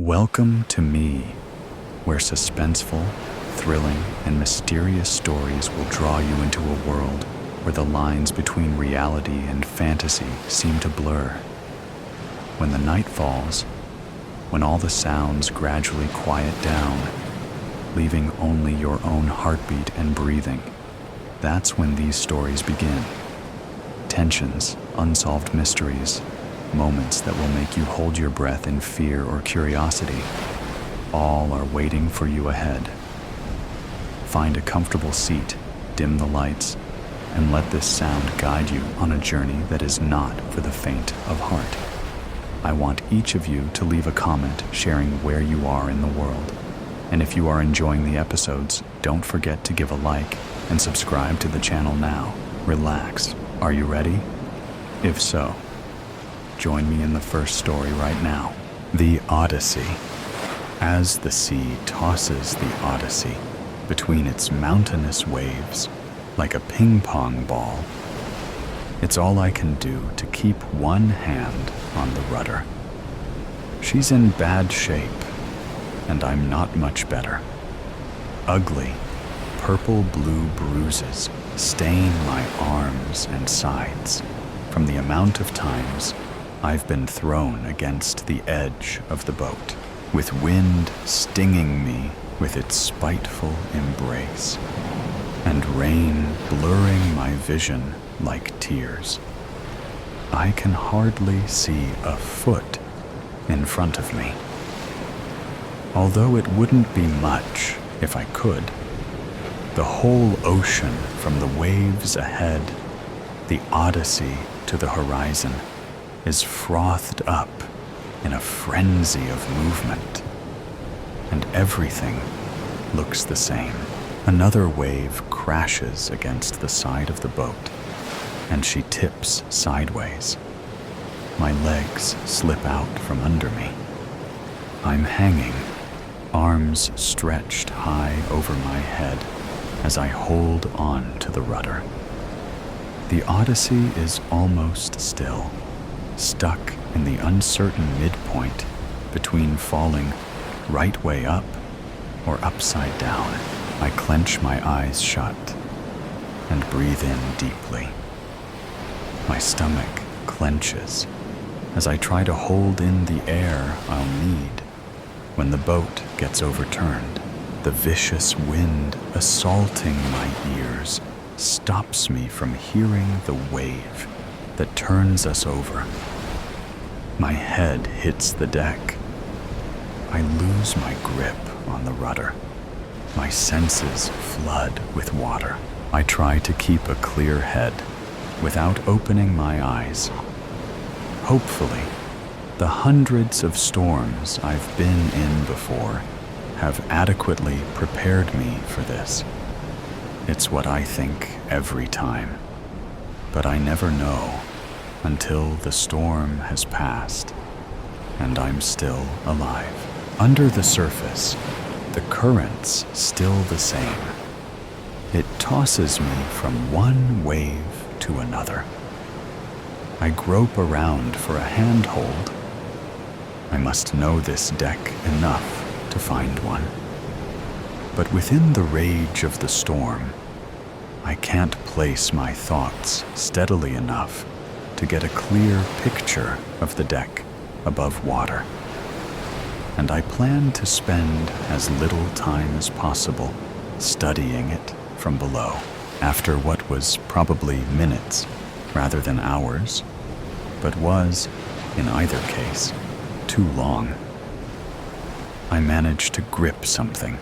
Welcome to me, where suspenseful, thrilling, and mysterious stories will draw you into a world where the lines between reality and fantasy seem to blur. When the night falls, when all the sounds gradually quiet down, leaving only your own heartbeat and breathing, that's when these stories begin. Tensions, unsolved mysteries, moments that will make you hold your breath in fear or curiosity, all are waiting for you ahead. Find a comfortable seat, dim the lights, and let this sound guide you on a journey that is not for the faint of heart. I want each of you to leave a comment sharing where you are in the world. And if you are enjoying the episodes, don't forget to give a like and subscribe to the channel now. Relax. Are you ready? If so, join me in the first story right now. The Odyssey. As the sea tosses the Odyssey between its mountainous waves like a ping-pong ball, it's all I can do to keep one hand on the rudder. She's in bad shape, and I'm not much better. Ugly, purple-blue bruises stain my arms and sides from the amount of times I've been thrown against the edge of the boat, with wind stinging me with its spiteful embrace, and rain blurring my vision like tears. I can hardly see a foot in front of me. Although it wouldn't be much if I could, the whole ocean from the waves ahead, the Odyssey to the horizon, is frothed up in a frenzy of movement, and everything looks the same. Another wave crashes against the side of the boat, and she tips sideways. My legs slip out from under me. I'm hanging, arms stretched high over my head as I hold on to the rudder. The Odyssey is almost still, stuck in the uncertain midpoint between falling right way up or upside down. I clench my eyes shut and breathe in deeply. My stomach clenches as I try to hold in the air I'll need when the boat gets overturned. The vicious wind assaulting my ears stops me from hearing the wave that turns us over. My head hits the deck. I lose my grip on the rudder. My senses flood with water. I try to keep a clear head without opening my eyes. Hopefully, the hundreds of storms I've been in before have adequately prepared me for this. It's what I think every time, but I never know until the storm has passed and I'm still alive. Under the surface, the current's still the same. It tosses me from one wave to another. I grope around for a handhold. I must know this deck enough to find one. But within the rage of the storm, I can't place my thoughts steadily enough to get a clear picture of the deck above water. And I plan to spend as little time as possible studying it from below. After what was probably minutes rather than hours, but was, in either case, too long, I managed to grip something.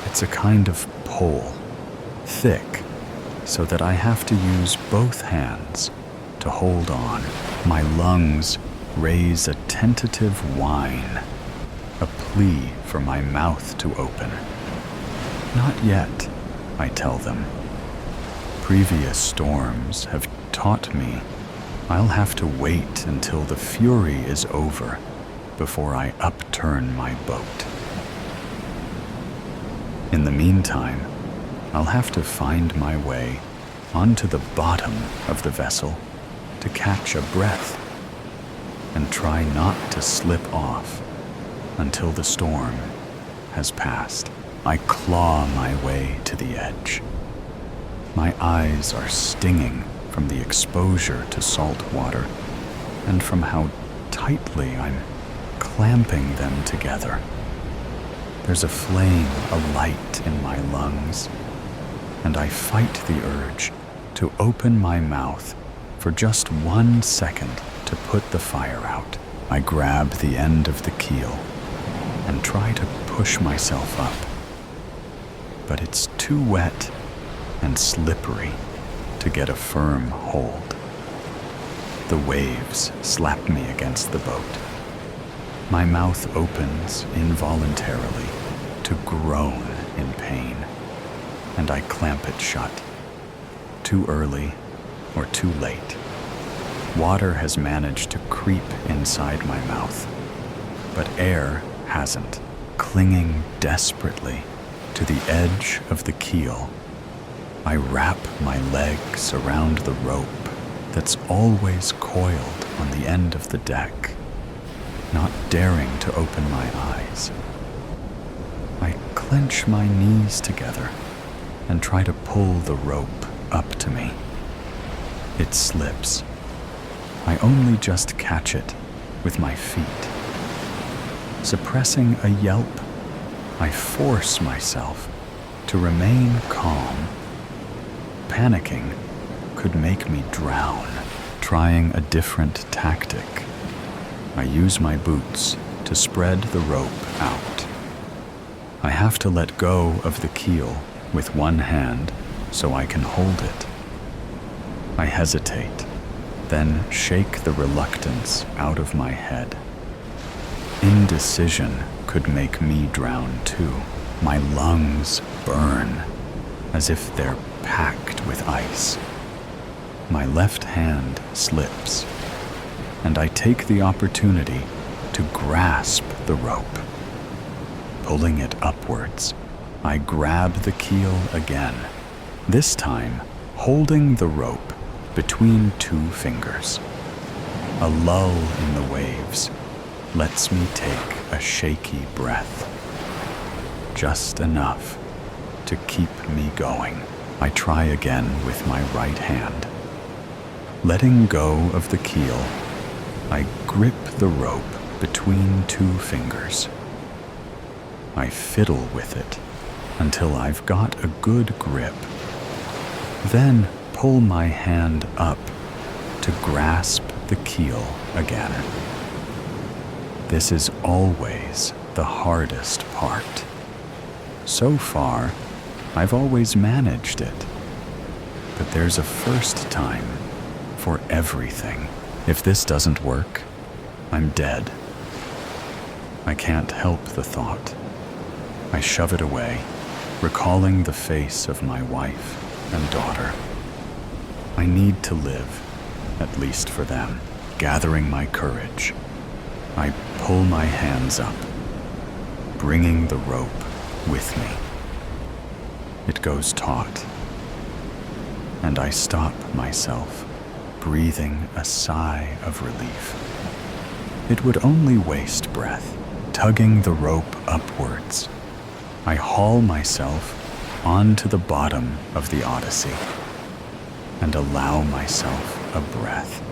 It's a kind of pole, thick, so that I have to use both hands to hold on. My lungs raise a tentative whine, a plea for my mouth to open. Not yet, I tell them. Previous storms have taught me I'll have to wait until the fury is over before I upturn my boat. In the meantime, I'll have to find my way onto the bottom of the vessel to catch a breath and try not to slip off until the storm has passed. I claw my way to the edge. My eyes are stinging from the exposure to salt water and from how tightly I'm clamping them together. There's a flame alight in my lungs, and I fight the urge to open my mouth for just 1 second to put the fire out. I grab the end of the keel and try to push myself up, but it's too wet and slippery to get a firm hold. The waves slap me against the boat. My mouth opens involuntarily to groan in pain, and I clamp it shut. Too early or too late. Water has managed to creep inside my mouth, but air hasn't. Clinging desperately to the edge of the keel, I wrap my legs around the rope that's always coiled on the end of the deck, not daring to open my eyes. I clench my knees together and try to pull the rope up to me. It slips. I only just catch it with my feet. Suppressing a yelp, I force myself to remain calm. Panicking could make me drown. Trying a different tactic, I use my boots to spread the rope out. I have to let go of the keel with one hand so I can hold it. I hesitate, then shake the reluctance out of my head. Indecision could make me drown too. My lungs burn as if they're packed with ice. My left hand slips, and I take the opportunity to grasp the rope. Pulling it upwards, I grab the keel again, this time holding the rope between 2 fingers. A lull in the waves lets me take a shaky breath. Just enough to keep me going. I try again with my right hand. Letting go of the keel, I grip the rope between 2 fingers. I fiddle with it until I've got a good grip. Then pull my hand up to grasp the keel again. This is always the hardest part. So far, I've always managed it. But there's a first time for everything. If this doesn't work, I'm dead. I can't help the thought. I shove it away, recalling the face of my wife and daughter. I need to live, at least for them. Gathering my courage, I pull my hands up, bringing the rope with me. It goes taut, and I stop myself, breathing a sigh of relief. It would only waste breath. Tugging the rope upwards, I haul myself onto the bottom of the Odyssey and allow myself a breath.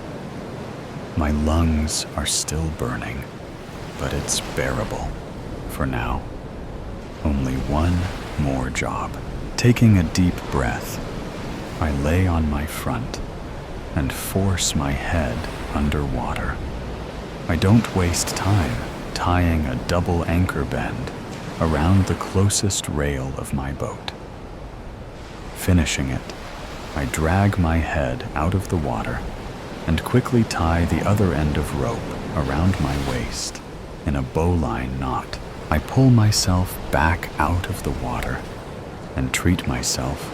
My lungs are still burning, but it's bearable for now. Only one more job. Taking a deep breath, I lay on my front and force my head underwater. I don't waste time tying a double anchor bend around the closest rail of my boat. Finishing it, I drag my head out of the water and quickly tie the other end of rope around my waist in a bowline knot. I pull myself back out of the water and treat myself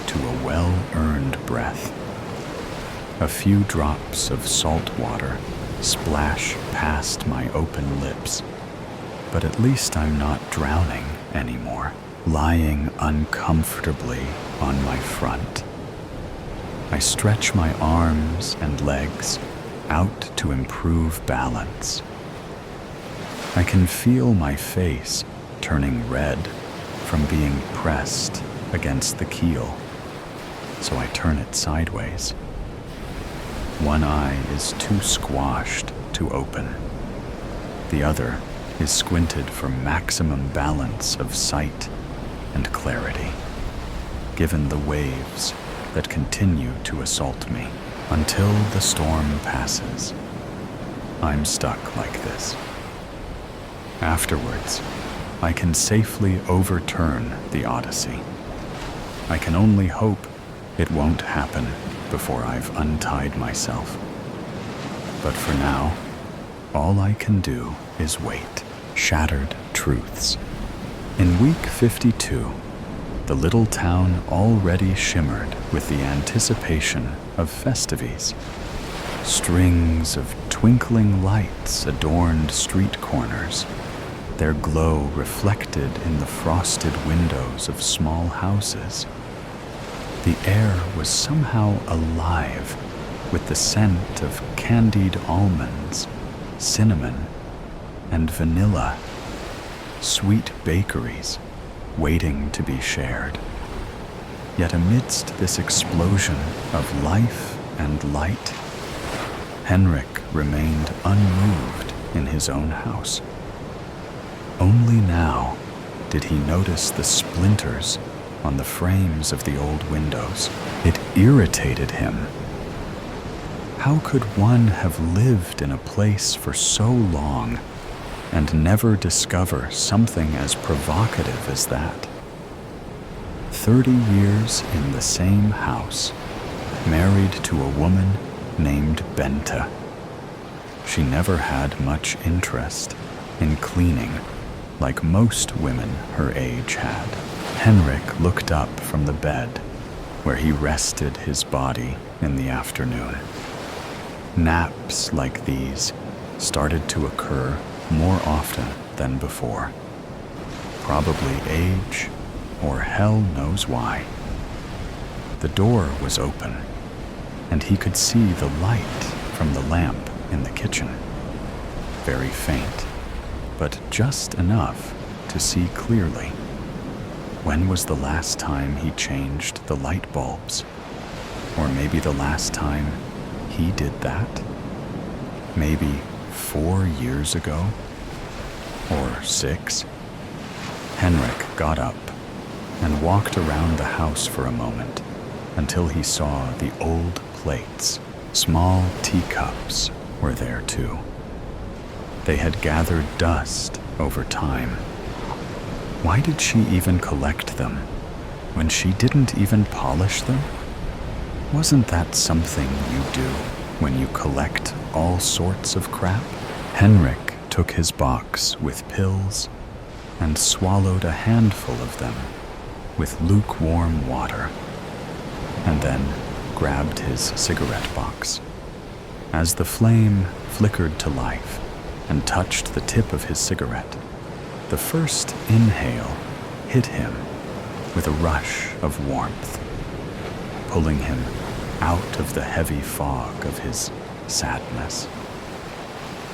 to a well-earned breath. A few drops of salt water splash past my open lips, but at least I'm not drowning anymore. Lying uncomfortably on my front, I stretch my arms and legs out to improve balance. I can feel my face turning red from being pressed against the keel, so I turn it sideways. One eye is too squashed to open. The other is squinted for maximum balance of sight and clarity, given the waves that continue to assault me until the storm passes. I'm stuck like this. Afterwards, I can safely overturn the Odyssey. I can only hope it won't happen before I've untied myself. But for now, all I can do is wait. Shattered truths. In week 52, the little town already shimmered with the anticipation of festivities. Strings of twinkling lights adorned street corners, their glow reflected in the frosted windows of small houses. The air was somehow alive with the scent of candied almonds, cinnamon, and vanilla, sweet bakeries waiting to be shared. Yet amidst this explosion of life and light, Henrik remained unmoved in his own house. Only now did he notice the splinters on the frames of the old windows. It irritated him. How could one have lived in a place for so long and never discover something as provocative as that? 30 years in the same house, married to a woman named Benta. She never had much interest in cleaning like most women her age had. Henrik looked up from the bed where he rested his body in the afternoon. Naps like these started to occur more often than before. Probably age, or hell knows why. The door was open, and he could see the light from the lamp in the kitchen. Very faint, but just enough to see clearly. When was the last time he changed the light bulbs? Or maybe the last time he did that? Maybe 4 years ago? Or 6? Henrik got up and walked around the house for a moment until he saw the old plates. Small teacups were there too. They had gathered dust over time. Why did she even collect them when she didn't even polish them? Wasn't that something you do when you collect all sorts of crap? Henrik took his box with pills and swallowed a handful of them with lukewarm water, and then grabbed his cigarette box. As the flame flickered to life and touched the tip of his cigarette, the first inhale hit him with a rush of warmth, pulling him out of the heavy fog of his sadness.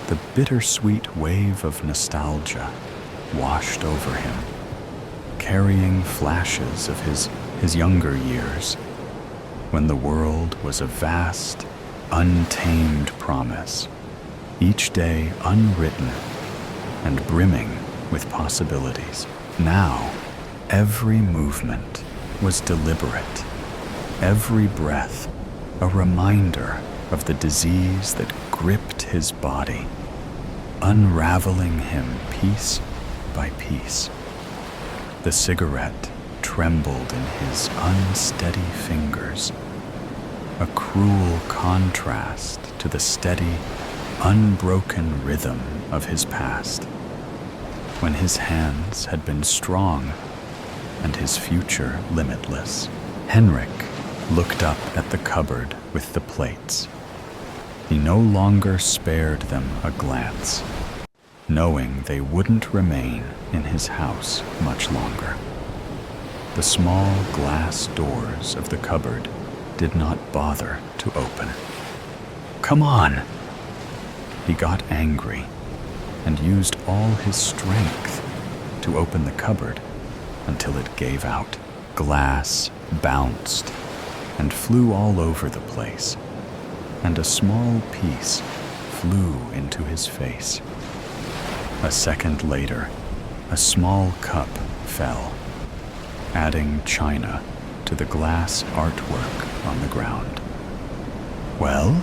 The bittersweet wave of nostalgia washed over him, carrying flashes of his younger years, when the world was a vast, untamed promise, each day unwritten and brimming with possibilities. Now, every movement was deliberate, every breath a reminder of the disease that gripped his body, unraveling him piece by piece. The cigarette trembled in his unsteady fingers, a cruel contrast to the steady, unbroken rhythm of his past, when his hands had been strong and his future limitless. Henrik looked up at the cupboard with the plates. He no longer spared them a glance, knowing they wouldn't remain in his house much longer. The small glass doors of the cupboard did not bother to open. Come on! He got angry. and used all his strength to open the cupboard until it gave out. Glass bounced and flew all over the place, and a small piece flew into his face. A second later, a small cup fell, adding china to the glass artwork on the ground. "Well,"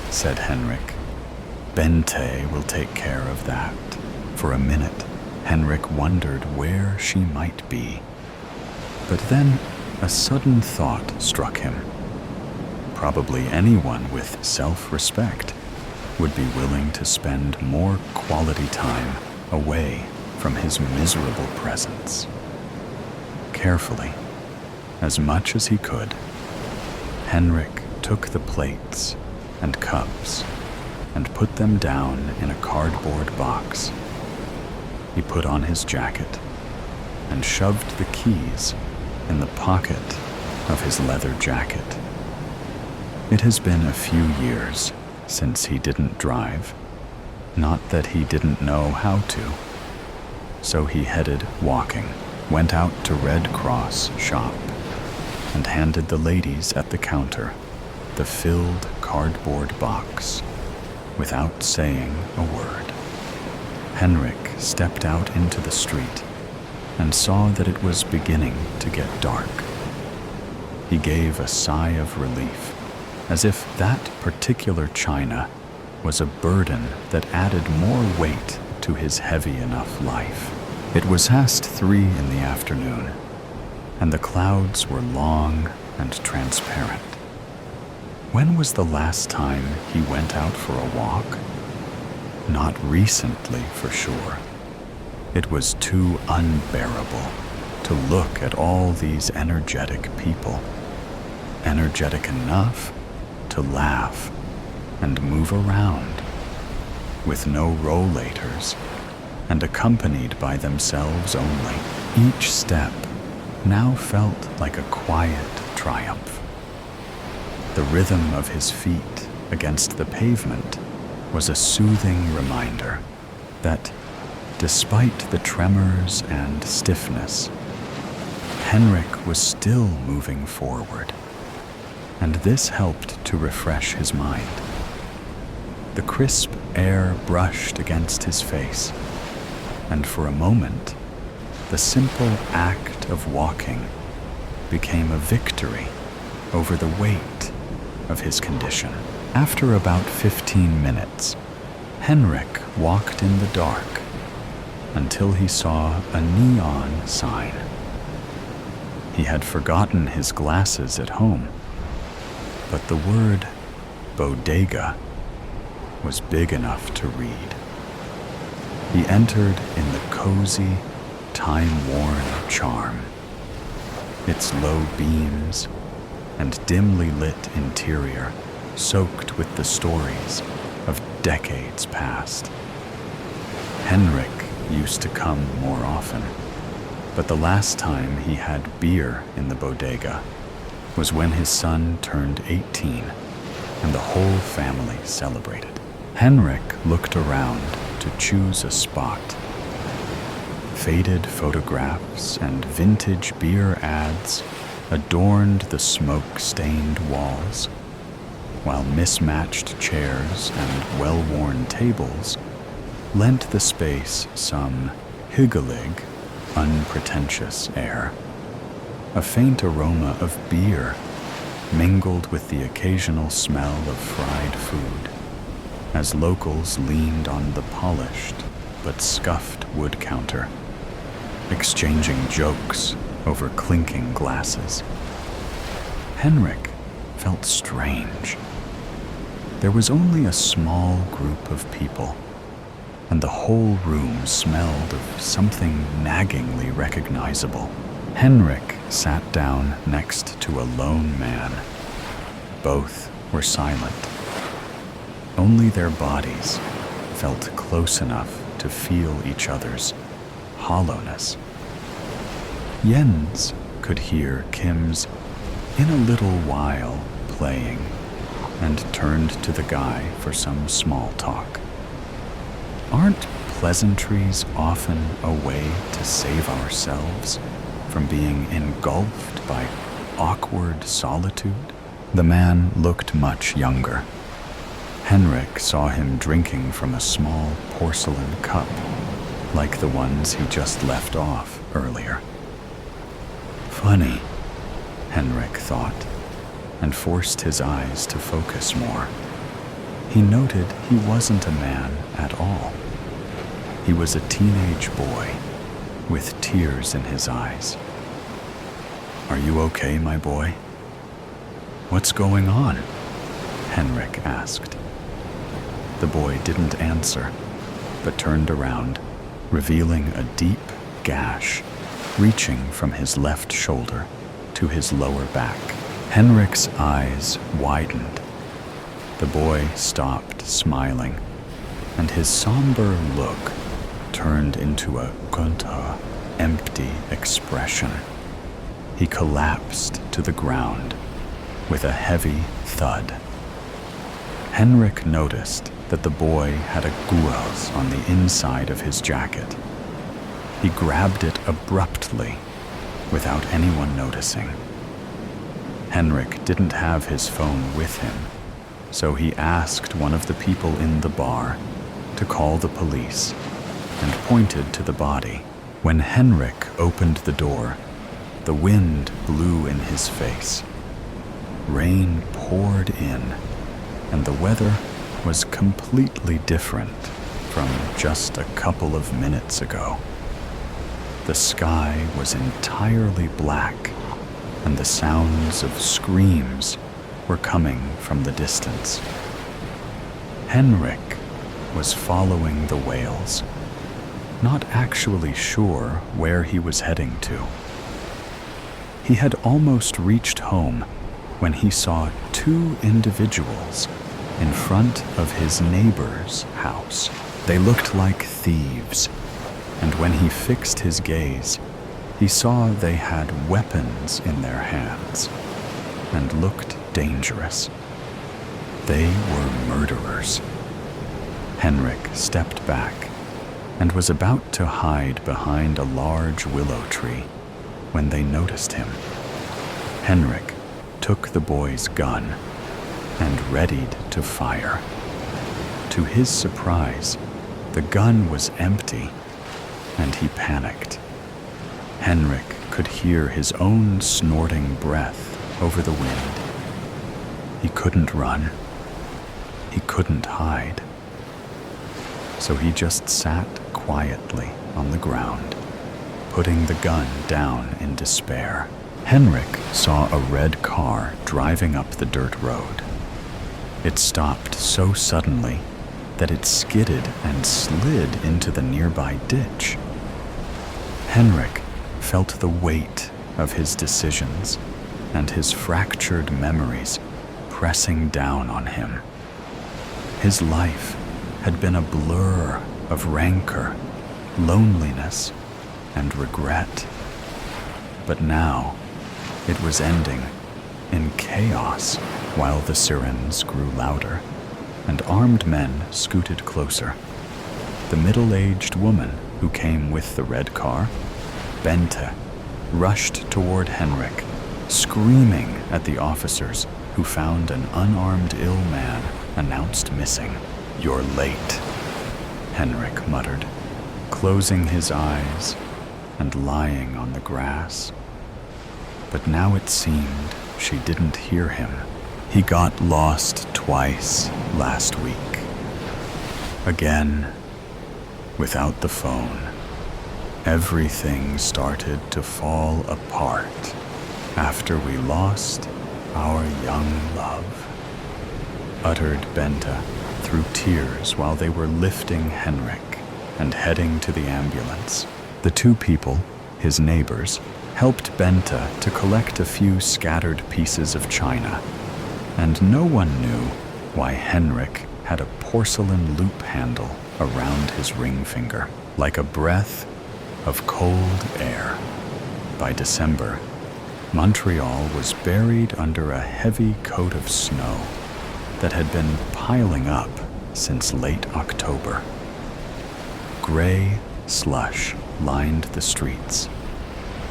said Henrik, "Bente will take care of that." For a minute, Henrik wondered where she might be. But then a sudden thought struck him. Probably anyone with self-respect would be willing to spend more quality time away from his miserable presence. Carefully, as much as he could, Henrik took the plates and cups and put them down in a cardboard box. He put on his jacket and shoved the keys in the pocket of his leather jacket. It has been a few years since he didn't drive, not that he didn't know how to. So he headed walking, went out to Red Cross shop, and handed the ladies at the counter the filled cardboard box without saying a word. Henrik stepped out into the street and saw that it was beginning to get dark. He gave a sigh of relief, as if that particular china was a burden that added more weight to his heavy enough life. It was past 3 in the afternoon, and the clouds were long and transparent. When was the last time he went out for a walk? Not recently, for sure. It was too unbearable to look at all these energetic people. Energetic enough to laugh and move around, with no rollators, and accompanied by themselves only. Each step now felt like a quiet triumph. The rhythm of his feet against the pavement was a soothing reminder that, despite the tremors and stiffness, Henrik was still moving forward, and this helped to refresh his mind. The crisp air brushed against his face, and for a moment, the simple act of walking became a victory over the weight of his condition. After about 15 minutes, Henrik walked in the dark until he saw a neon sign. He had forgotten his glasses at home, but the word bodega was big enough to read. He entered in the cozy, time-worn charm. Its low beams and dimly lit interior soaked with the stories of decades past. Henrik used to come more often, but the last time he had beer in the bodega was when his son turned 18 and the whole family celebrated. Henrik looked around to choose a spot. Faded photographs and vintage beer ads adorned the smoke-stained walls, while mismatched chairs and well-worn tables lent the space some hyggelig, unpretentious air. A faint aroma of beer mingled with the occasional smell of fried food, as locals leaned on the polished but scuffed wood counter, exchanging jokes over clinking glasses. Henrik felt strange. There was only a small group of people, and the whole room smelled of something naggingly recognizable. Henrik sat down next to a lone man. Both were silent. Only their bodies felt close enough to feel each other's hollowness. Jens could hear Kim's "In a Little While" playing, and turned to the guy for some small talk. "Aren't pleasantries often a way to save ourselves from being engulfed by awkward solitude? The man looked much younger. Henrik saw him drinking from a small porcelain cup, like the ones he just left off earlier. Funny, Henrik thought, and forced his eyes to focus more. He noted he wasn't a man at all. He was a teenage boy with tears in his eyes. "Are you okay, my boy?" "What's going on?" Henrik asked. The boy didn't answer, but turned around, revealing a deep gash reaching from his left shoulder to his lower back. Henrik's eyes widened. The boy stopped smiling, and his somber look turned into a gunta, empty expression. He collapsed to the ground with a heavy thud. Henrik noticed that the boy had a guaz on the inside of his jacket. He grabbed it abruptly, without anyone noticing. Henrik didn't have his phone with him, so he asked one of the people in the bar to call the police and pointed to the body. When Henrik opened the door, the wind blew in his face. Rain poured in, and the weather was completely different from just a couple of minutes ago. The sky was entirely black, and the sounds of screams were coming from the distance. Henrik was following the wails, not actually sure where he was heading to. He had almost reached home when he saw two individuals in front of his neighbor's house. They looked like thieves, and when he fixed his gaze, he saw they had weapons in their hands and looked dangerous. They were murderers. Henrik stepped back and was about to hide behind a large willow tree when they noticed him. Henrik took the boy's gun and readied to fire. To his surprise, the gun was empty, and he panicked. Henrik could hear his own snorting breath over the wind. He couldn't run. He couldn't hide. So he just sat quietly on the ground, putting the gun down in despair. Henrik saw a red car driving up the dirt road. It stopped so suddenly that it skidded and slid into the nearby ditch. Henrik felt the weight of his decisions and his fractured memories pressing down on him. His life had been a blur of rancor, loneliness, and regret. But now it was ending in chaos while the sirens grew louder and armed men scooted closer. The middle-aged woman who came with the red car, Bente, rushed toward Henrik, screaming at the officers who found an unarmed ill man announced missing. "You're late," Henrik muttered, closing his eyes and lying on the grass. But now it seemed she didn't hear him. He got lost twice last week. Again, without the phone, everything started to fall apart after we lost our young love, uttered Bente through tears while they were lifting Henrik and heading to the ambulance. The two people, his neighbors, helped Bente to collect a few scattered pieces of china, and no one knew why Henrik had a porcelain loop handle around his ring finger, like a breath of cold air. By December, Montreal was buried under a heavy coat of snow that had been piling up since late October. Gray slush lined the streets,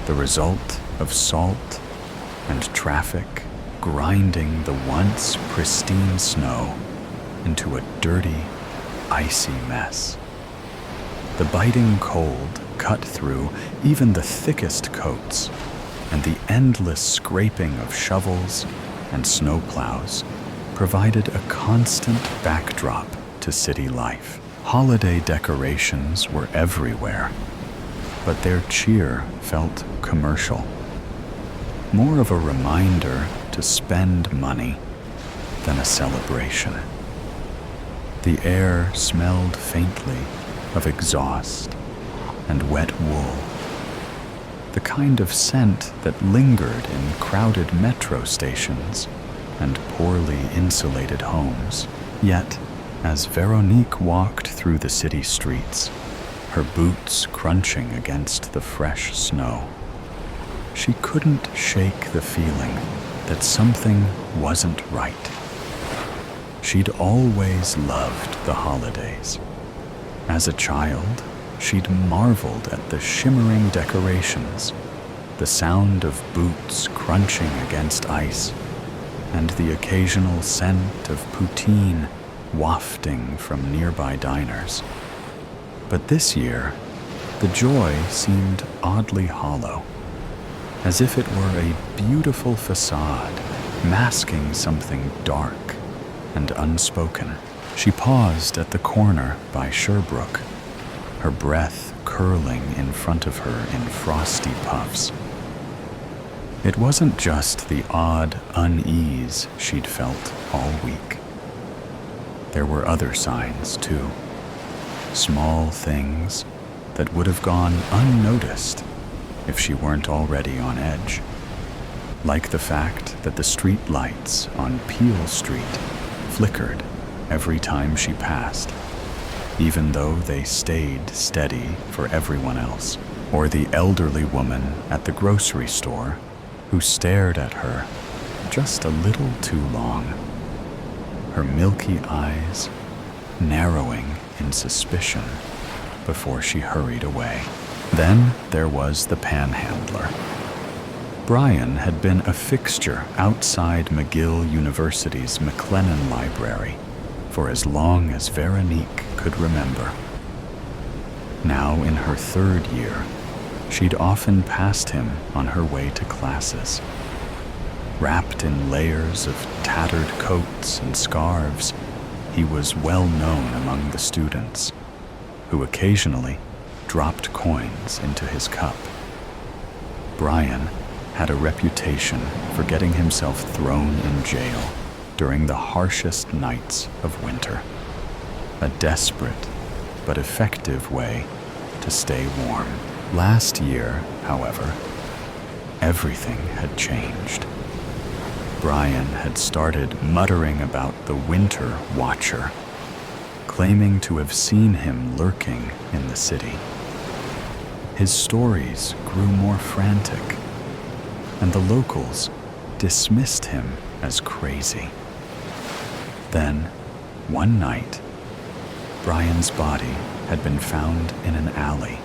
the result of salt and traffic grinding the once pristine snow into a dirty, icy mess. The biting cold cut through even the thickest coats, and the endless scraping of shovels and snowplows provided a constant backdrop to city life. Holiday decorations were everywhere, but their cheer felt commercial, more of a reminder to spend money than a celebration. The air smelled faintly of exhaust and wet wool, the kind of scent that lingered in crowded metro stations and poorly insulated homes. Yet, as Veronique walked through the city streets, her boots crunching against the fresh snow, she couldn't shake the feeling that something wasn't right. She'd always loved the holidays. As a child, she'd marveled at the shimmering decorations, the sound of boots crunching against ice, and the occasional scent of poutine wafting from nearby diners. But this year, the joy seemed oddly hollow, as if it were a beautiful facade masking something dark and unspoken. She paused at the corner by Sherbrooke, her breath curling in front of her in frosty puffs. It wasn't just the odd unease she'd felt all week. There were other signs, too. Small things that would have gone unnoticed if she weren't already on edge. Like the fact that the street lights on Peel Street flickered every time she passed, even though they stayed steady for everyone else. Or the elderly woman at the grocery store who stared at her just a little too long, her milky eyes narrowing in suspicion before she hurried away. Then there was the panhandler. Brian had been a fixture outside McGill University's McLennan Library for as long as Veronique could remember. Now in her third year, she'd often passed him on her way to classes. Wrapped in layers of tattered coats and scarves, he was well known among the students, who occasionally dropped coins into his cup. Brian had a reputation for getting himself thrown in jail during the harshest nights of winter, a desperate but effective way to stay warm. Last year, however, everything had changed. Brian had started muttering about the Winter Watcher, claiming to have seen him lurking in the city. His stories grew more frantic, and the locals dismissed him as crazy. Then, one night, Brian's body had been found in an alley,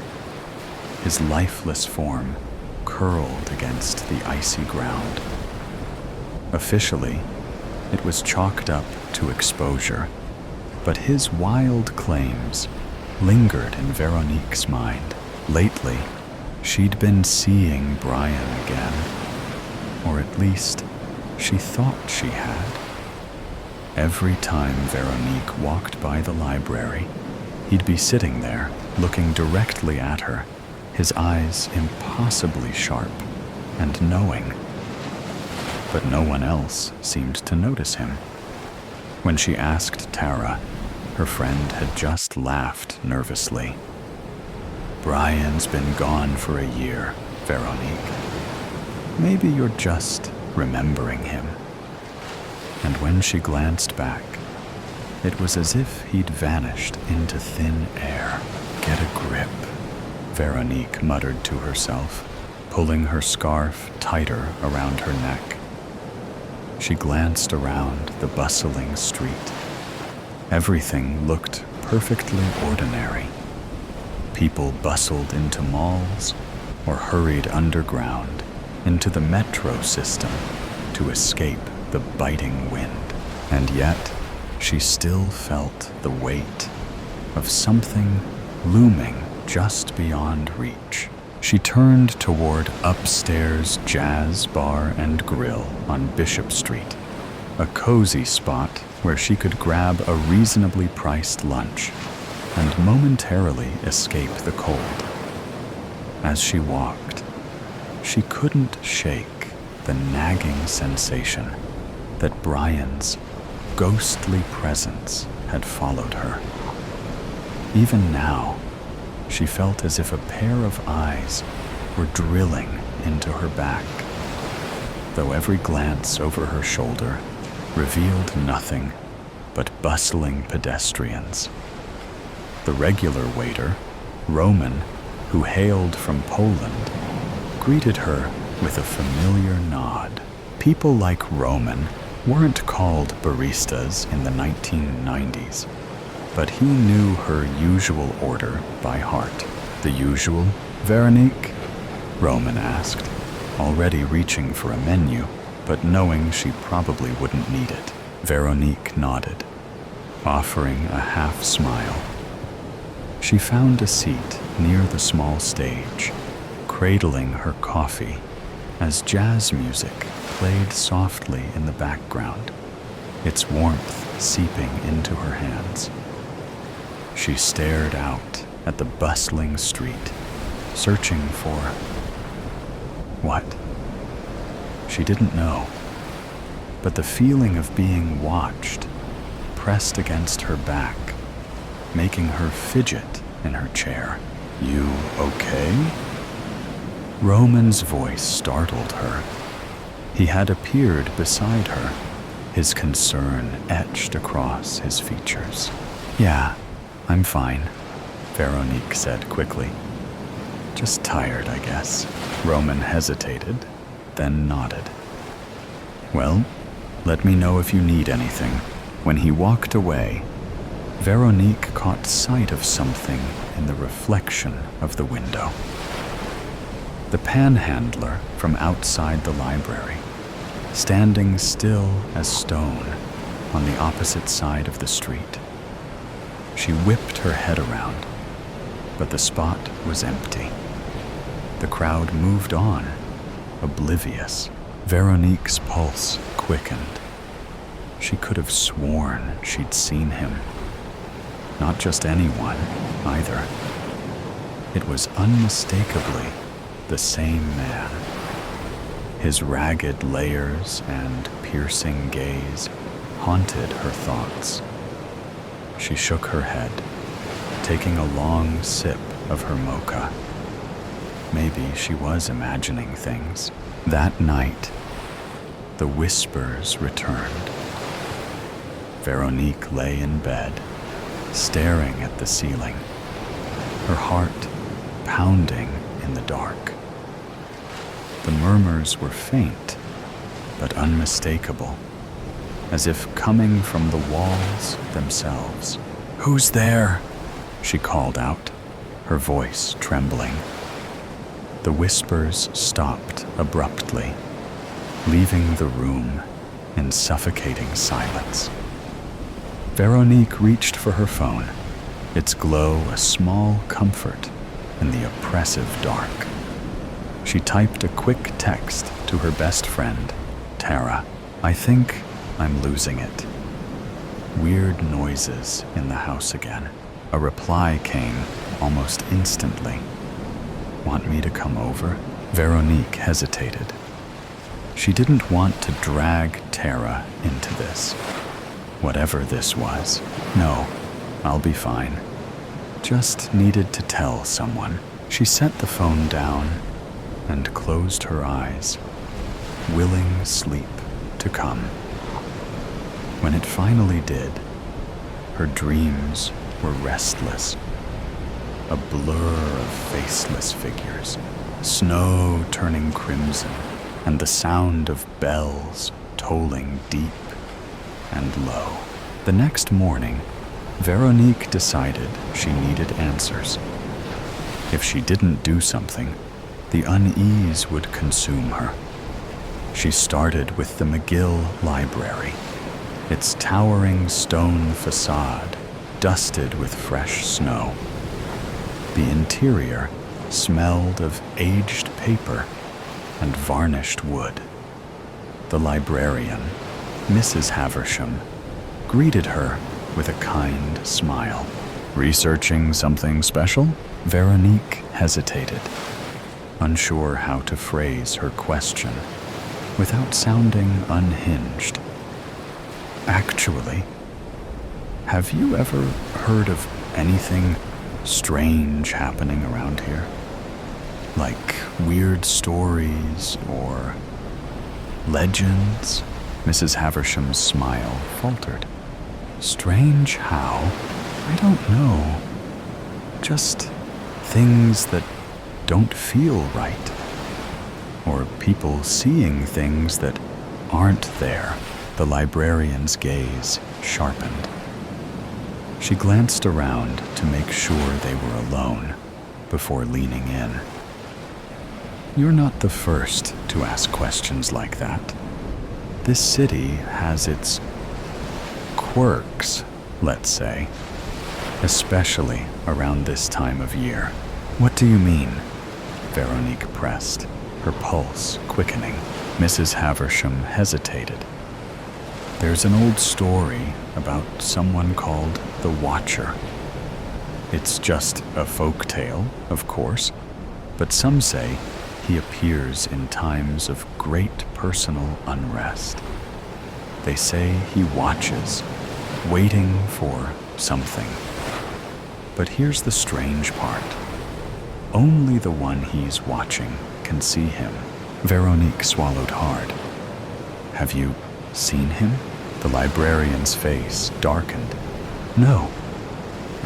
his lifeless form curled against the icy ground. Officially, it was chalked up to exposure, but his wild claims lingered in Veronique's mind. Lately, she'd been seeing Brian again, or at least she thought she had. Every time Veronique walked by the library, he'd be sitting there, looking directly at her, his eyes impossibly sharp and knowing. But no one else seemed to notice him. When she asked Tara, her friend had just laughed nervously. "Brian's been gone for a year, Veronique. Maybe you're just remembering him." And when she glanced back, it was as if he'd vanished into thin air. "Get a grip," Veronique muttered to herself, pulling her scarf tighter around her neck. She glanced around the bustling street. Everything looked perfectly ordinary, People bustled into malls or hurried underground into the metro system to escape the biting wind. And yet, she still felt the weight of something looming just beyond reach. She turned toward Upstairs Jazz Bar and Grill on Bishop Street, a cozy spot where she could grab a reasonably priced lunch and momentarily escape the cold. As she walked, she couldn't shake the nagging sensation that Brian's ghostly presence had followed her. Even now, she felt as if a pair of eyes were drilling into her back, though every glance over her shoulder revealed nothing but bustling pedestrians. The regular waiter, Roman, who hailed from Poland, greeted her with a familiar nod. People like Roman weren't called baristas in the 1990s, but he knew her usual order by heart. "The usual, Veronique?" Roman asked, already reaching for a menu, but knowing she probably wouldn't need it. Veronique nodded, offering a half smile. She found a seat near the small stage, cradling her coffee as jazz music played softly in the background, its warmth seeping into her hands. She stared out at the bustling street, searching for what? She didn't know, but the feeling of being watched pressed against her back, making her fidget in her chair. "You okay?" Roman's voice startled her. He had appeared beside her, his concern etched across his features. "Yeah, I'm fine," Veronique said quickly. "Just tired, I guess." Roman hesitated, then nodded. "Well, let me know if you need anything." When he walked away, Veronique caught sight of something in the reflection of the window. The panhandler from outside the library, standing still as stone on the opposite side of the street. She whipped her head around, but the spot was empty. The crowd moved on, oblivious. Veronique's pulse quickened. She could have sworn she'd seen him. Not just anyone, either. It was unmistakably the same man. His ragged layers and piercing gaze haunted her thoughts. She shook her head, taking a long sip of her mocha. Maybe she was imagining things. That night, the whispers returned. Veronique lay in bed, staring at the ceiling, her heart pounding in the dark. The murmurs were faint, but unmistakable, as if coming from the walls themselves. "Who's there?" she called out, her voice trembling. The whispers stopped abruptly, leaving the room in suffocating silence. Veronique reached for her phone, its glow a small comfort in the oppressive dark. She typed a quick text to her best friend, Tara. "I think I'm losing it." Weird noises in the house again. A reply came almost instantly. "Want me to come over?" Veronique hesitated. She didn't want to drag Tara into this. Whatever this was. "No, I'll be fine. Just needed to tell someone." She set the phone down and closed her eyes, willing sleep to come. When it finally did, her dreams were restless. A blur of faceless figures, snow turning crimson, and the sound of bells tolling deep and low. The next morning, Veronique decided she needed answers. If she didn't do something, the unease would consume her. She started with the McGill Library, its towering stone facade dusted with fresh snow. The interior smelled of aged paper and varnished wood. The librarian, Mrs. Haversham, greeted her with a kind smile. "Researching something special?" Veronique hesitated, unsure how to phrase her question without sounding unhinged. "Actually, have you ever heard of anything strange happening around here? Like weird stories or legends?" Mrs. Haversham's smile faltered. "Strange how? I don't know. Just things that don't feel right. Or people seeing things that aren't there." The librarian's gaze sharpened. She glanced around to make sure they were alone before leaning in. "You're not the first to ask questions like that. This city has its quirks, let's say, especially around this time of year." "What do you mean?" Veronique pressed, her pulse quickening. Mrs. Haversham hesitated. "There's an old story about someone called the Watcher. It's just a folk tale, of course, but some say he appears in times of great personal unrest. They say he watches, waiting for something. But here's the strange part. Only the one he's watching can see him." Veronique swallowed hard. "Have you seen him?" The librarian's face darkened. "No,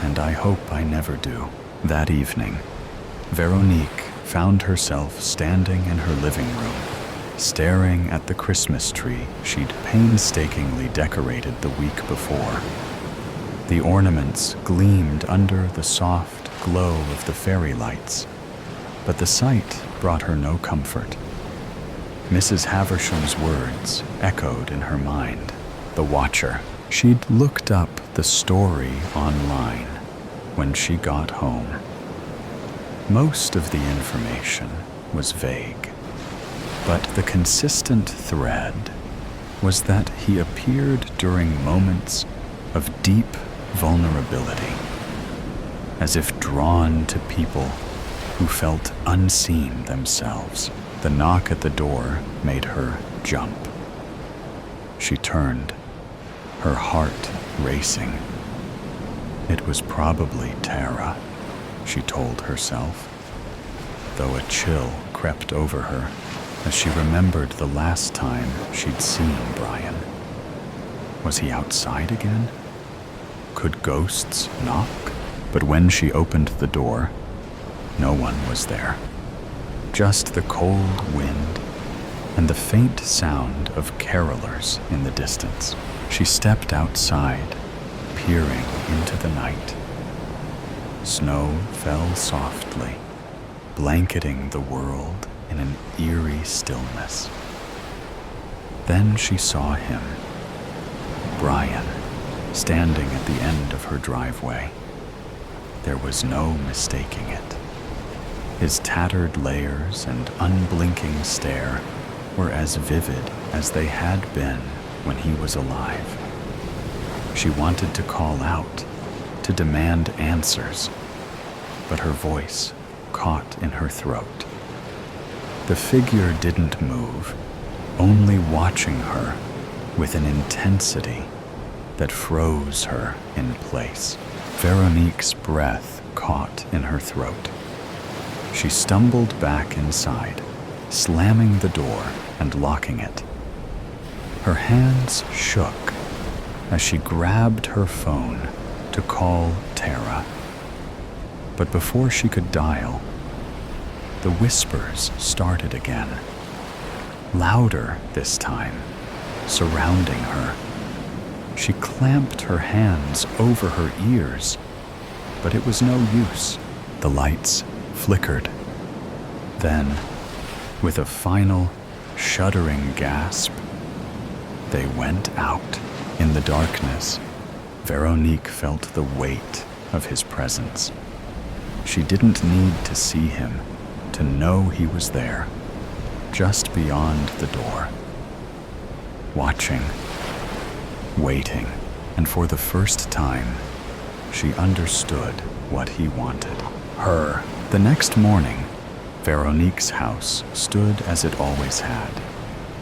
and I hope I never do." That evening, Veronique found herself standing in her living room, staring at the Christmas tree she'd painstakingly decorated the week before. The ornaments gleamed under the soft glow of the fairy lights, but the sight brought her no comfort. Mrs. Haversham's words echoed in her mind. The Watcher. She'd looked up the story online when she got home. Most of the information was vague, but the consistent thread was that he appeared during moments of deep vulnerability, as if drawn to people who felt unseen themselves. The knock at the door made her jump. She turned, her heart racing. It was probably Tara, she told herself, though a chill crept over her as she remembered the last time she'd seen Brian. Was he outside again? Could ghosts knock? But when she opened the door, no one was there. Just the cold wind and the faint sound of carolers in the distance. She stepped outside, peering into the night. Snow fell softly, blanketing the world in an eerie stillness. Then she saw him, Brian, standing at the end of her driveway. There was no mistaking it. His tattered layers and unblinking stare were as vivid as they had been when he was alive. She wanted to call out, to demand answers, but her voice caught in her throat. The figure didn't move, only watching her with an intensity that froze her in place. Veronique's breath caught in her throat. She stumbled back inside, slamming the door and locking it. Her hands shook as she grabbed her phone to call Tara. But before she could dial, the whispers started again, louder this time, surrounding her. She clamped her hands over her ears, but it was no use. The lights flickered. Then, with a final, shuddering gasp, they went out. In the darkness, Veronique felt the weight of his presence. She didn't need to see him to know he was there, just beyond the door. Watching, waiting, and for the first time, she understood what he wanted. Her. The next morning, Veronique's house stood as it always had,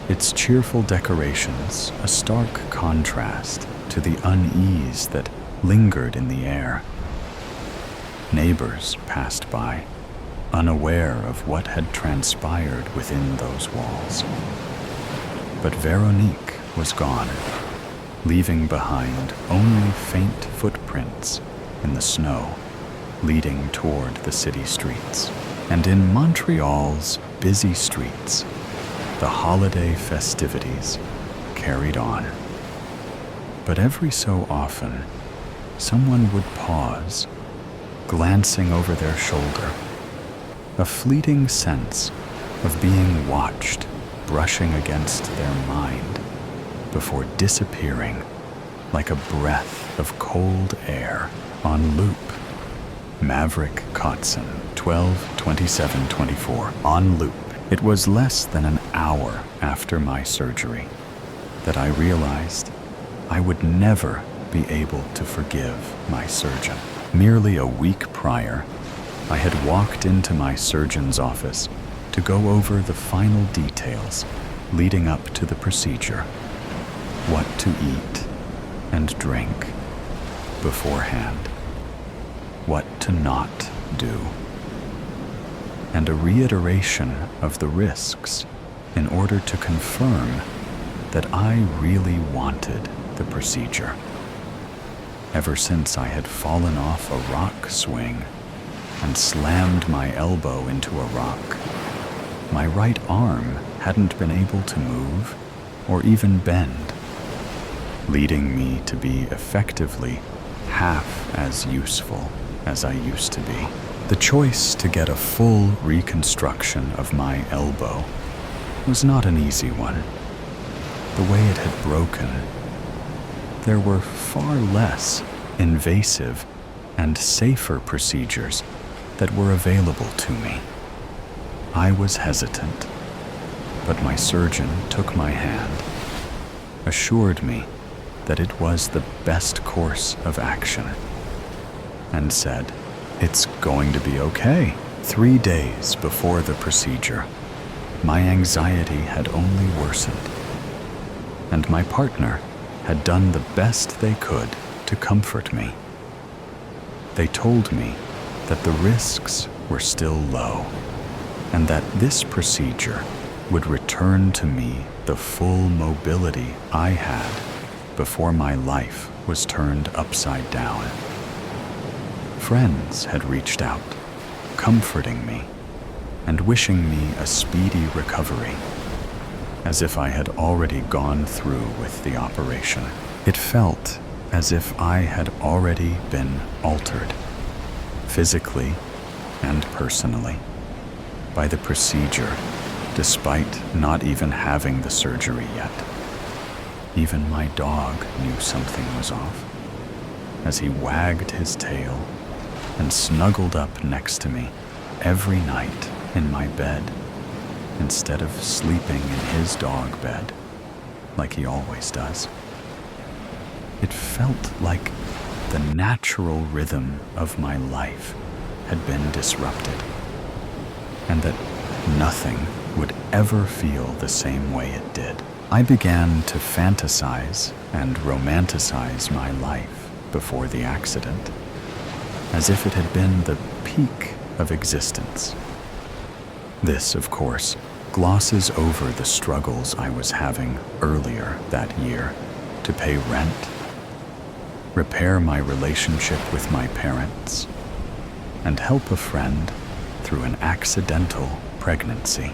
its cheerful decorations a stark contrast to the unease that lingered in the air. Neighbors passed by, unaware of what had transpired within those walls. But Veronique was gone, leaving behind only faint footprints in the snow leading toward the city streets. And in Montreal's busy streets, the holiday festivities carried on. But every so often, someone would pause, glancing over their shoulder, a fleeting sense of being watched brushing against their mind before disappearing like a breath of cold air on loop. Maverick Kotzen, 12/27/24, on loop. It was less than an hour after my surgery that I realized I would never be able to forgive my surgeon. Merely a week prior, I had walked into my surgeon's office to go over the final details leading up to the procedure, what to eat and drink beforehand, what to not do, and a reiteration of the risks in order to confirm that I really wanted the procedure. Ever since I had fallen off a rock swing and slammed my elbow into a rock, my right arm hadn't been able to move or even bend, leading me to be effectively half as useful as I used to be. The choice to get a full reconstruction of my elbow was not an easy one. The way it had broken, there were far less invasive and safer procedures that were available to me. I was hesitant, but my surgeon took my hand, assured me that it was the best course of action, and said, "It's going to be okay." 3 days before the procedure, my anxiety had only worsened, and my partner had done the best they could to comfort me. They told me that the risks were still low, and that this procedure would return to me the full mobility I had before my life was turned upside down. Friends had reached out, comforting me and wishing me a speedy recovery, as if I had already gone through with the operation. It felt as if I had already been altered, physically and personally, by the procedure, despite not even having the surgery yet. Even my dog knew something was off, as he wagged his tail and snuggled up next to me every night in my bed, instead of sleeping in his dog bed like he always does. It felt like the natural rhythm of my life had been disrupted, and that nothing would ever feel the same way it did. I began to fantasize and romanticize my life before the accident, as if it had been the peak of existence. This, of course, glosses over the struggles I was having earlier that year to pay rent, repair my relationship with my parents, and help a friend through an accidental pregnancy.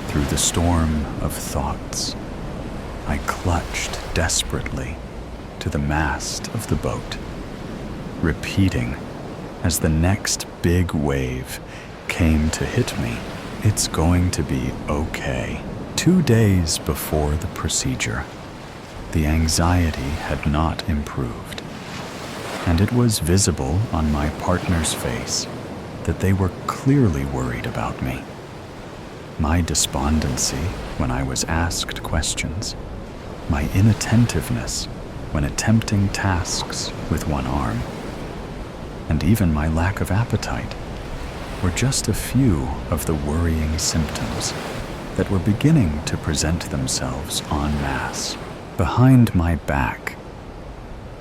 Through the storm of thoughts, I clutched desperately to the mast of the boat, repeating as the next big wave came to hit me. It's going to be okay. 2 days before the procedure, the anxiety had not improved, and it was visible on my partner's face that they were clearly worried about me. My despondency when I was asked questions, my inattentiveness when attempting tasks with one arm, and even my lack of appetite were just a few of the worrying symptoms that were beginning to present themselves en masse. Behind my back,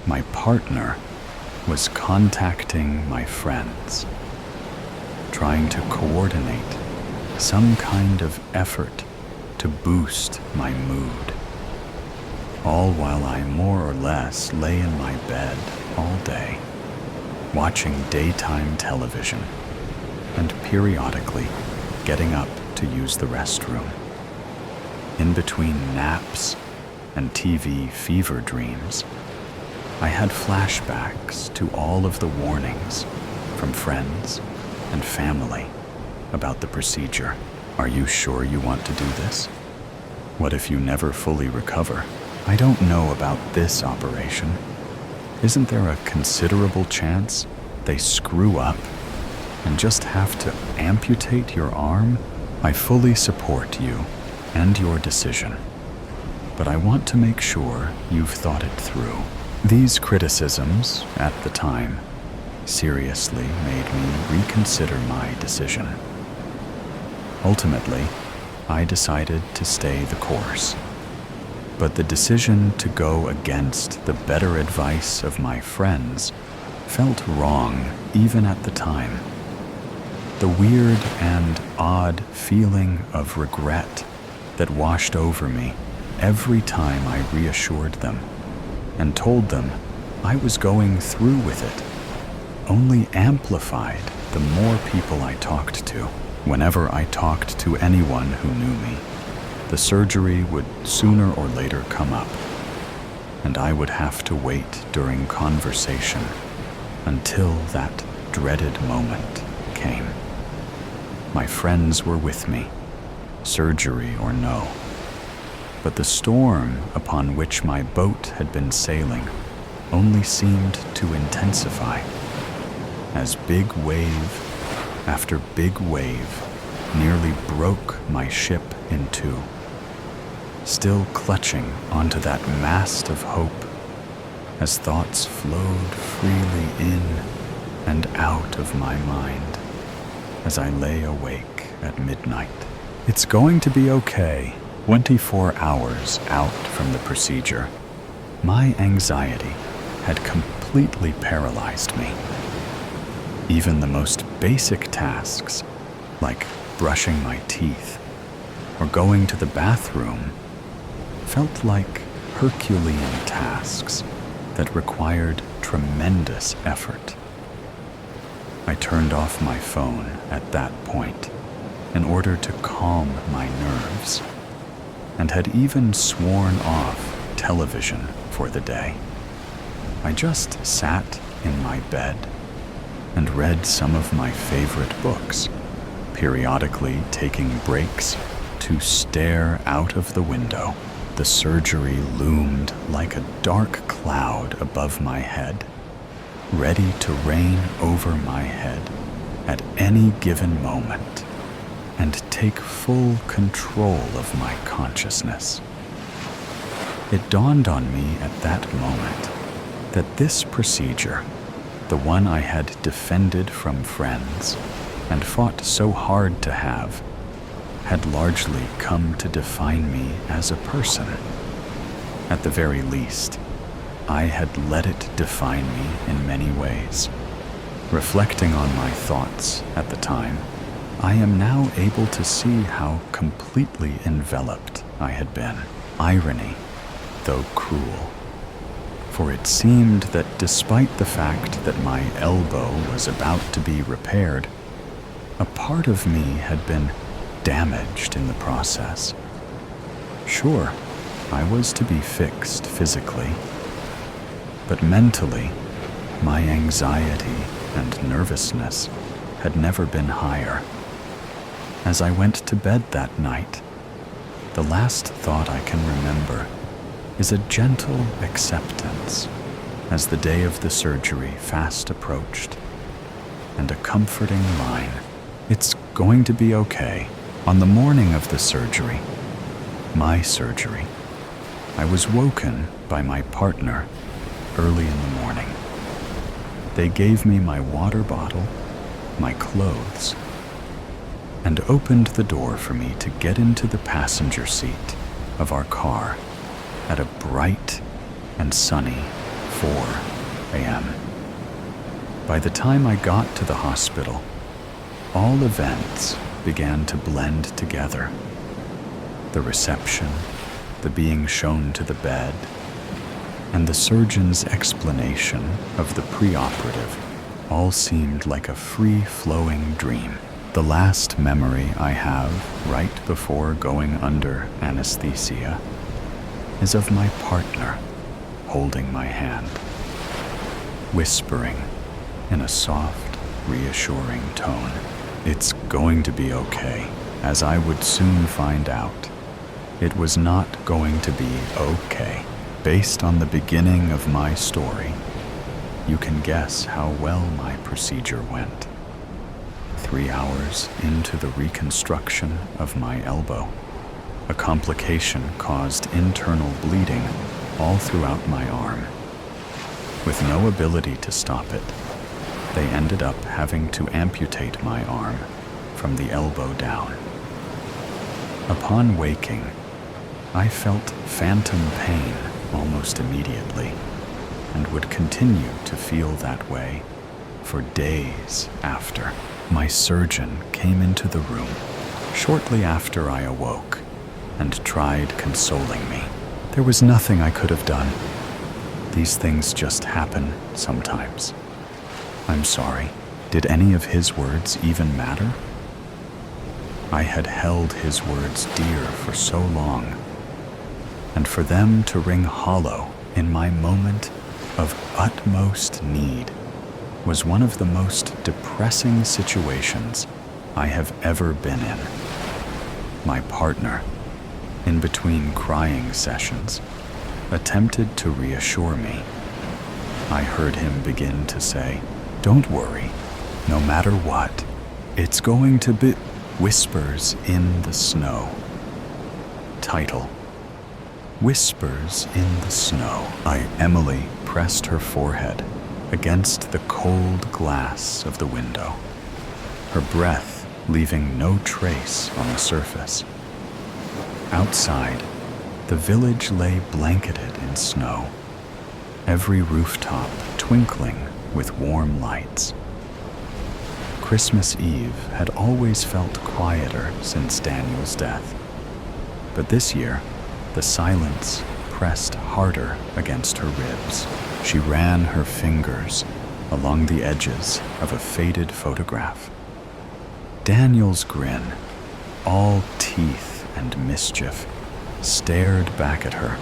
my partner was contacting my friends, trying to coordinate some kind of effort to boost my mood, all while I more or less lay in my bed all day, watching daytime television and periodically getting up to use the restroom. In between naps and TV fever dreams, I had flashbacks to all of the warnings from friends and family about the procedure. Are you sure you want to do this? What if you never fully recover? I don't know about this operation. Isn't there a considerable chance they screw up and just have to amputate your arm? I fully support you and your decision, but I want to make sure you've thought it through. These criticisms, at the time, seriously made me reconsider my decision. Ultimately, I decided to stay the course, but the decision to go against the better advice of my friends felt wrong even at the time. The weird and odd feeling of regret that washed over me every time I reassured them and told them I was going through with it only amplified the more people I talked to. Whenever I talked to anyone who knew me, the surgery would sooner or later come up, and I would have to wait during conversation until that dreaded moment came. My friends were with me, surgery or no, but the storm upon which my boat had been sailing only seemed to intensify as big wave after big wave nearly broke my ship in two. Still clutching onto that mast of hope as thoughts flowed freely in and out of my mind as I lay awake at midnight. It's going to be okay. 24 hours out from the procedure, my anxiety had completely paralyzed me. Even the most basic tasks, like brushing my teeth or going to the bathroom, felt like Herculean tasks that required tremendous effort. I turned off my phone at that point in order to calm my nerves, and had even sworn off television for the day. I just sat in my bed and read some of my favorite books, periodically taking breaks to stare out of the window. The surgery loomed like a dark cloud above my head, ready to rain over my head at any given moment and take full control of my consciousness. It dawned on me at that moment that this procedure, the one I had defended from friends and fought so hard to have, had largely come to define me as a person. At the very least, I had let it define me in many ways. Reflecting on my thoughts at the time, I am now able to see how completely enveloped I had been. Irony, though cruel. For it seemed that despite the fact that my elbow was about to be repaired, a part of me had been damaged in the process. Sure, I was to be fixed physically, but mentally, my anxiety and nervousness had never been higher. As I went to bed that night, the last thought I can remember is a gentle acceptance as the day of the surgery fast approached, and a comforting line, "It's going to be okay." On the morning of the surgery, my surgery, I was woken by my partner early in the morning. They gave me my water bottle, my clothes, and opened the door for me to get into the passenger seat of our car at a bright and sunny 4 a.m. By the time I got to the hospital, all events began to blend together. The reception, the being shown to the bed, and the surgeon's explanation of the preoperative all seemed like a free-flowing dream. The last memory I have right before going under anesthesia is of my partner holding my hand, whispering in a soft, reassuring tone, "It's going to be okay." As I would soon find out, it was not going to be okay. Based on the beginning of my story, you can guess how well my procedure went. 3 hours into the reconstruction of my elbow, a complication caused internal bleeding all throughout my arm. With no ability to stop it, they ended up having to amputate my arm from the elbow down. Upon waking, I felt phantom pain almost immediately, and would continue to feel that way for days after. My surgeon came into the room shortly after I awoke and tried consoling me. There was nothing I could have done. These things just happen sometimes. I'm sorry. Did any of his words even matter? I had held his words dear for so long, and for them to ring hollow in my moment of utmost need was one of the most depressing situations I have ever been in. My partner, in between crying sessions, attempted to reassure me. I heard him begin to say, "Don't worry, no matter what, it's going to be..." Whispers in the Snow. Title: Whispers in the Snow. Emily pressed her forehead against the cold glass of the window, her breath leaving no trace on the surface. Outside, the village lay blanketed in snow, every rooftop twinkling with warm lights. Christmas Eve had always felt quieter since Daniel's death, but this year, the silence pressed harder against her ribs. She ran her fingers along the edges of a faded photograph. Daniel's grin, all teeth and mischief, stared back at her.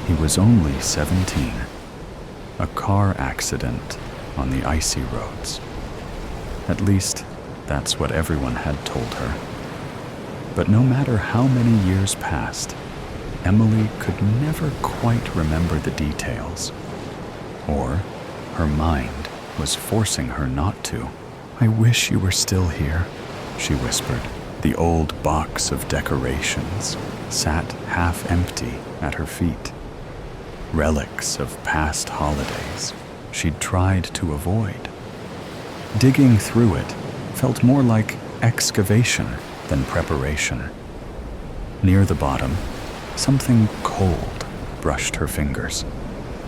He was only 17, a car accident on the icy roads. At least, that's what everyone had told her. But no matter how many years passed, Emily could never quite remember the details. Or her mind was forcing her not to. "I wish you were still here," she whispered. The old box of decorations sat half empty at her feet. Relics of past holidays she'd tried to avoid. Digging through it felt more like excavation than preparation. Near the bottom, something cold brushed her fingers.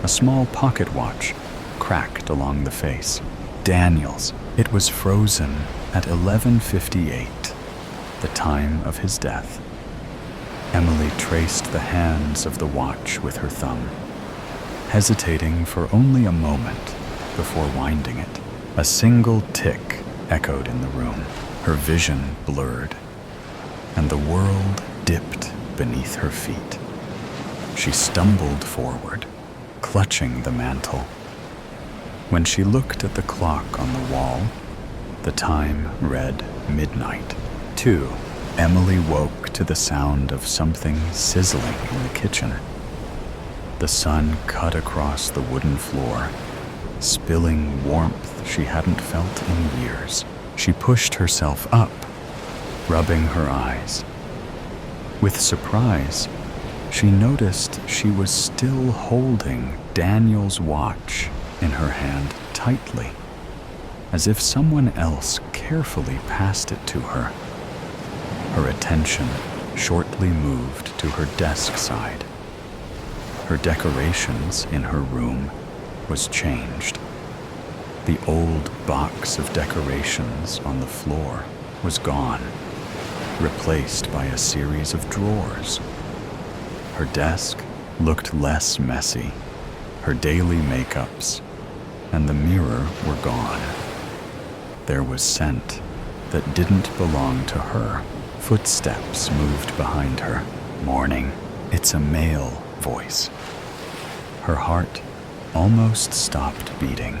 A small pocket watch cracked along the face. Daniel's. It was frozen at 11:58, the time of his death. Emily traced the hands of the watch with her thumb, hesitating for only a moment before winding it. A single tick echoed in the room. Her vision blurred, and the world dipped beneath her feet. She stumbled forward, clutching the mantel. When she looked at the clock on the wall, The time read midnight. 2. Emily woke to the sound of something sizzling in the kitchen. The sun cut across the wooden floor, spilling warmth she hadn't felt in years. She pushed herself up, rubbing her eyes. With surprise, she noticed she was still holding Daniel's watch in her hand tightly, as if someone else carefully passed it to her. Her attention shortly moved to her desk side. Her decorations in her room was changed. The old box of decorations on the floor was gone, replaced by a series of drawers. Her desk looked less messy. Her daily makeups and the mirror were gone. There was scent that didn't belong to her. Footsteps moved behind her. Morning. It's a male voice. Her heart almost stopped beating.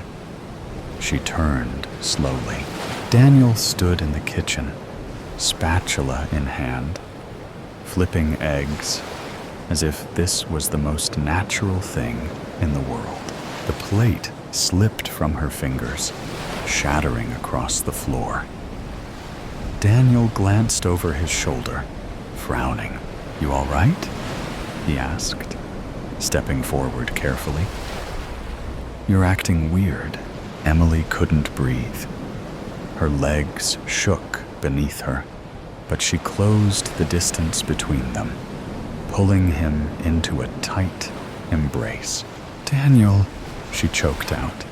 She turned slowly. Daniel stood in the kitchen, spatula in hand, flipping eggs as if this was the most natural thing in the world. The plate slipped from her fingers, shattering across the floor. Daniel glanced over his shoulder, frowning. "You all right?" he asked, stepping forward carefully. "You're acting weird." Emily couldn't breathe. Her legs shook beneath her, but she closed the distance between them, pulling him into a tight embrace. "Daniel," she choked out.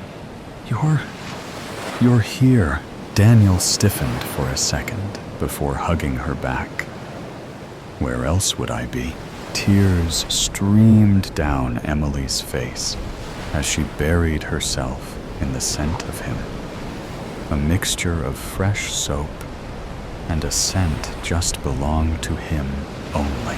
You're here." Daniel stiffened for a second before hugging her back. Where else would I be? Tears streamed down Emily's face as she buried herself in the scent of him. A mixture of fresh soap and a scent just belonged to him only.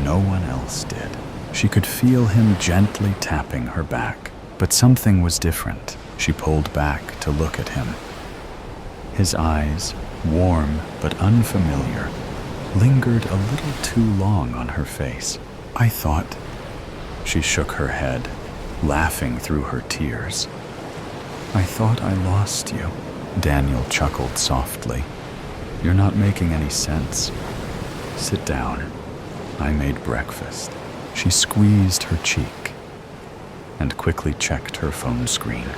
No one else did. She could feel him gently tapping her back, but something was different. She pulled back to look at him. His eyes, warm but unfamiliar, lingered a little too long on her face. "I thought..." She shook her head, laughing through her tears. "I thought I lost you." Daniel chuckled softly. "You're not making any sense. Sit down. I made breakfast." She squeezed her cheek and quickly checked her phone screen.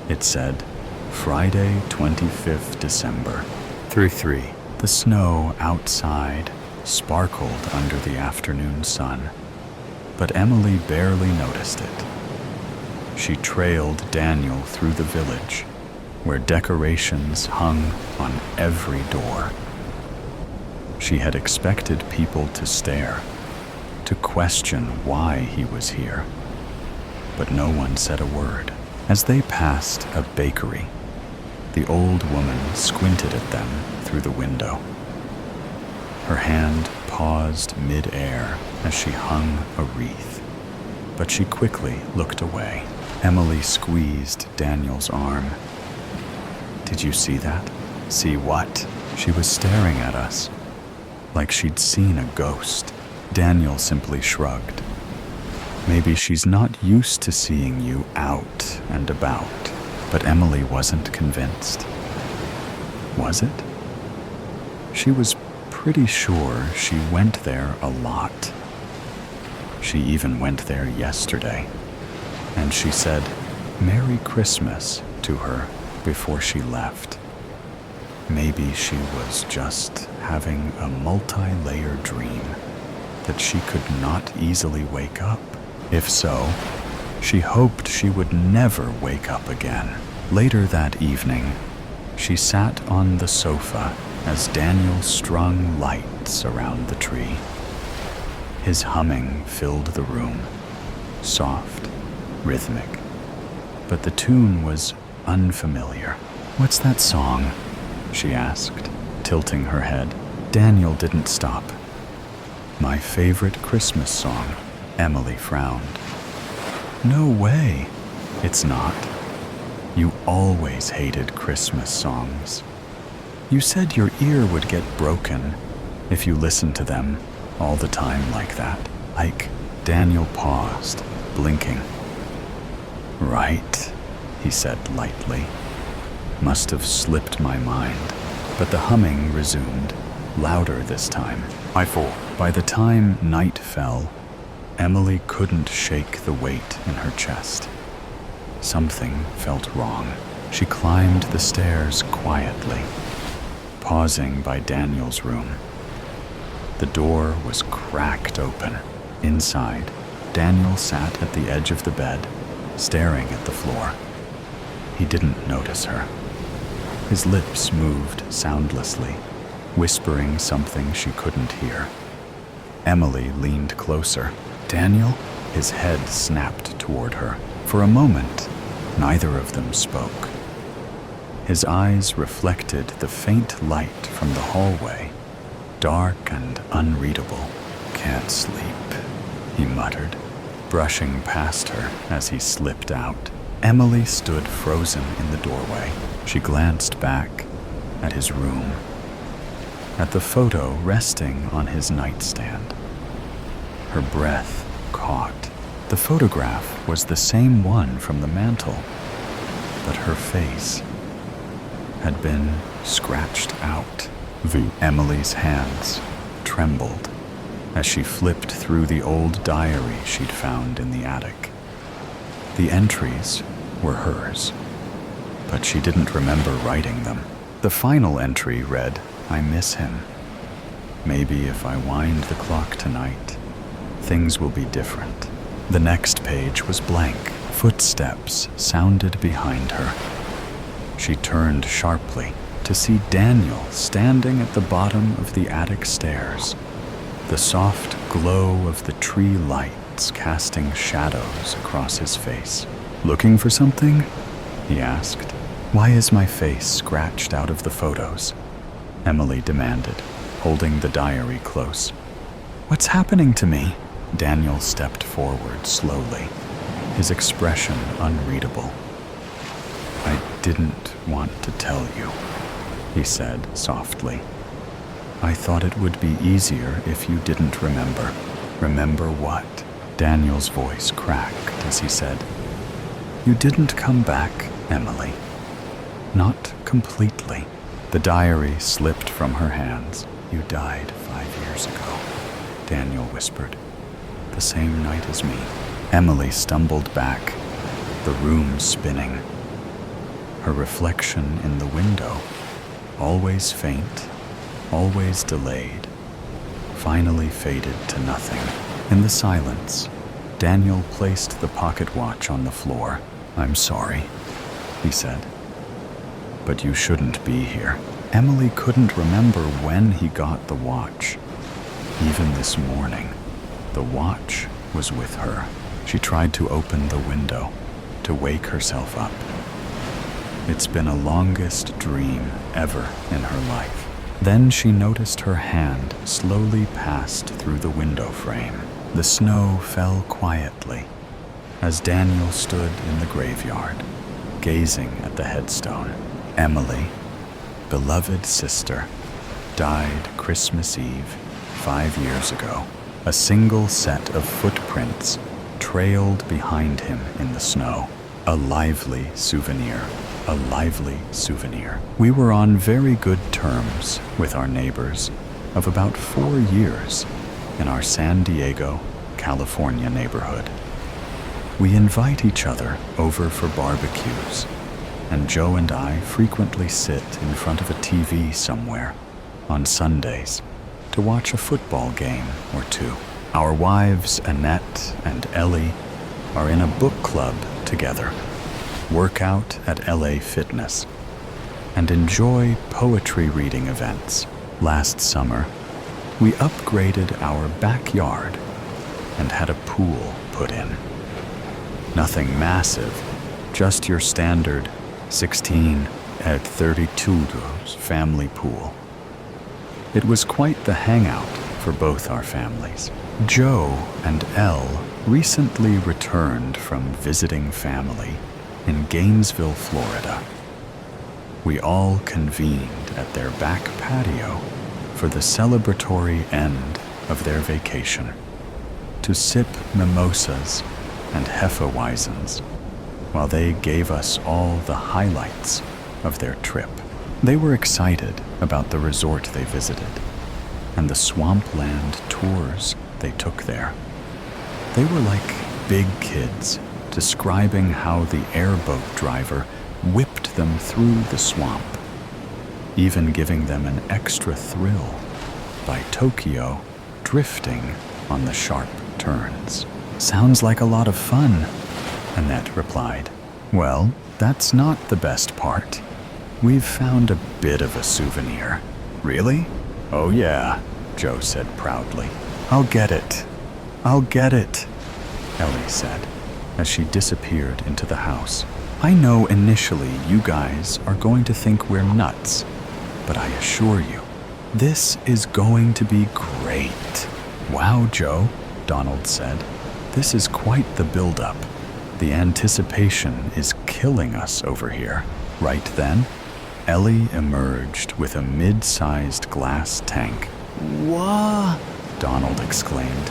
It said, Friday, 25th December, 3:03. The snow outside sparkled under the afternoon sun, but Emily barely noticed it. She trailed Daniel through the village, where decorations hung on every door. She had expected people to stare, to question why he was here, but no one said a word. As they passed a bakery, the old woman squinted at them through the window. Her hand paused mid-air as she hung a wreath, but she quickly looked away. Emily squeezed Daniel's arm. "Did you see that?" "See what?" She was staring at us, like she'd seen a ghost. Daniel simply shrugged. Maybe she's not used to seeing you out and about, but Emily wasn't convinced. Was it? She was pretty sure she went there a lot. She even went there yesterday, and she said Merry Christmas to her before she left. Maybe she was just having a multi-layered dream that she could not easily wake up. If so, she hoped she would never wake up again. Later that evening, she sat on the sofa as Daniel strung lights around the tree. His humming filled the room, soft, rhythmic, but the tune was unfamiliar. "What's that song?" she asked, tilting her head. Daniel didn't stop. "My favorite Christmas song." Emily frowned. "No way. It's not. You always hated Christmas songs. You said your ear would get broken if you listened to them all the time like that. Like, Daniel paused, blinking. Right, he said lightly. Must have slipped my mind, but the humming resumed, louder this time. By the time night fell, Emily couldn't shake the weight in her chest. Something felt wrong. She climbed the stairs quietly, pausing by Daniel's room. The door was cracked open. Inside, Daniel sat at the edge of the bed, staring at the floor. He didn't notice her. His lips moved soundlessly, whispering something she couldn't hear. Emily leaned closer. Daniel, his head snapped toward her. For a moment, neither of them spoke. His eyes reflected the faint light from the hallway, dark and unreadable. Can't sleep, he muttered, brushing past her as he slipped out. Emily stood frozen in the doorway. She glanced back at his room, at the photo resting on his nightstand. Her breath caught. The photograph was the same one from the mantel, but her face had been scratched out. Emily's hands trembled as she flipped through the old diary she'd found in the attic. The entries were hers, but she didn't remember writing them. The final entry read, "I miss him. Maybe if I wind the clock tonight, things will be different." The next page was blank. Footsteps sounded behind her. She turned sharply to see Daniel standing at the bottom of the attic stairs, the soft glow of the tree lights casting shadows across his face. "Looking for something?" he asked. "Why is my face scratched out of the photos?" Emily demanded, holding the diary close. "What's happening to me?" Daniel stepped forward slowly, his expression unreadable. "I didn't want to tell you," he said softly. "I thought it would be easier if you didn't remember." "Remember what?" Daniel's voice cracked as he said, "You didn't come back, Emily. Not completely." The diary slipped from her hands. "You died 5 years ago," Daniel whispered. "The same night as me." Emily stumbled back, the room spinning. Her reflection in the window, always faint, always delayed, finally faded to nothing. In the silence, Daniel placed the pocket watch on the floor. "I'm sorry," he said, "but you shouldn't be here." Emily couldn't remember when he got the watch. Even this morning, the watch was with her. She tried to open the window, to wake herself up. It's been a longest dream ever in her life. Then she noticed her hand slowly passed through the window frame. The snow fell quietly as Daniel stood in the graveyard, gazing at the headstone. Emily, beloved sister, died Christmas Eve 5 years ago. A single set of footprints trailed behind him in the snow. A lively souvenir. A lively souvenir. We were on very good terms with our neighbors of about 4 years in our San Diego, California neighborhood. We invite each other over for barbecues, and Joe and I frequently sit in front of a TV somewhere on Sundays to watch a football game or two. Our wives, Annette and Ellie, are in a book club together, work out at LA Fitness, and enjoy poetry reading events. Last summer, we upgraded our backyard and had a pool put in. Nothing massive, just your standard 16 at 32 family pool. It was quite the hangout for both our families. Joe and Elle recently returned from visiting family in Gainesville, Florida. We all convened at their back patio for the celebratory end of their vacation, to sip mimosas and Hefeweizens while they gave us all the highlights of their trip. They were excited about the resort they visited and the swampland tours they took there. They were like big kids describing how the airboat driver whipped them through the swamp, even giving them an extra thrill by Tokyo drifting on the sharp turns. "Sounds like a lot of fun," Annette replied. "Well, that's not the best part. We've found a bit of a souvenir." "Really?" "Oh yeah," Joe said proudly. I'll get it, Ellie said as she disappeared into the house. "I know initially you guys are going to think we're nuts, but I assure you, this is going to be great." "Wow, Joe," Donald said. "This is quite the build-up. The anticipation is killing us over here." Right then, Ellie emerged with a mid-sized glass tank. "Whoa!" Donald exclaimed.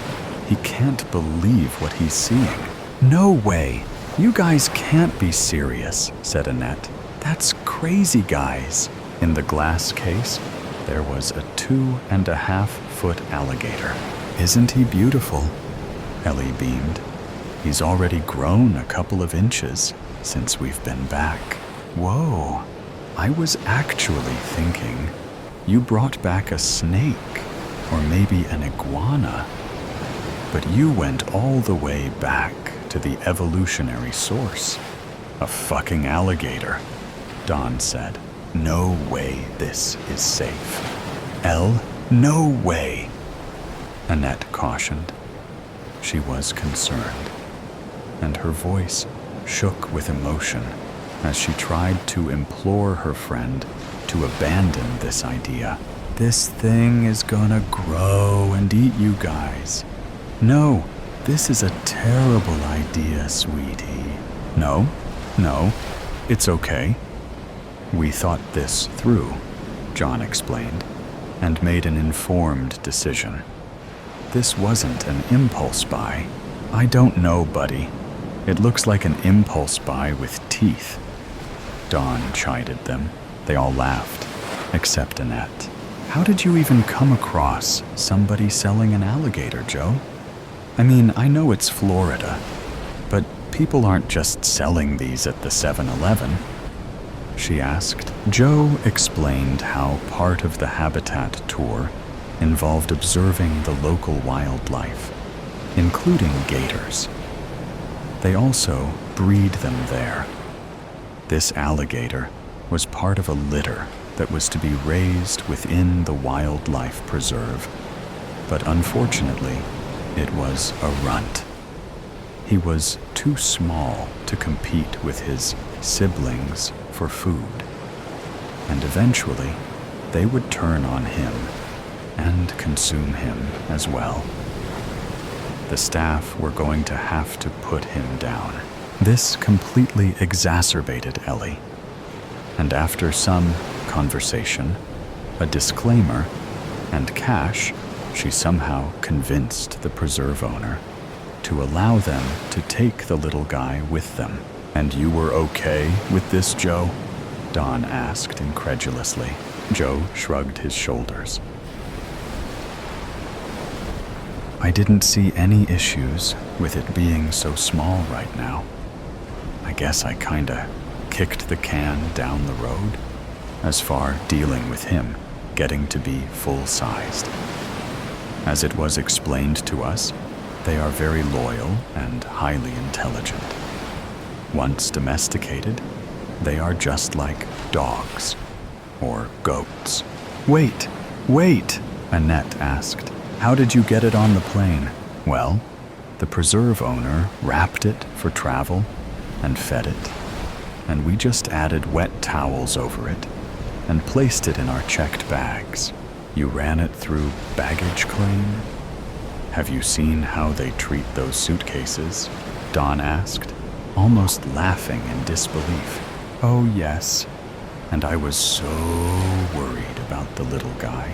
He can't believe what he's seeing. "No way! You guys can't be serious," said Annette. "That's crazy, guys." In the glass case, there was a 2.5-foot alligator. "Isn't he beautiful?" Ellie beamed. "He's already grown a couple of inches since we've been back." "Whoa, I was actually thinking you brought back a snake or maybe an iguana. But you went all the way back to the evolutionary source. A fucking alligator," Don said. "No way this is safe." "Elle, no way," Annette cautioned. She was concerned, and her voice shook with emotion as she tried to implore her friend to abandon this idea. "This thing is gonna grow and eat you guys. No, this is a terrible idea, sweetie." No, it's okay. We thought this through," John explained, and made an informed decision. "This wasn't an impulse buy." "I don't know, buddy. It looks like an impulse buy with teeth." Don chided them. They all laughed, except Annette. "How did you even come across somebody selling an alligator, Joe? I mean, I know it's Florida, but people aren't just selling these at the 7-Eleven. She asked. Joe explained how part of the habitat tour involved observing the local wildlife, including gators. They also breed them there. This alligator was part of a litter that was to be raised within the wildlife preserve, but unfortunately, it was a runt. He was too small to compete with his siblings for food, and eventually they would turn on him and consume him as well. The staff were going to have to put him down. This completely exacerbated Ellie, and after some conversation, a disclaimer, and cash, she somehow convinced the preserve owner to allow them to take the little guy with them. "And you were okay with this, Joe?" Don asked incredulously. Joe shrugged his shoulders. "I didn't see any issues with it being so small right now. I guess I kinda kicked the can down the road as far dealing with him getting to be full-sized. As it was explained to us, they are very loyal and highly intelligent. Once domesticated, they are just like dogs or goats." Wait, Annette asked. "How did you get it on the plane?" "Well, the preserve owner wrapped it for travel and fed it, and we just added wet towels over it and placed it in our checked bags." "You ran it through baggage claim? Have you seen how they treat those suitcases?" Don asked. almost laughing in disbelief. Oh yes, and I was so worried about the little guy.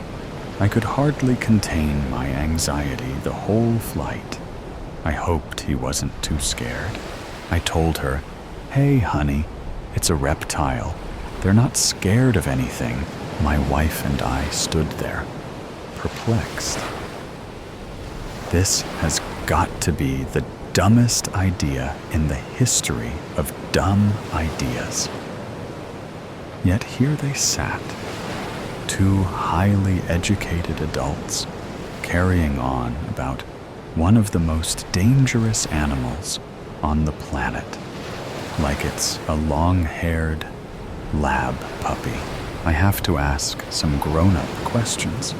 I could hardly contain my anxiety the whole flight. I hoped he wasn't too scared. I told her, "Hey, honey, it's a reptile. They're not scared of anything." My wife and I stood there, perplexed. This has got to be the dumbest idea in the history of dumb ideas. Yet here they sat, two highly educated adults, carrying on about one of the most dangerous animals on the planet, like it's a long-haired lab puppy. I have to ask some grown-up questions.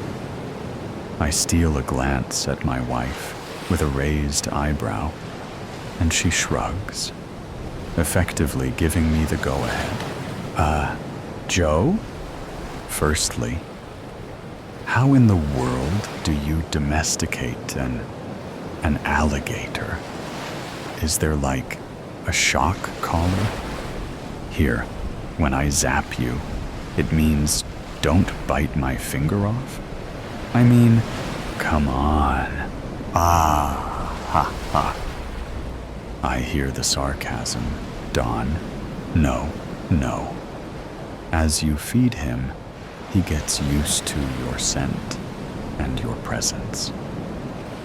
I steal a glance at my wife with a raised eyebrow, and she shrugs, effectively giving me the go-ahead. Joe? Firstly, how in the world do you domesticate an alligator? Is there like a shock collar? Here, when I zap you, it means don't bite my finger off? I mean, come on. Ah, ha, ha. I hear the sarcasm, Dawn. No. As you feed him, he gets used to your scent and your presence.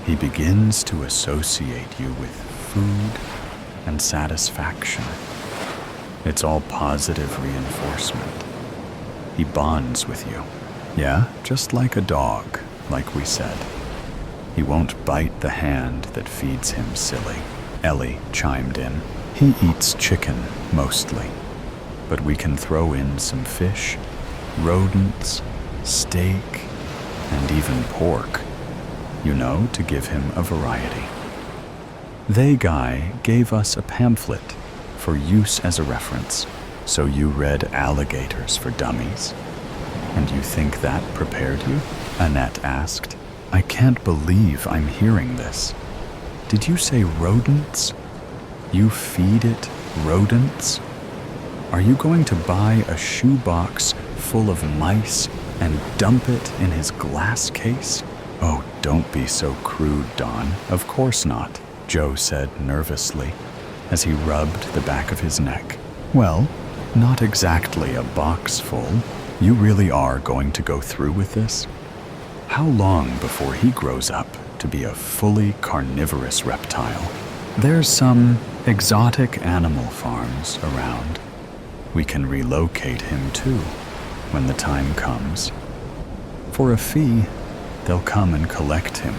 He begins to associate you with food and satisfaction. It's all positive reinforcement. He bonds with you. Yeah, just like a dog, like we said. He won't bite the hand that feeds him, silly. Ellie chimed in. He eats chicken, mostly. But we can throw in some fish, rodents, steak, and even pork, to give him a variety. They guy gave us a pamphlet for use as a reference, so you read Alligators for Dummies. And you think that prepared you? Annette asked. I can't believe I'm hearing this. Did you say rodents? You feed it rodents? Are you going to buy a shoebox full of mice and dump it in his glass case? Oh, don't be so crude, Dawn. Of course not, Joe said nervously as he rubbed the back of his neck. Well, not exactly a box full. You really are going to go through with this? How long before he grows up to be a fully carnivorous reptile? There's some exotic animal farms around. We can relocate him too, when the time comes. For a fee, they'll come and collect him,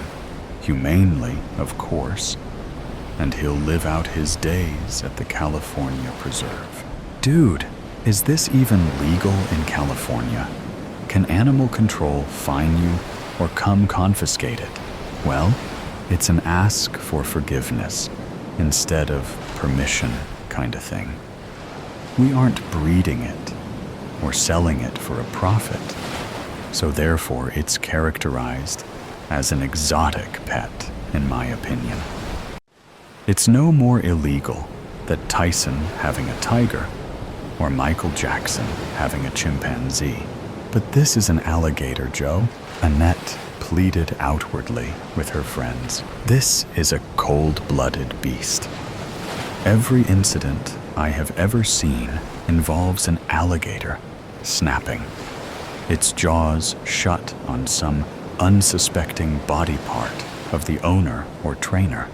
humanely, of course, and he'll live out his days at the California Preserve. Dude, is this even legal in California? Can animal control fine you or come confiscate it? Well, it's an ask for forgiveness instead of permission kind of thing. We aren't breeding it or selling it for a profit, so therefore it's characterized as an exotic pet, in my opinion. It's no more illegal that Tyson having a tiger or Michael Jackson having a chimpanzee. But this is an alligator, Joe. Annette pleaded outwardly with her friends. This is a cold-blooded beast. Every incident I have ever seen involves an alligator snapping, its jaws shut on some unsuspecting body part of the owner or trainer.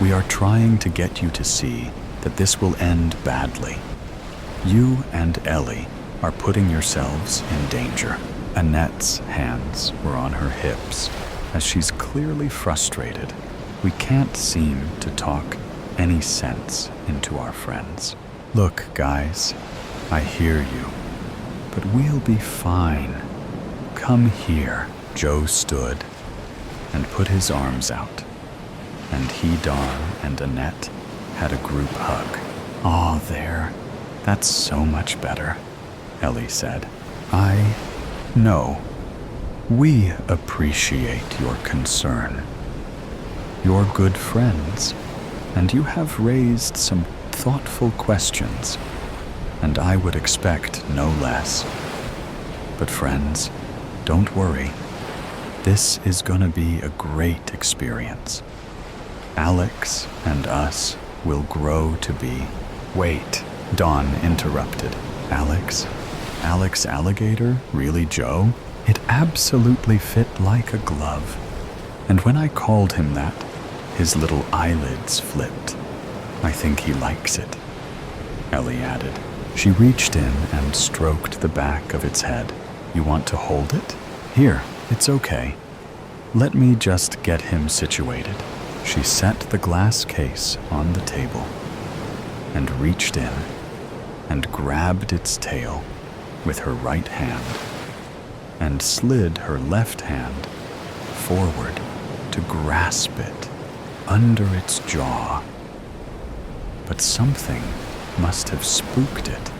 We are trying to get you to see that this will end badly. You and Ellie are putting yourselves in danger. Annette's hands were on her hips as she's clearly frustrated. We can't seem to talk any sense into our friends. Look, guys, I hear you, but we'll be fine. Come here. Joe stood and put his arms out, and he, Dawn, and Annette had a group hug. Aw, there. That's so much better, Ellie said. I know. We appreciate your concern. You're good friends, and you have raised some thoughtful questions, and I would expect no less. But friends, don't worry. This is gonna be a great experience. Alex and us will grow to be... Wait, Dawn interrupted. Alex? Alex Alligator? Really, Joe? It absolutely fit like a glove. And when I called him that, his little eyelids flipped. I think he likes it, Ellie added. She reached in and stroked the back of its head. You want to hold it? Here, it's okay. Let me just get him situated. She set the glass case on the table and reached in and grabbed its tail with her right hand and slid her left hand forward to grasp it under its jaw. But something must have spooked it.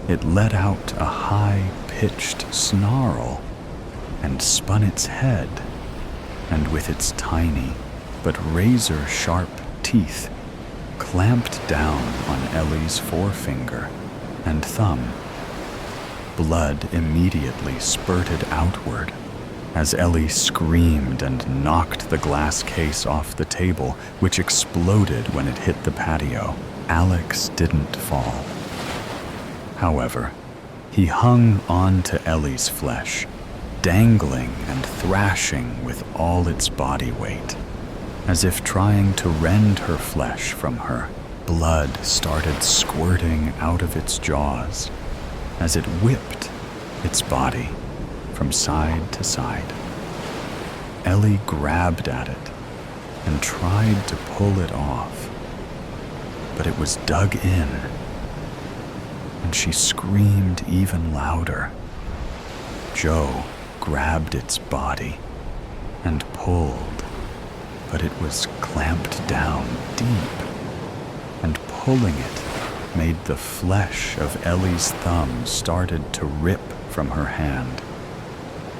It let out a high-pitched snarl and spun its head, and with its tiny but razor-sharp teeth clamped down on Ellie's forefinger and thumb. Blood immediately spurted outward as Ellie screamed and knocked the glass case off the table, which exploded when it hit the patio. Alex didn't fall. However, he hung on to Ellie's flesh, dangling and thrashing with all its body weight, as if trying to rend her flesh from her. Blood started squirting out of its jaws as it whipped its body from side to side. Ellie grabbed at it and tried to pull it off, but it was dug in, and she screamed even louder. Joe grabbed its body and pulled, but it was clamped down deep, and pulling it made the flesh of Ellie's thumb started to rip from her hand,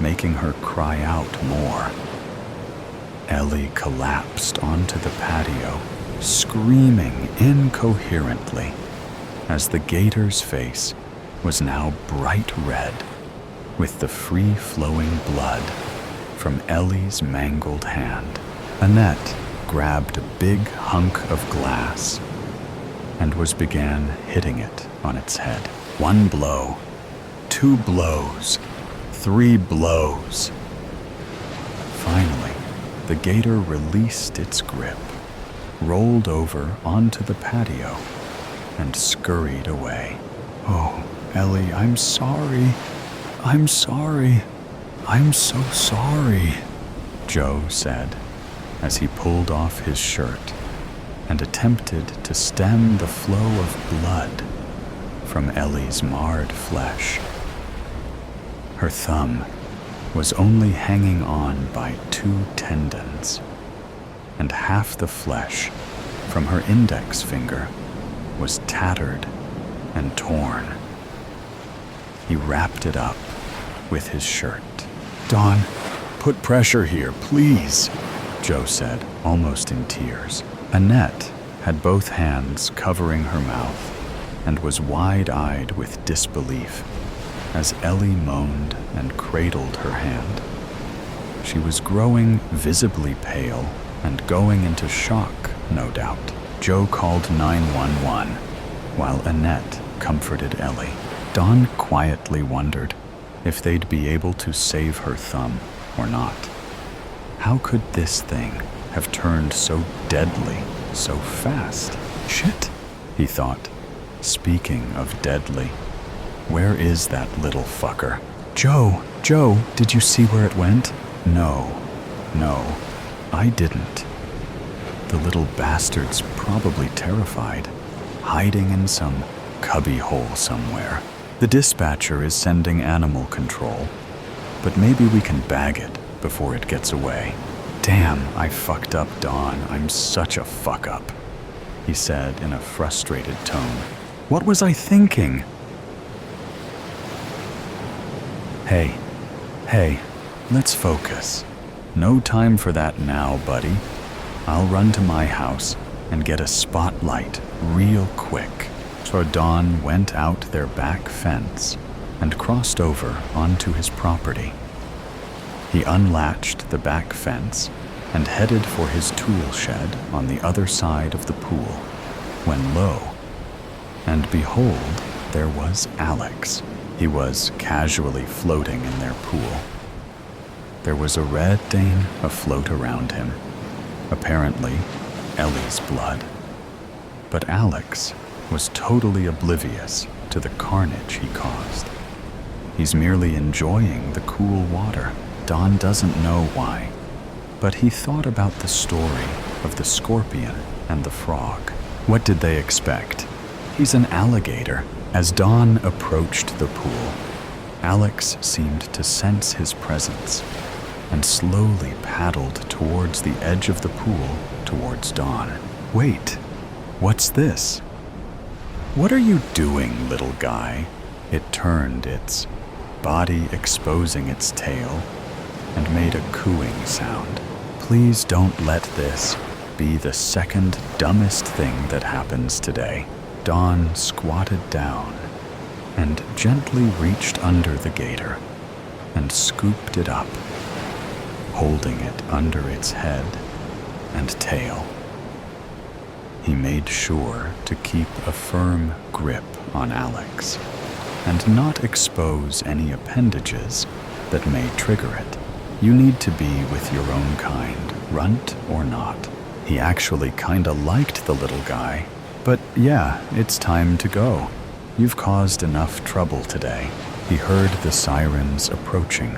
making her cry out more. Ellie collapsed onto the patio, screaming incoherently, as the gator's face was now bright red with the free-flowing blood from Ellie's mangled hand. Annette grabbed a big hunk of glass and began hitting it on its head. 1 blow, 2 blows, 3 blows. Finally, the gator released its grip, rolled over onto the patio, and scurried away. Oh, Ellie, I'm sorry. I'm sorry. I'm so sorry, Joe said as he pulled off his shirt and attempted to stem the flow of blood from Ellie's marred flesh. Her thumb was only hanging on by 2 tendons, and half the flesh from her index finger was tattered and torn. He wrapped it up with his shirt. Dawn, put pressure here, please, Joe said, almost in tears. Annette had both hands covering her mouth and was wide-eyed with disbelief as Ellie moaned and cradled her hand. She was growing visibly pale and going into shock, no doubt. Joe called 911 while Annette comforted Ellie. Dawn quietly wondered if they'd be able to save her thumb or not. How could this thing have turned so deadly so fast? Shit, he thought. Speaking of deadly, where is that little fucker? Joe, did you see where it went? No, I didn't. The little bastard's probably terrified, hiding in some cubby hole somewhere. The dispatcher is sending animal control, but maybe we can bag it before it gets away. Damn, I fucked up, Dawn. I'm such a fuck-up, he said in a frustrated tone. What was I thinking? Hey, let's focus. No time for that now, buddy. I'll run to my house and get a spotlight real quick. So Don went out their back fence and crossed over onto his property. He unlatched the back fence and headed for his tool shed on the other side of the pool, when lo, and behold, there was Alex. He was casually floating in their pool. There was a red stain afloat around him, apparently Ellie's blood. But Alex was totally oblivious to the carnage he caused. He's merely enjoying the cool water. Don doesn't know why, but he thought about the story of the scorpion and the frog. What did they expect? He's an alligator. As Don approached the pool, Alex seemed to sense his presence and slowly paddled towards the edge of the pool towards Don. Wait, what's this? What are you doing, little guy? It turned, its body exposing its tail, and made a cooing sound. Please don't let this be the second dumbest thing that happens today. Don squatted down and gently reached under the gator and scooped it up, holding it under its head and tail. He made sure to keep a firm grip on Alex and not expose any appendages that may trigger it. You need to be with your own kind, runt or not. He actually kinda liked the little guy, but yeah, it's time to go. You've caused enough trouble today. He heard the sirens approaching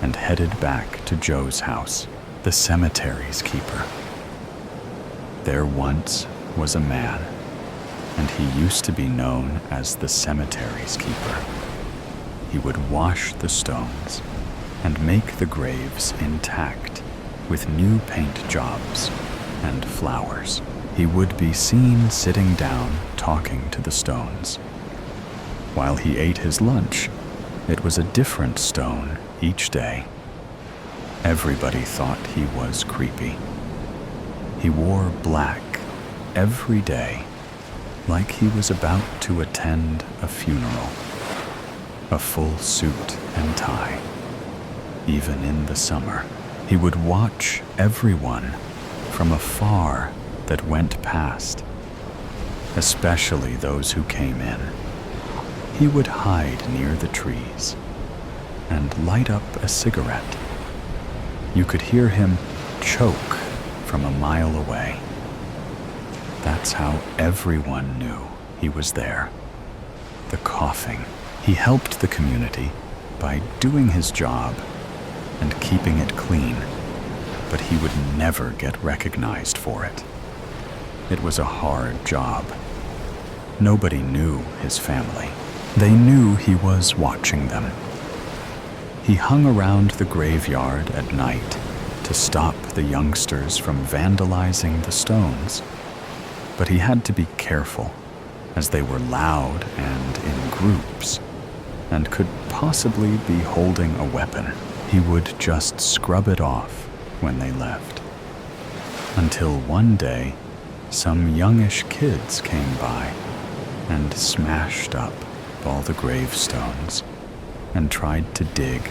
and headed back to Joe's house, the cemetery's keeper. There once was a man, and he used to be known as the cemetery's keeper. He would wash the stones and make the graves intact with new paint jobs and flowers. He would be seen sitting down talking to the stones. While he ate his lunch, it was a different stone each day. Everybody thought he was creepy. He wore black every day, like he was about to attend a funeral. A full suit and tie. Even in the summer, he would watch everyone from afar that went past, especially those who came in. He would hide near the trees and light up a cigarette. You could hear him choke from a mile away. That's how everyone knew he was there. The coughing. He helped the community by doing his job and keeping it clean, but he would never get recognized for it. It was a hard job. Nobody knew his family. They knew he was watching them. He hung around the graveyard at night to stop the youngsters from vandalizing the stones, but he had to be careful as they were loud and in groups and could possibly be holding a weapon. He would just scrub it off when they left. Until one day, some youngish kids came by and smashed up all the gravestones and tried to dig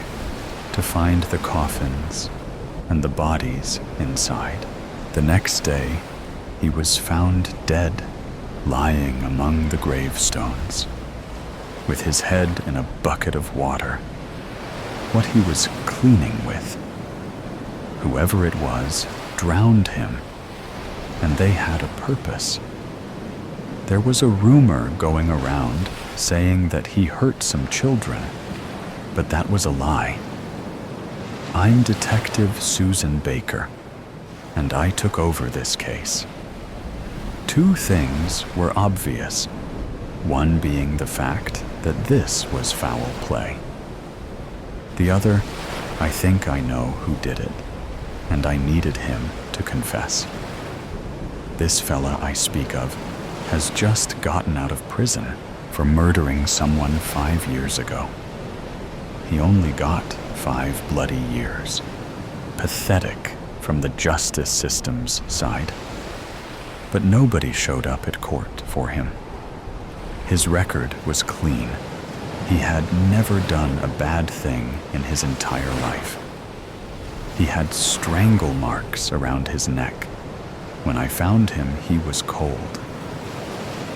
to find the coffins and the bodies inside. The next day, he was found dead, lying among the gravestones, with his head in a bucket of water, what he was cleaning with. Whoever it was drowned him, and they had a purpose. There was a rumor going around saying that he hurt some children, but that was a lie. I'm Detective Susan Baker, and I took over this case. Two things were obvious, one being the fact that this was foul play. The other, I think I know who did it, and I needed him to confess. This fella I speak of has just gotten out of prison for murdering someone 5 years ago. He only got 5 bloody years. Pathetic from the justice system's side. but nobody showed up at court for him. His record was clean. He had never done a bad thing in his entire life. He had strangle marks around his neck. When I found him, he was cold.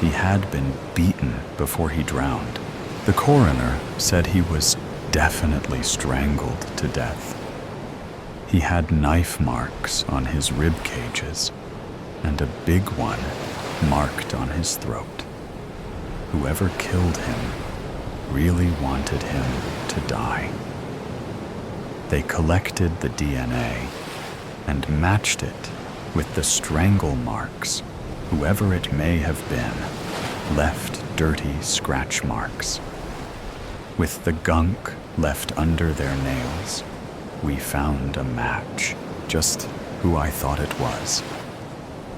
He had been beaten before he drowned. The coroner said he was definitely strangled to death. He had knife marks on his rib cages and a big one marked on his throat. Whoever killed him really wanted him to die. They collected the DNA and matched it with the strangle marks. Whoever it may have been left dirty scratch marks. With the gunk left under their nails, we found a match, just who I thought it was.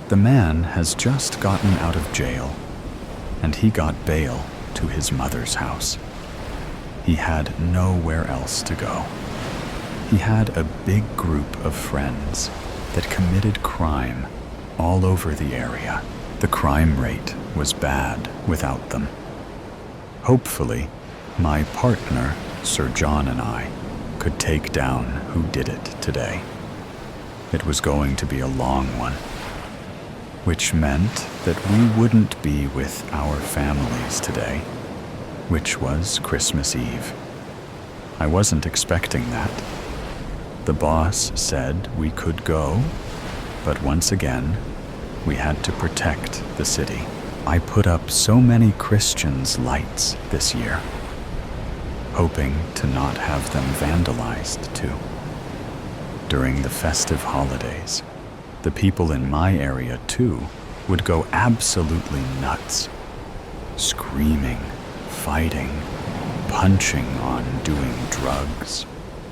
The man has just gotten out of jail, and he got bail to his mother's house. He had nowhere else to go. He had a big group of friends that committed crime all over the area. The crime rate was bad without them. Hopefully, my partner, Sir John, and I could take down who did it today. It was going to be a long one, which meant that we wouldn't be with our families today, which was Christmas Eve. I wasn't expecting that. The boss said we could go, but once again, we had to protect the city. I put up so many Christians' lights this year, hoping to not have them vandalized too. During the festive holidays, the people in my area too would go absolutely nuts, screaming, fighting, punching on doing drugs,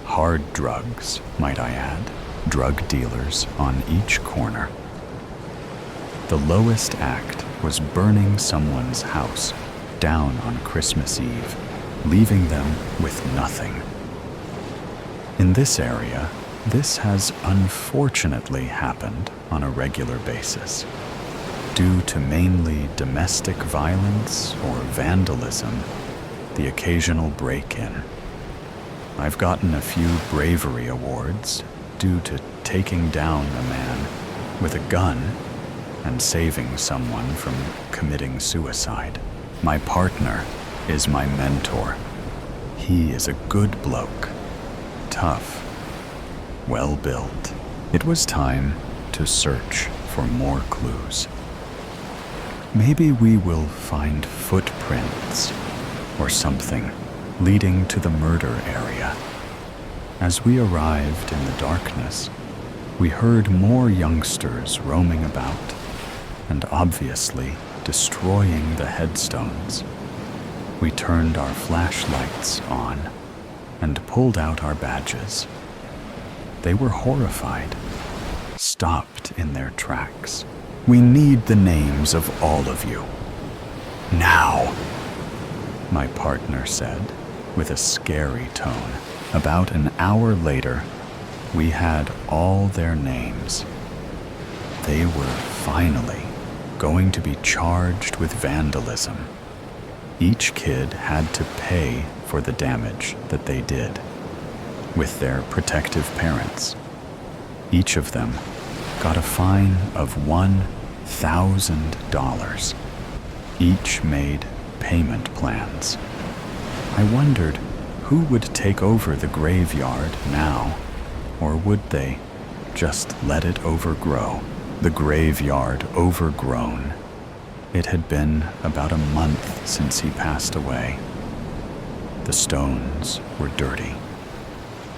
hard drugs, might I add, drug dealers on each corner. The lowest act was burning someone's house down on Christmas Eve, leaving them with nothing. In this area, this has unfortunately happened on a regular basis, due to mainly domestic violence or vandalism, the occasional break-in. I've gotten a few bravery awards due to taking down a man with a gun and saving someone from committing suicide. My partner is my mentor. He is a good bloke, tough, well-built. It was time to search for more clues. Maybe we will find footprints or something leading to the murder area. As we arrived in the darkness, we heard more youngsters roaming about and obviously destroying the headstones. We turned our flashlights on and pulled out our badges. They were horrified, stopped in their tracks. "We need the names of all of you. Now," my partner said with a scary tone. About an hour later, we had all their names. They were finally going to be charged with vandalism. Each kid had to pay for the damage that they did, with their protective parents. Each of them got a fine of $1,000. Each made payment plans. I wondered who would take over the graveyard now, or would they just let it overgrow? The graveyard overgrown. It had been about a month since he passed away. The stones were dirty,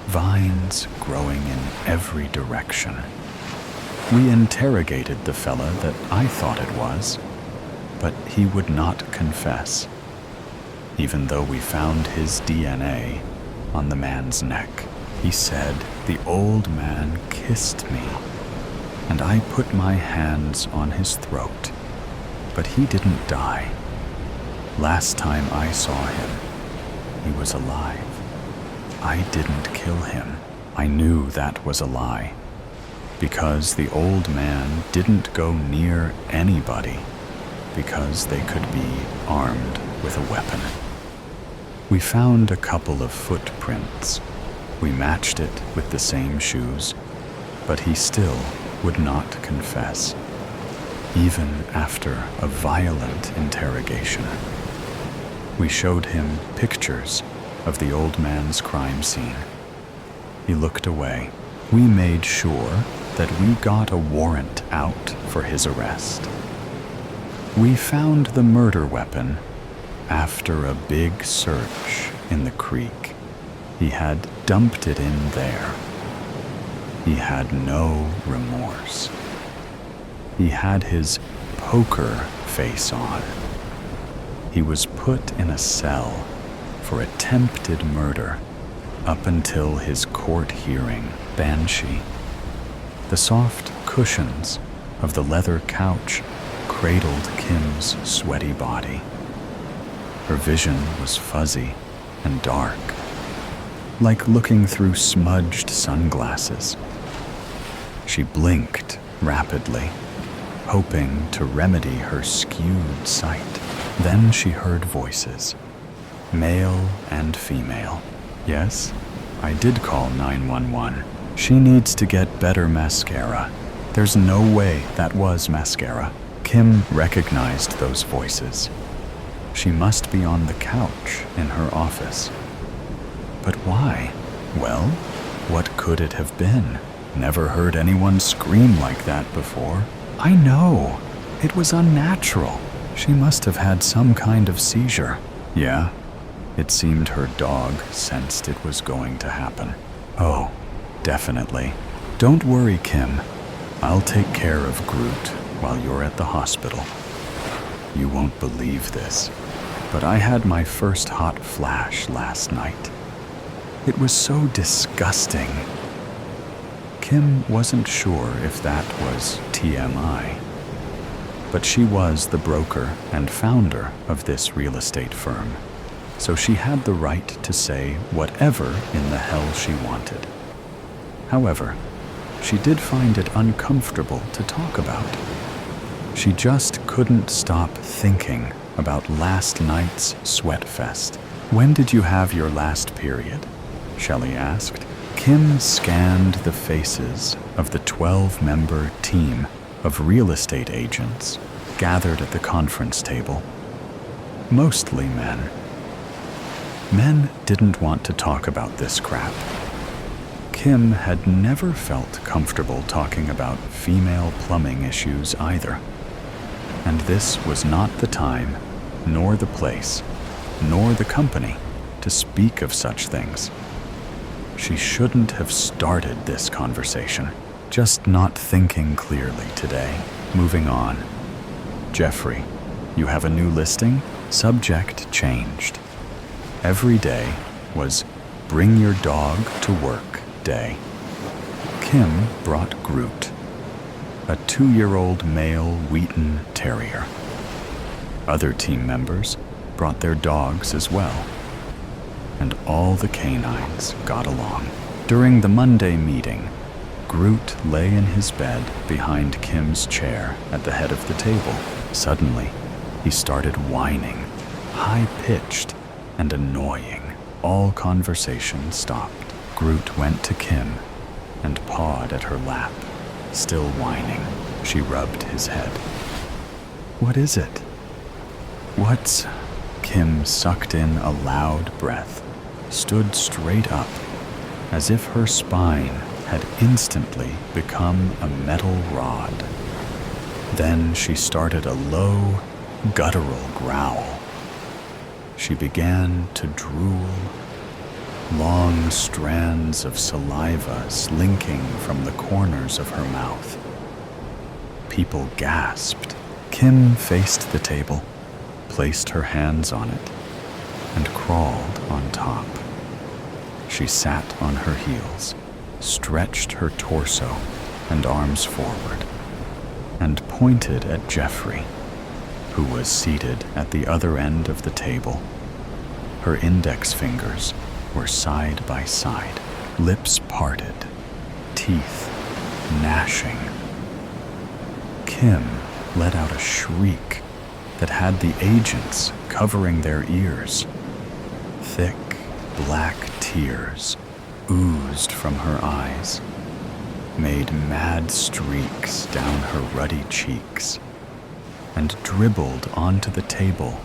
vines growing in every direction. We interrogated the fella that I thought it was, but he would not confess, even though we found his DNA on the man's neck. He said the old man kissed me, and I put my hands on his throat, but he didn't die. Last time I saw him, he was alive. I didn't kill him. I knew that was a lie. because the old man didn't go near anybody because they could be armed with a weapon. We found a couple of footprints. We matched it with the same shoes, but he still would not confess, even after a violent interrogation. We showed him pictures of the old man's crime scene. He looked away. We made sure that we got a warrant out for his arrest. We found the murder weapon after a big search in the creek. He had dumped it in there. He had no remorse. He had his poker face on. He was put in a cell for attempted murder up until his court hearing. Banshee. The soft cushions of the leather couch cradled Kim's sweaty body. Her vision was fuzzy and dark, like looking through smudged sunglasses. She blinked rapidly, hoping to remedy her skewed sight. Then she heard voices, male and female. Yes, I did call 911. She needs to get better mascara. There's no way that was mascara. Kim recognized those voices. She must be on the couch in her office. But why? Well, what could it have been? Never heard anyone scream like that before. I know. It was unnatural. She must have had some kind of seizure. Yeah, it seemed her dog sensed it was going to happen. Oh, definitely. Don't worry, Kim. I'll take care of Groot while you're at the hospital. You won't believe this, but I had my first hot flash last night. It was so disgusting. Kim wasn't sure if that was TMI, but she was the broker and founder of this real estate firm, so she had the right to say whatever in the hell she wanted. However, she did find it uncomfortable to talk about. She just couldn't stop thinking about last night's sweat fest. When did you have your last period? Shelley asked. Kim scanned the faces of the 12-member team of real estate agents gathered at the conference table. Mostly men. Men didn't want to talk about this crap. Kim had never felt comfortable talking about female plumbing issues either. And this was not the time, nor the place, nor the company to speak of such things. She shouldn't have started this conversation. Just not thinking clearly today. Moving on. Jeffrey, you have a new listing? Subject changed. Every day was bring your dog to work day. Kim brought Groot, a 2-year-old male Wheaton Terrier. Other team members brought their dogs as well, and all the canines got along. During the Monday meeting, Groot lay in his bed behind Kim's chair at the head of the table. Suddenly, he started whining, high-pitched and annoying. All conversation stopped. Groot went to Kim and pawed at her lap. Still whining, she rubbed his head. What is it? What's... Kim sucked in a loud breath, stood straight up, as if her spine had instantly become a metal rod. Then she started a low, guttural growl. She began to drool, long strands of saliva slinking from the corners of her mouth. People gasped. Kim faced the table, placed her hands on it, and crawled on top. She sat on her heels, stretched her torso and arms forward, and pointed at Jeffrey, who was seated at the other end of the table. Her index fingers were side by side, lips parted, teeth gnashing. Kim let out a shriek that had the agents covering their ears. Thick, black tears oozed from her eyes, made mad streaks down her ruddy cheeks, and dribbled onto the table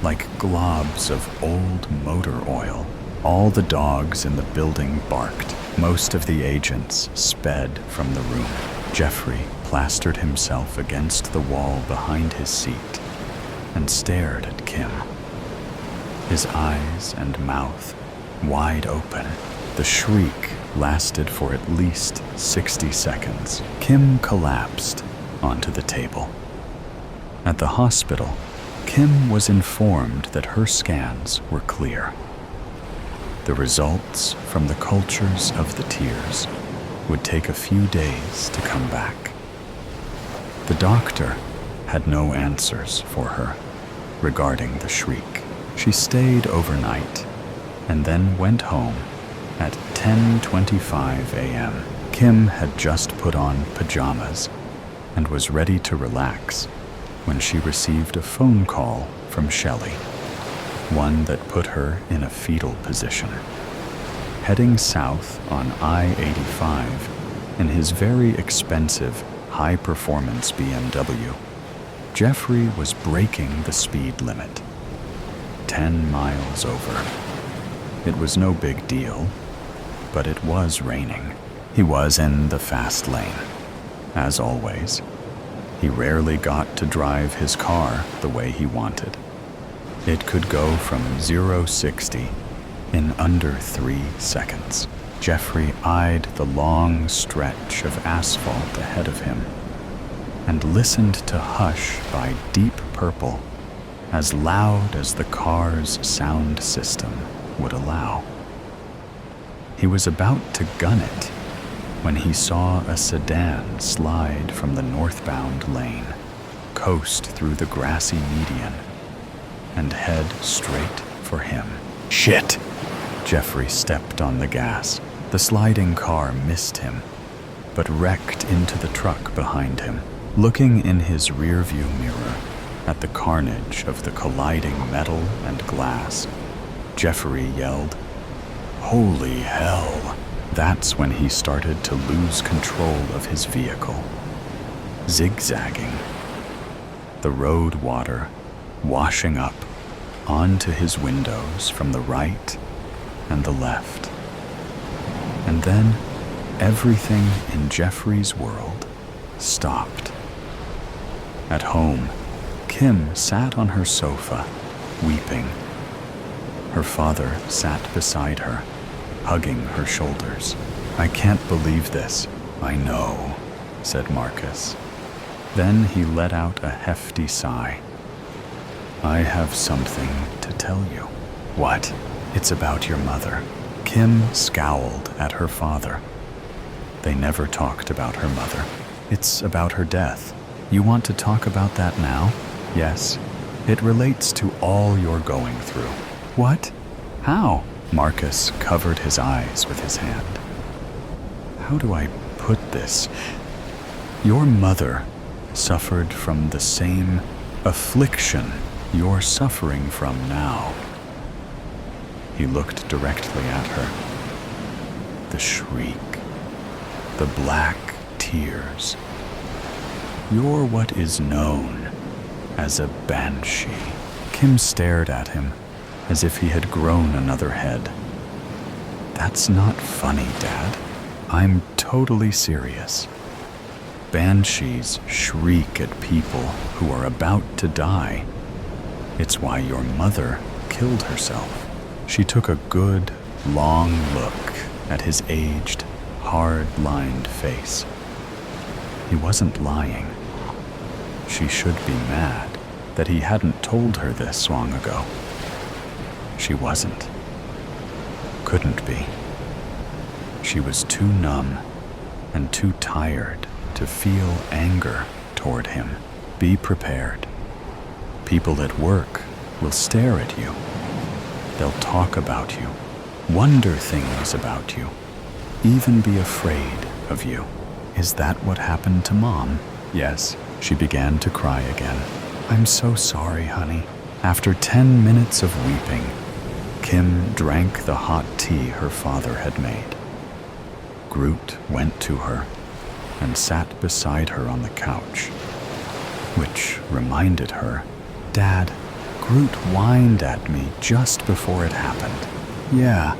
like globs of old motor oil. All the dogs in the building barked. Most of the agents sped from the room. Jeffrey plastered himself against the wall behind his seat and stared at Kim. His eyes and mouth wide open. The shriek lasted for at least 60 seconds. Kim collapsed onto the table. At the hospital, Kim was informed that her scans were clear. The results from the cultures of the tears would take a few days to come back. The doctor had no answers for her regarding the shriek. She stayed overnight and then went home at 10:25 a.m. Kim had just put on pajamas and was ready to relax when she received a phone call from Shelley, one that put her in a fetal position. Heading south on I-85 in his very expensive, high-performance BMW, Jeffrey was breaking the speed limit, 10 miles over. It was no big deal, but it was raining. He was in the fast lane. As always, he rarely got to drive his car the way he wanted. It could go from 0-60 in under 3 seconds. Jeffrey eyed the long stretch of asphalt ahead of him and listened to Hush by Deep Purple, as loud as the car's sound system would allow. He was about to gun it when he saw a sedan slide from the northbound lane, coast through the grassy median, and head straight for him. Shit! Jeffrey stepped on the gas. The sliding car missed him, but wrecked into the truck behind him. Looking in his rearview mirror at the carnage of the colliding metal and glass, Jeffrey yelled, "Holy hell!" That's when he started to lose control of his vehicle, zigzagging, the road water washing up onto his windows from the right and the left. And then everything in Jeffrey's world stopped. At home, Kim sat on her sofa, weeping. Her father sat beside her, hugging her shoulders. "I can't believe this." "I know," said Marcus. Then he let out a hefty sigh. "I have something to tell you." "What?" "It's about your mother." Kim scowled at her father. They never talked about her mother. "It's about her death." "You want to talk about that now?" "Yes. It relates to all you're going through." "What? How?" Marcus covered his eyes with his hand. "How do I put this? Your mother suffered from the same affliction you're suffering from now." He looked directly at her. The shriek, the black tears. "You're what is known as a banshee." Kim stared at him as if he had grown another head. "That's not funny, Dad. I'm totally serious. Banshees shriek at people who are about to die. It's why your mother killed herself." She took a good, long look at his aged, hard-lined face. He wasn't lying. She should be mad that he hadn't told her this long ago. She wasn't. Couldn't be. She was too numb and too tired to feel anger toward him. Be prepared. People at work will stare at you. They'll talk about you, wonder things about you, even be afraid of you. Is that what happened to Mom? Yes, she began to cry again. I'm so sorry, honey. After 10 minutes of weeping, Kim drank the hot tea her father had made. Groot went to her and sat beside her on the couch, which reminded her, Dad, Groot whined at me just before it happened. Yeah,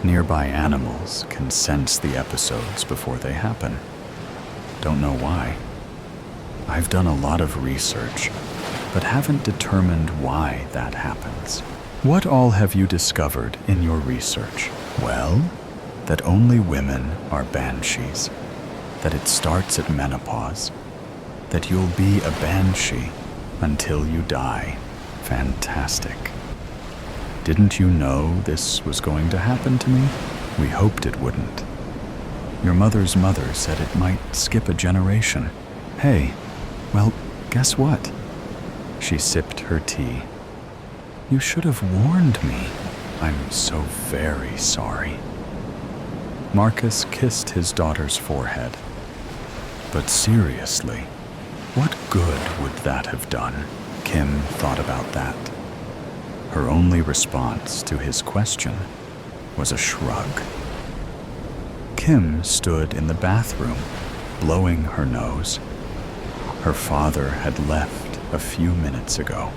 nearby animals can sense the episodes before they happen. Don't know why. I've done a lot of research, but haven't determined why that happens. What all have you discovered in your research? Well, that only women are banshees, that it starts at menopause, that you'll be a banshee until you die. Fantastic. Didn't you know this was going to happen to me? We hoped it wouldn't. Your mother's mother said it might skip a generation. Hey, well, guess what? She sipped her tea. You should have warned me. I'm so very sorry. Marcus kissed his daughter's forehead. But seriously, what good would that have done? Kim thought about that. Her only response to his question was a shrug. Kim stood in the bathroom, blowing her nose. Her father had left a few minutes ago.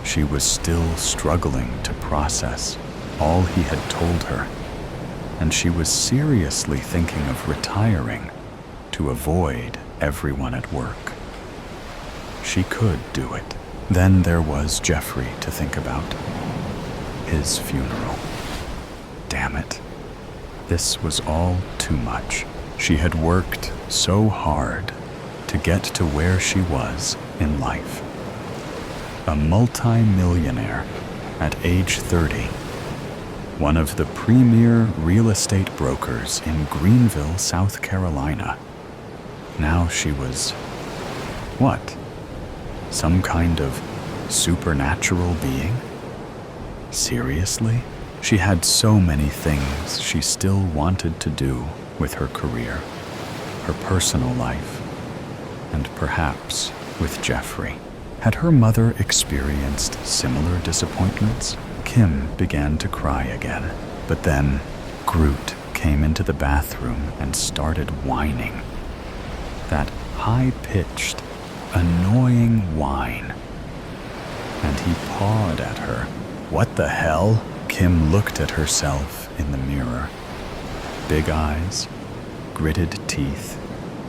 She was still struggling to process all he had told her, and she was seriously thinking of retiring to avoid everyone at work. She could do it. Then there was Jeffrey to think about. His funeral. Damn it. This was all too much. She had worked so hard to get to where she was in life. A multi-millionaire at age 30. One of the premier real estate brokers in Greenville, South Carolina. Now she was... what? Some kind of supernatural being? Seriously? She had so many things she still wanted to do with her career, her personal life, and perhaps with Jeffrey. Had her mother experienced similar disappointments? Kim began to cry again, but then Groot came into the bathroom and started whining. That high-pitched, annoying whine. And he pawed at her. What the hell? Kim looked at herself in the mirror. Big eyes, gritted teeth,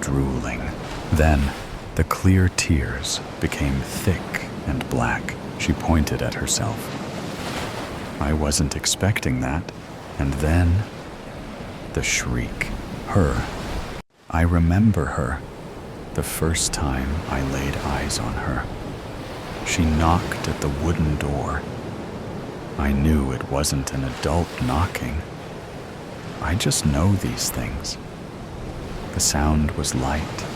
drooling. Then the clear tears became thick and black. She pointed at herself. I wasn't expecting that. And then the shriek. Her. I remember her. The first time I laid eyes on her. She knocked at the wooden door. I knew it wasn't an adult knocking. I just know these things. The sound was light,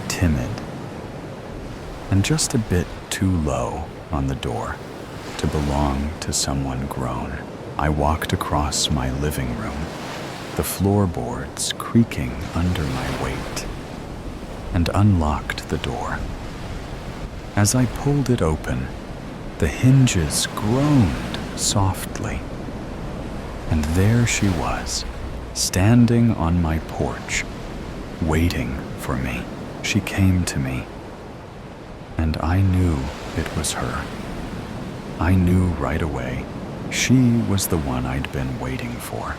timid, and just a bit too low on the door to belong to someone grown. I walked across my living room, the floorboards creaking under my weight, and unlocked the door. As I pulled it open, the hinges groaned softly, and there she was, standing on my porch, waiting for me. She came to me, and I knew it was her. I knew right away she was the one I'd been waiting for.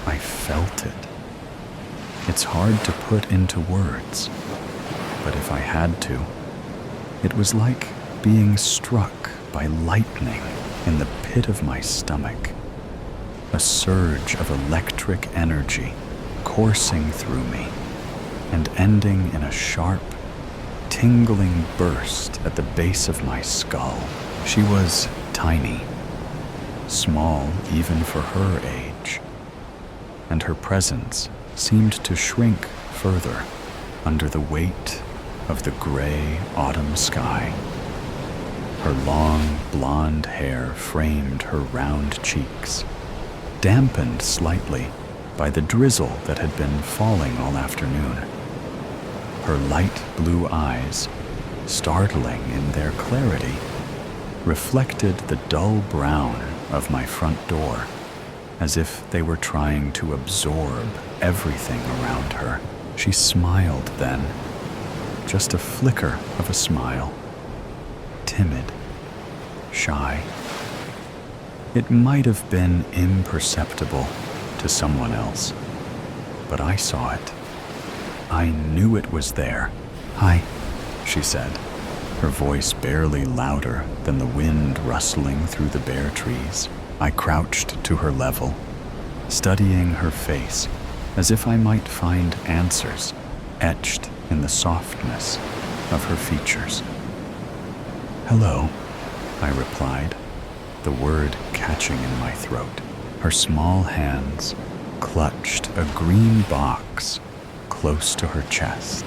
I felt it. It's hard to put into words, but if I had to, it was like being struck by lightning in the pit of my stomach. A surge of electric energy coursing through me and ending in a sharp, tingling burst at the base of my skull. She was tiny, small even for her age, and her presence seemed to shrink further under the weight of the gray autumn sky. Her long blonde hair framed her round cheeks, dampened slightly by the drizzle that had been falling all afternoon. Her light blue eyes, startling in their clarity, reflected the dull brown of my front door, as if they were trying to absorb everything around her. She smiled then, just a flicker of a smile, timid, shy. It might have been imperceptible to someone else, but I saw it. I knew it was there. "Hi," she said, her voice barely louder than the wind rustling through the bare trees. I crouched to her level, studying her face as if I might find answers etched in the softness of her features. "Hello," I replied, the word catching in my throat. Her small hands clutched a green box close to her chest,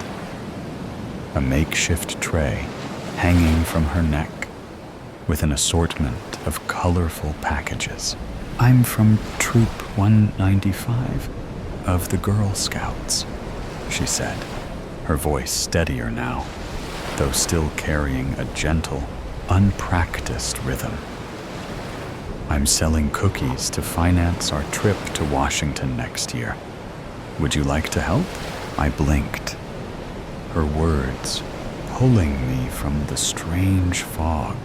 a makeshift tray hanging from her neck with an assortment of colorful packages. "I'm from Troop 195 of the Girl Scouts," she said, her voice steadier now, though still carrying a gentle, unpracticed rhythm. "I'm selling cookies to finance our trip to Washington next year. Would you like to help?" I blinked, her words pulling me from the strange fog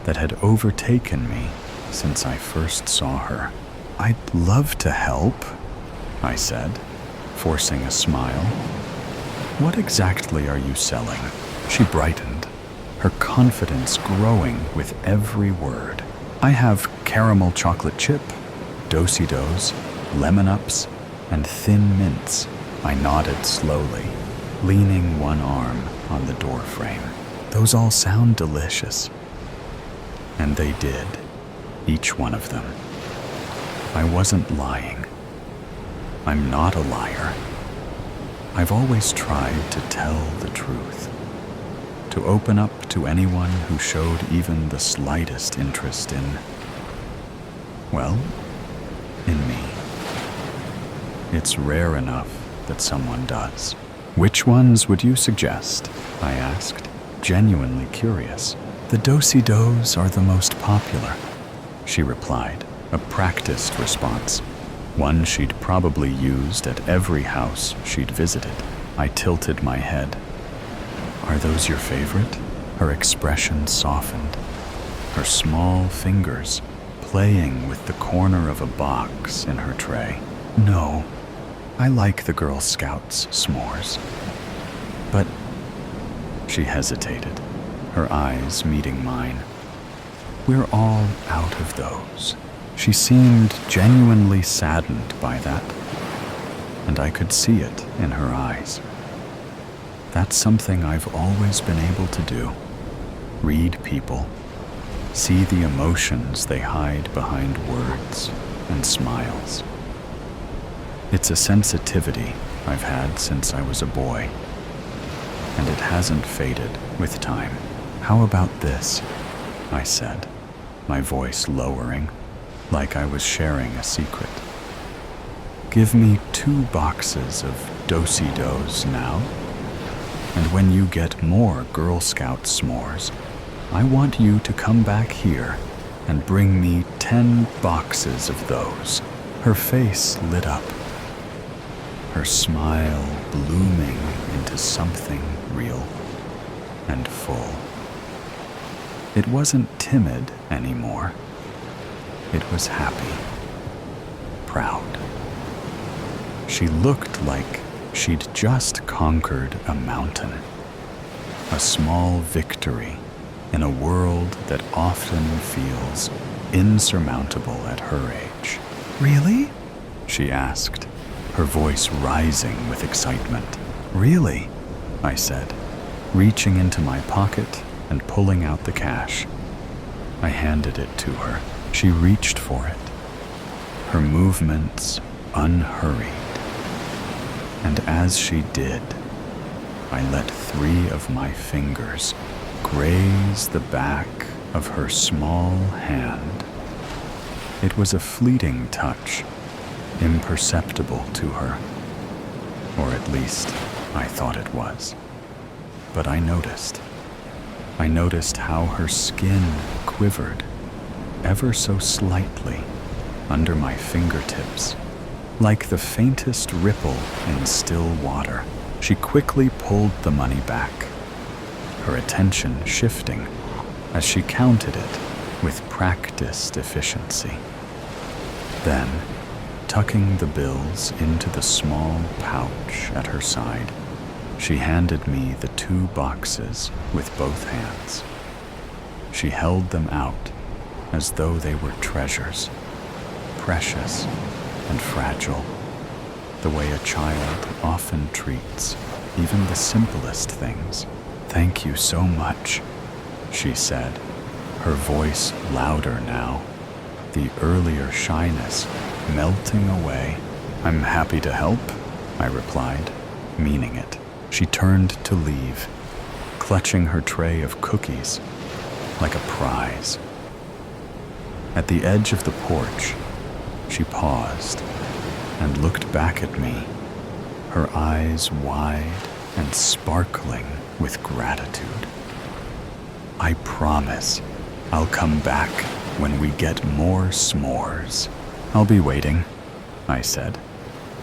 that had overtaken me since I first saw her. "I'd love to help," I said, forcing a smile. "What exactly are you selling?" She brightened, her confidence growing with every word. "I have caramel chocolate chip, do-si-dos, lemon-ups, and thin mints." I nodded slowly, leaning one arm on the door frame. "Those all sound delicious." And they did, each one of them. I wasn't lying. I'm not a liar. I've always tried to tell the truth, to open up to anyone who showed even the slightest interest in, well, in me. It's rare enough that someone does. "Which ones would you suggest?" I asked, genuinely curious. "The do-si-dos are the most popular," she replied, a practiced response, one she'd probably used at every house she'd visited. I tilted my head. "Are those your favorite?" Her expression softened, her small fingers playing with the corner of a box in her tray. "No, I like the Girl Scouts s'mores. But," she hesitated, her eyes meeting mine, "we're all out of those." She seemed genuinely saddened by that, and I could see it in her eyes. That's something I've always been able to do. Read people, see the emotions they hide behind words and smiles. It's a sensitivity I've had since I was a boy, and it hasn't faded with time. "How about this?" I said, my voice lowering, like I was sharing a secret. "Give me 2 boxes of do-si-dos now, and when you get more Girl Scout s'mores, I want you to come back here and bring me 10 boxes of those." Her face lit up, her smile blooming into something real and full. It wasn't timid anymore. It was happy, proud. She looked like she'd just conquered a mountain, a small victory in a world that often feels insurmountable at her age. "Really?" she asked, her voice rising with excitement. "Really?" I said, reaching into my pocket and pulling out the cash. I handed it to her. She reached for it, her movements unhurried. And as she did, I let 3 of my fingers graze the back of her small hand. It was a fleeting touch, imperceptible to her. Or at least, I thought it was. But I noticed. I noticed how her skin quivered, ever so slightly, under my fingertips, like the faintest ripple in still water. She quickly pulled the money back, her attention shifting as she counted it with practiced efficiency. Then, tucking the bills into the small pouch at her side, she handed me the 2 boxes with both hands. She held them out as though they were treasures, precious and fragile, the way a child often treats even the simplest things. "Thank you so much," she said, her voice louder now, the earlier shyness melting away. "I'm happy to help," I replied, meaning it. She turned to leave, clutching her tray of cookies like a prize. At the edge of the porch, she paused and looked back at me, her eyes wide and sparkling with gratitude. "I promise I'll come back when we get more s'mores. I'll be waiting," I said,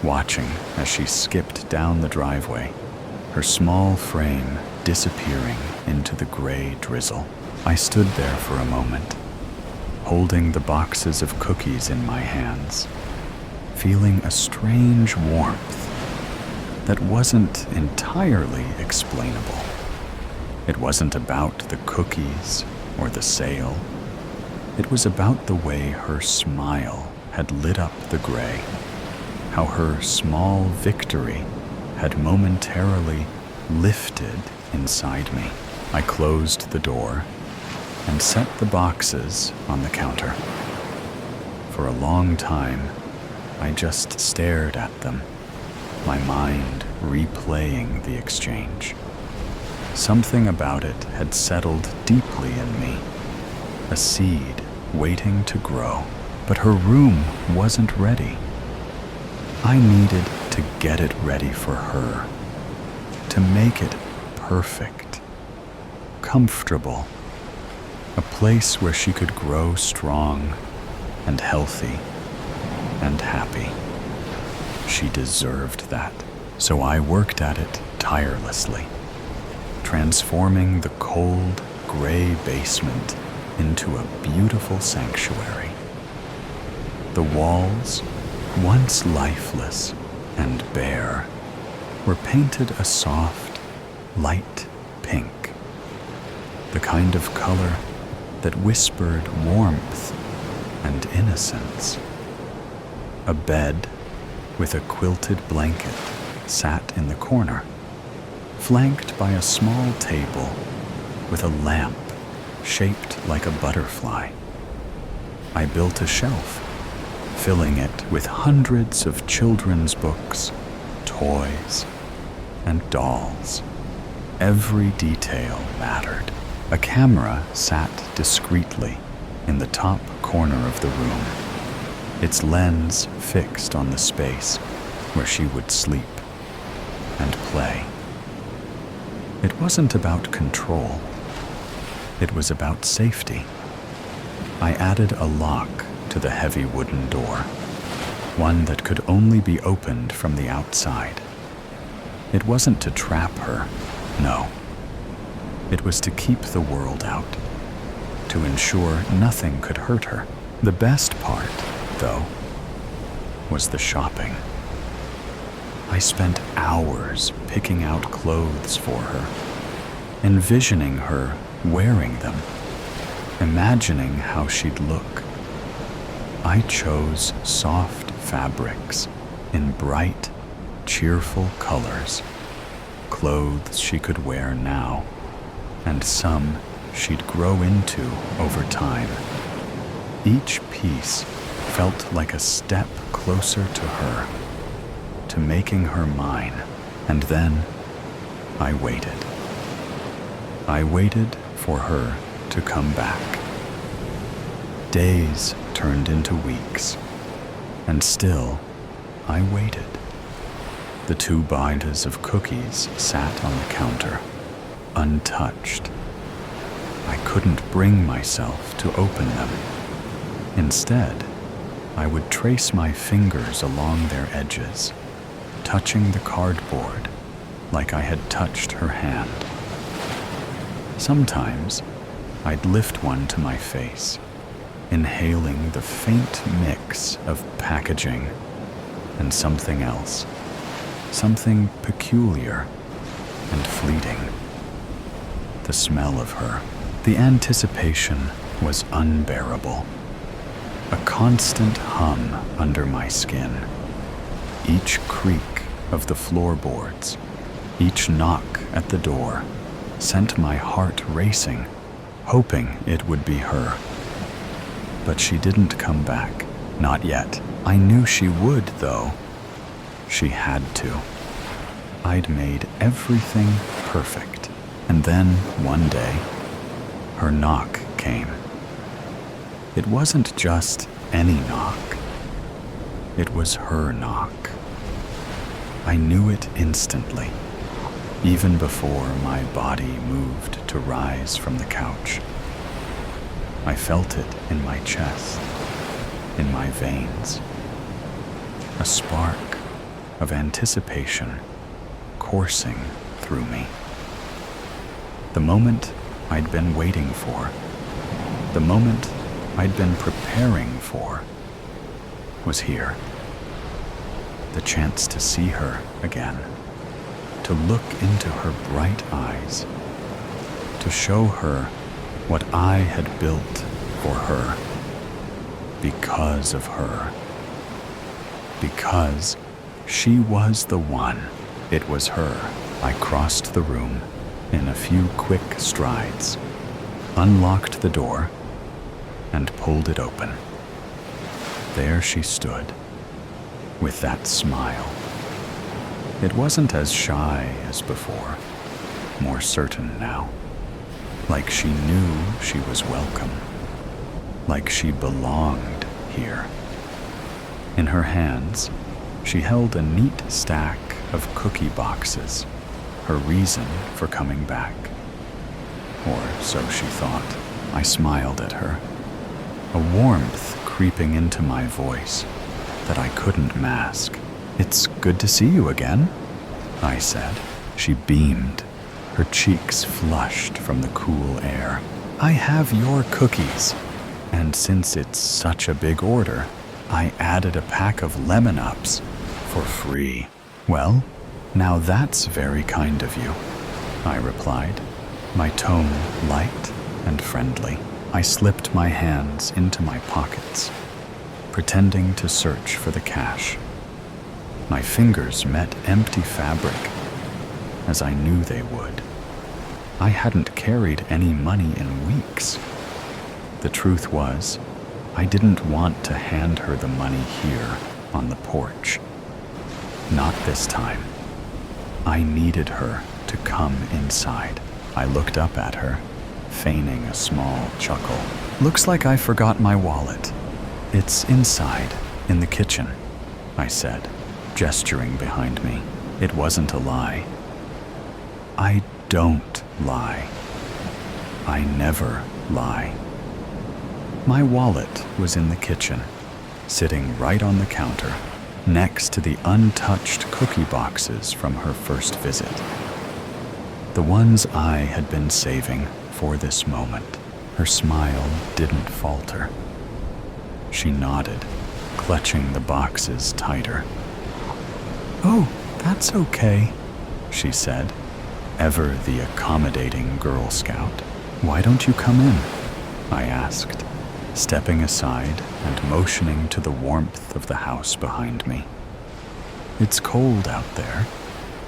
watching as she skipped down the driveway, her small frame disappearing into the gray drizzle. I stood there for a moment, holding the boxes of cookies in my hands, feeling a strange warmth that wasn't entirely explainable. It wasn't about the cookies or the sale. It was about the way her smile had lit up the gray, how her small victory had momentarily lifted inside me. I closed the door and set the boxes on the counter. For a long time, I just stared at them, my mind replaying the exchange. Something about it had settled deeply in me, a seed waiting to grow, but her room wasn't ready. I needed to get it ready for her, to make it perfect, comfortable, a place where she could grow strong and healthy and happy. She deserved that, so I worked at it tirelessly, transforming the cold, gray basement into a beautiful sanctuary. The walls, once lifeless and bare, were painted a soft, light pink, the kind of color that whispered warmth and innocence. A bed with a quilted blanket sat in the corner, flanked by a small table with a lamp shaped like a butterfly. I built a shelf, filling it with hundreds of children's books, toys, and dolls. Every detail mattered. A camera sat discreetly in the top corner of the room, its lens fixed on the space where she would sleep and play. It wasn't about control. It was about safety. I added a lock to the heavy wooden door, one that could only be opened from the outside. It wasn't to trap her, no. It was to keep the world out, to ensure nothing could hurt her. The best part, though, was the shopping. I spent hours picking out clothes for her, envisioning her wearing them, imagining how she'd look. I chose soft fabrics in bright, cheerful colors, clothes she could wear now, and some she'd grow into over time. Each piece felt like a step closer to her, to making her mine. And then I waited. I waited for her to come back. Days turned into weeks, and still I waited. The 2 binders of cookies sat on the counter, untouched. I couldn't bring myself to open them. Instead, I would trace my fingers along their edges, touching the cardboard like I had touched her hand. Sometimes, I'd lift one to my face, inhaling the faint mix of packaging and something else, something peculiar and fleeting. The smell of her, the anticipation was unbearable. A constant hum under my skin. Each creak of the floorboards, each knock at the door, sent my heart racing, hoping it would be her. But she didn't come back, not yet. I knew she would, though. She had to. I'd made everything perfect. And then, one day, her knock came. It wasn't just any knock. It was her knock. I knew it instantly, even before my body moved to rise from the couch. I felt it in my chest, in my veins. A spark of anticipation coursing through me. The moment I'd been waiting for, the moment I'd been preparing for, was here. The chance to see her again, to look into her bright eyes, to show her what I had built for her, because of her. Because she was the one. It was her. I crossed the room in a few quick strides, unlocked the door, and pulled it open. There she stood, with that smile. It wasn't as shy as before, more certain now, like she knew she was welcome, like she belonged here. In her hands, she held a neat stack of cookie boxes, her reason for coming back. Or so she thought. I smiled at her, a warmth creeping into my voice that I couldn't mask. "It's good to see you again," I said. She beamed, her cheeks flushed from the cool air. "I have your cookies, and since it's such a big order, I added a pack of lemon ups for free." "Well, now that's very kind of you," I replied, my tone light and friendly. I slipped my hands into my pockets, pretending to search for the cash. My fingers met empty fabric, as I knew they would. I hadn't carried any money in weeks. The truth was, I didn't want to hand her the money here on the porch. Not this time. I needed her to come inside. I looked up at her, feigning a small chuckle. "Looks like I forgot my wallet. It's inside, in the kitchen," I said, gesturing behind me. It wasn't a lie. I don't lie. I never lie. My wallet was in the kitchen, sitting right on the counter, next to the untouched cookie boxes from her first visit. The ones I had been saving for this moment. Her smile didn't falter. She nodded, clutching the boxes tighter. "Oh, that's okay," she said, ever the accommodating Girl Scout. "Why don't you come in?" I asked, stepping aside and motioning to the warmth of the house behind me. "It's cold out there,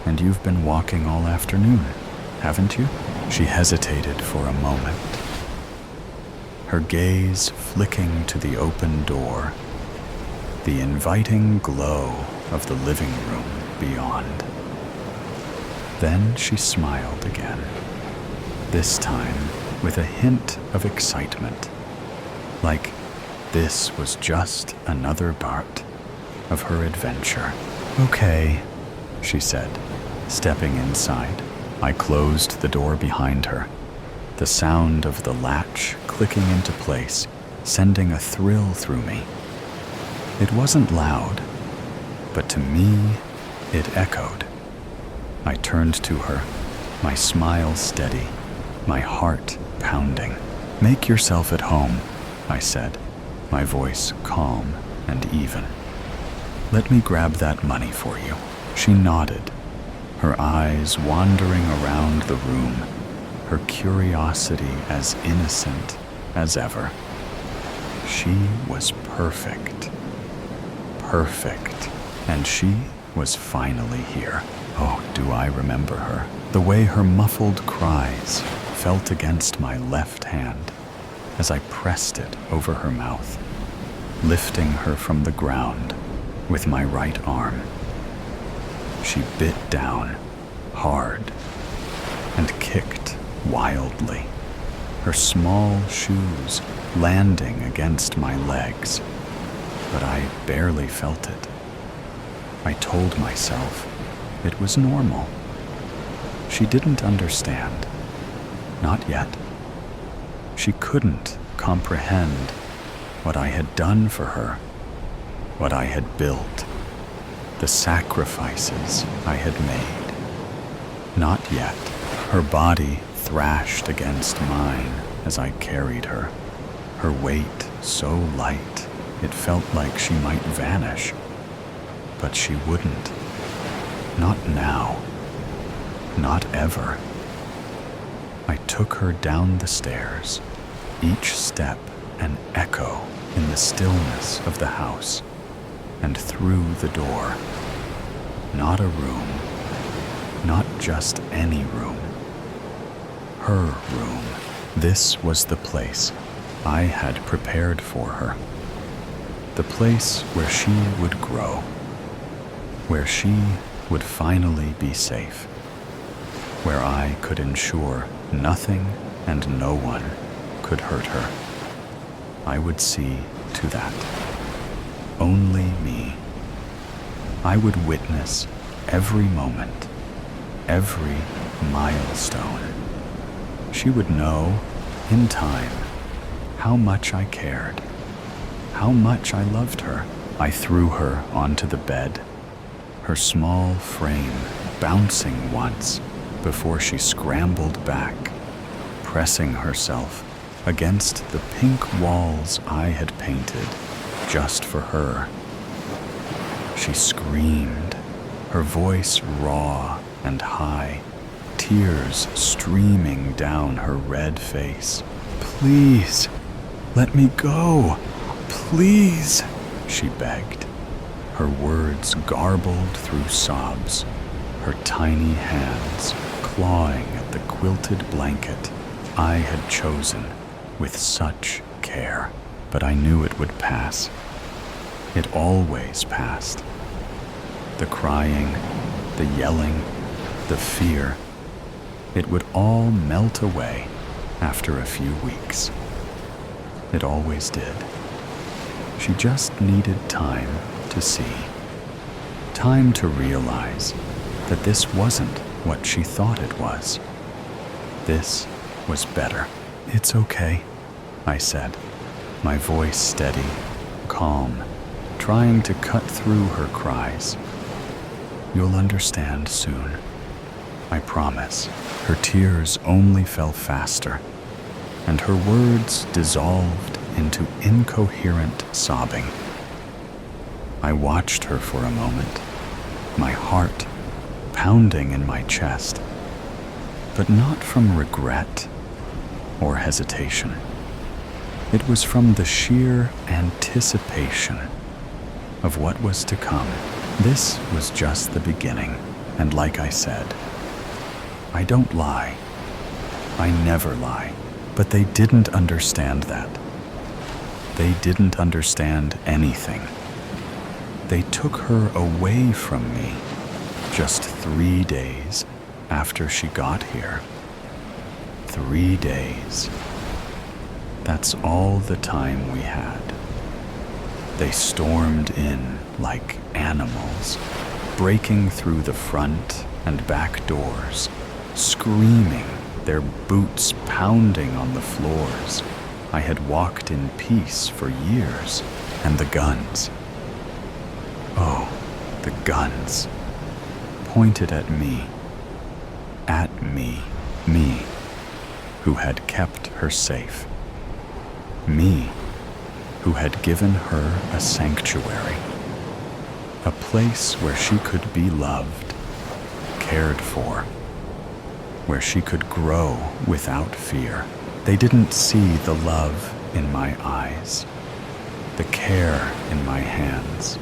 and you've been walking all afternoon, haven't you?" She hesitated for a moment, her gaze flicking to the open door, the inviting glow of the living room beyond. Then she smiled again, this time with a hint of excitement, like this was just another part of her adventure. "Okay," she said, stepping inside. I closed the door behind her, the sound of the latch clicking into place, sending a thrill through me. It wasn't loud, but to me, it echoed. I turned to her, my smile steady, my heart pounding. "Make yourself at home," I said, my voice calm and even. "Let me grab that money for you." She nodded, her eyes wandering around the room, her curiosity as innocent as ever. She was perfect. Perfect. And she was finally here. Oh, do I remember her? The way her muffled cries felt against my left hand as I pressed it over her mouth, lifting her from the ground with my right arm. She bit down hard and kicked wildly, her small shoes landing against my legs, but I barely felt it. I told myself it was normal. She didn't understand. Not yet. She couldn't comprehend what I had done for her, what I had built, the sacrifices I had made. Not yet. Her body thrashed against mine as I carried her, her weight so light it felt like she might vanish. But she wouldn't. Not now. Not ever. I took her down the stairs, each step an echo in the stillness of the house, and through the door. Not a room. Not just any room. Her room. This was the place I had prepared for her. The place where she would grow, where she would finally be safe, where I could ensure nothing and no one could hurt her. I would see to that. Only me. I would witness every moment, every milestone. She would know, in time, how much I cared, how much I loved her. I threw her onto the bed, her small frame bouncing once before she scrambled back, pressing herself against the pink walls I had painted just for her. She screamed, her voice raw and high, tears streaming down her red face. "Please, let me go. Please," she begged, her words garbled through sobs, her tiny hands clawing at the quilted blanket I had chosen with such care. But I knew it would pass. It always passed. The crying, the yelling, the fear, it would all melt away after a few weeks. It always did. She just needed time to see. Time to realize that this wasn't what she thought it was. This was better. "It's okay," I said, my voice steady, calm, trying to cut through her cries. "You'll understand soon. I promise." Her tears only fell faster, and her words dissolved into incoherent sobbing. I watched her for a moment, my heart pounding in my chest, but not from regret or hesitation. It was from the sheer anticipation of what was to come. This was just the beginning, and like I said, I don't lie. I never lie. But they didn't understand that. They didn't understand anything. They took her away from me just 3 days after she got here. 3 days. That's all the time we had. They stormed in like animals, breaking through the front and back doors, screaming, their boots pounding on the floors. I had walked in peace for years, and the guns. Oh, the guns. Pointed at me, me, who had kept her safe. Me, who had given her a sanctuary, a place where she could be loved, cared for, where she could grow without fear. They didn't see the love in my eyes, the care in my hands,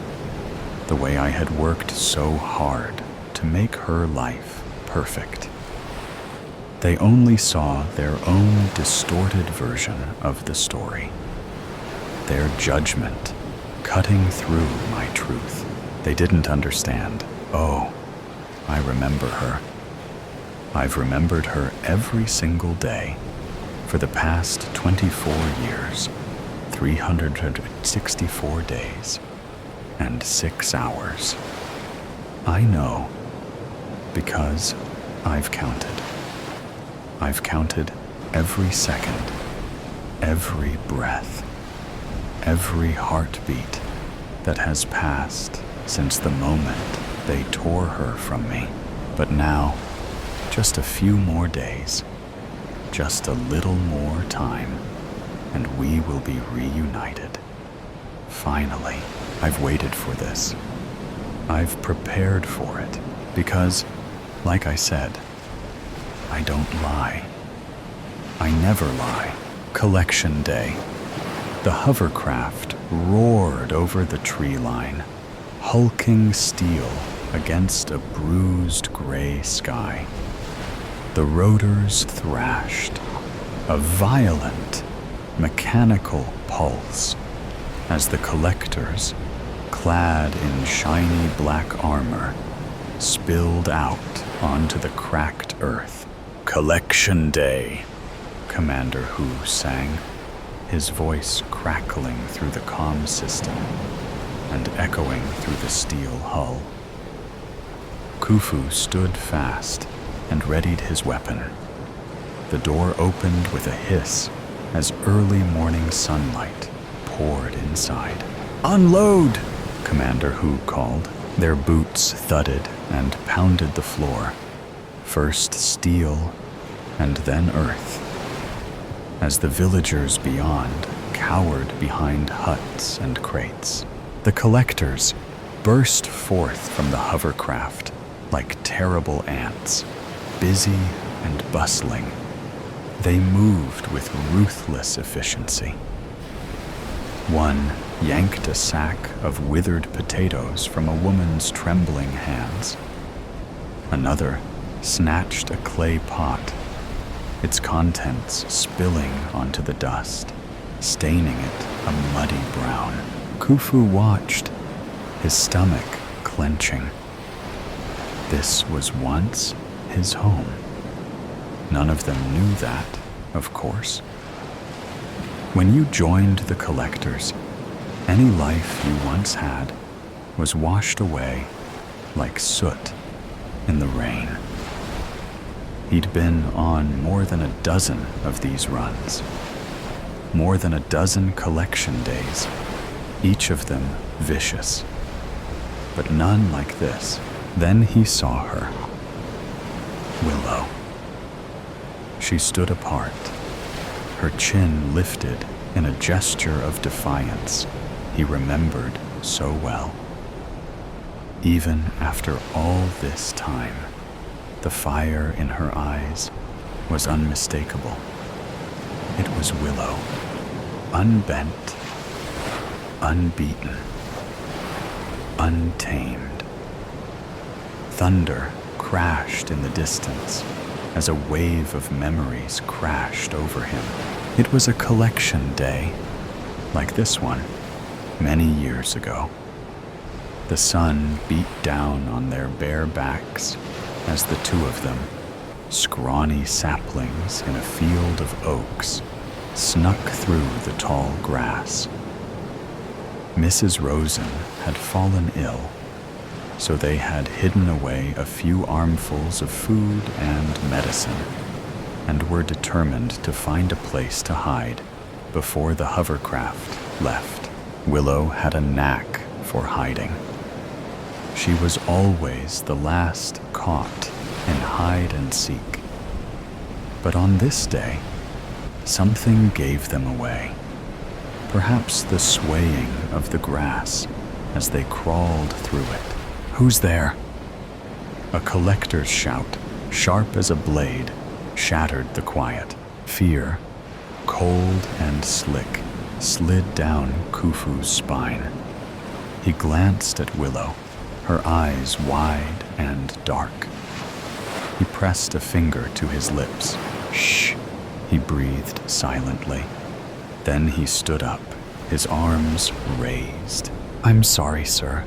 the way I had worked so hard to make her life perfect. They only saw their own distorted version of the story, their judgment cutting through my truth. They didn't understand. Oh, I remember her. I've remembered her every single day for the past 24 years, 364 days, and 6 hours. I know because I've counted. I've counted every second, every breath, every heartbeat that has passed since the moment they tore her from me. But now, just a few more days, just a little more time, and we will be reunited. Finally, I've waited for this. I've prepared for it because, like I said, I don't lie. I never lie. Collection day. The hovercraft roared over the tree line, hulking steel against a bruised gray sky. The rotors thrashed, a violent, mechanical pulse, as the collectors, clad in shiny black armor, spilled out onto the cracked earth. Collection Day, Commander Hu sang, his voice crackling through the comm system and echoing through the steel hull. Khufu stood fast and readied his weapon. The door opened with a hiss as early morning sunlight poured inside. "Unload!" Commander Hu called. Their boots thudded and pounded the floor, first steel and then earth, as the villagers beyond cowered behind huts and crates. The collectors burst forth from the hovercraft like terrible ants, busy and bustling. They moved with ruthless efficiency. One yanked a sack of withered potatoes from a woman's trembling hands. Another snatched a clay pot, its contents spilling onto the dust, staining it a muddy brown. Khufu watched, his stomach clenching. This was once his home. None of them knew that, of course. When you joined the collectors, any life you once had was washed away like soot in the rain. He'd been on more than a dozen of these runs, more than a dozen collection days, each of them vicious, but none like this. Then he saw her, Willow. She stood apart, her chin lifted in a gesture of defiance he remembered so well. Even after all this time, the fire in her eyes was unmistakable. It was Willow, unbent, unbeaten, untamed. Thunder crashed in the distance as a wave of memories crashed over him. It was a collection day, like this one, many years ago. The sun beat down on their bare backs as the two of them, scrawny saplings in a field of oaks, snuck through the tall grass. Mrs. Rosen had fallen ill, so they had hidden away a few armfuls of food and medicine, and were determined to find a place to hide before the hovercraft left. Willow had a knack for hiding. She was always the last caught in hide and seek. But on this day, something gave them away. Perhaps the swaying of the grass as they crawled through it. "Who's there?" A collector's shout, sharp as a blade, shattered the quiet. Fear, cold and slick, slid down Khufu's spine. He glanced at Willow, her eyes wide and dark. He pressed a finger to his lips. "Shh," he breathed silently. Then he stood up, his arms raised. "I'm sorry, sir.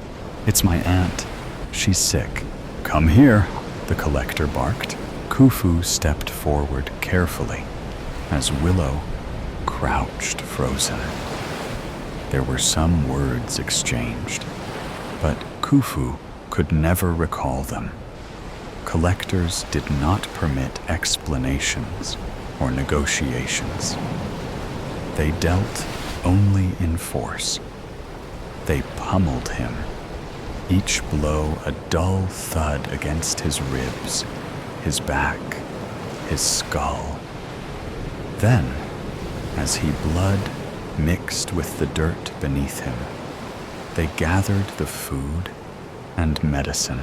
It's my aunt. She's sick." "Come here," the collector barked. Khufu stepped forward carefully as Willow crouched frozen. There were some words exchanged, but Khufu could never recall them. Collectors did not permit explanations or negotiations. They dealt only in force. They pummeled him, each blow a dull thud against his ribs, his back, his skull. Then, as he blood mixed with the dirt beneath him, they gathered the food and medicine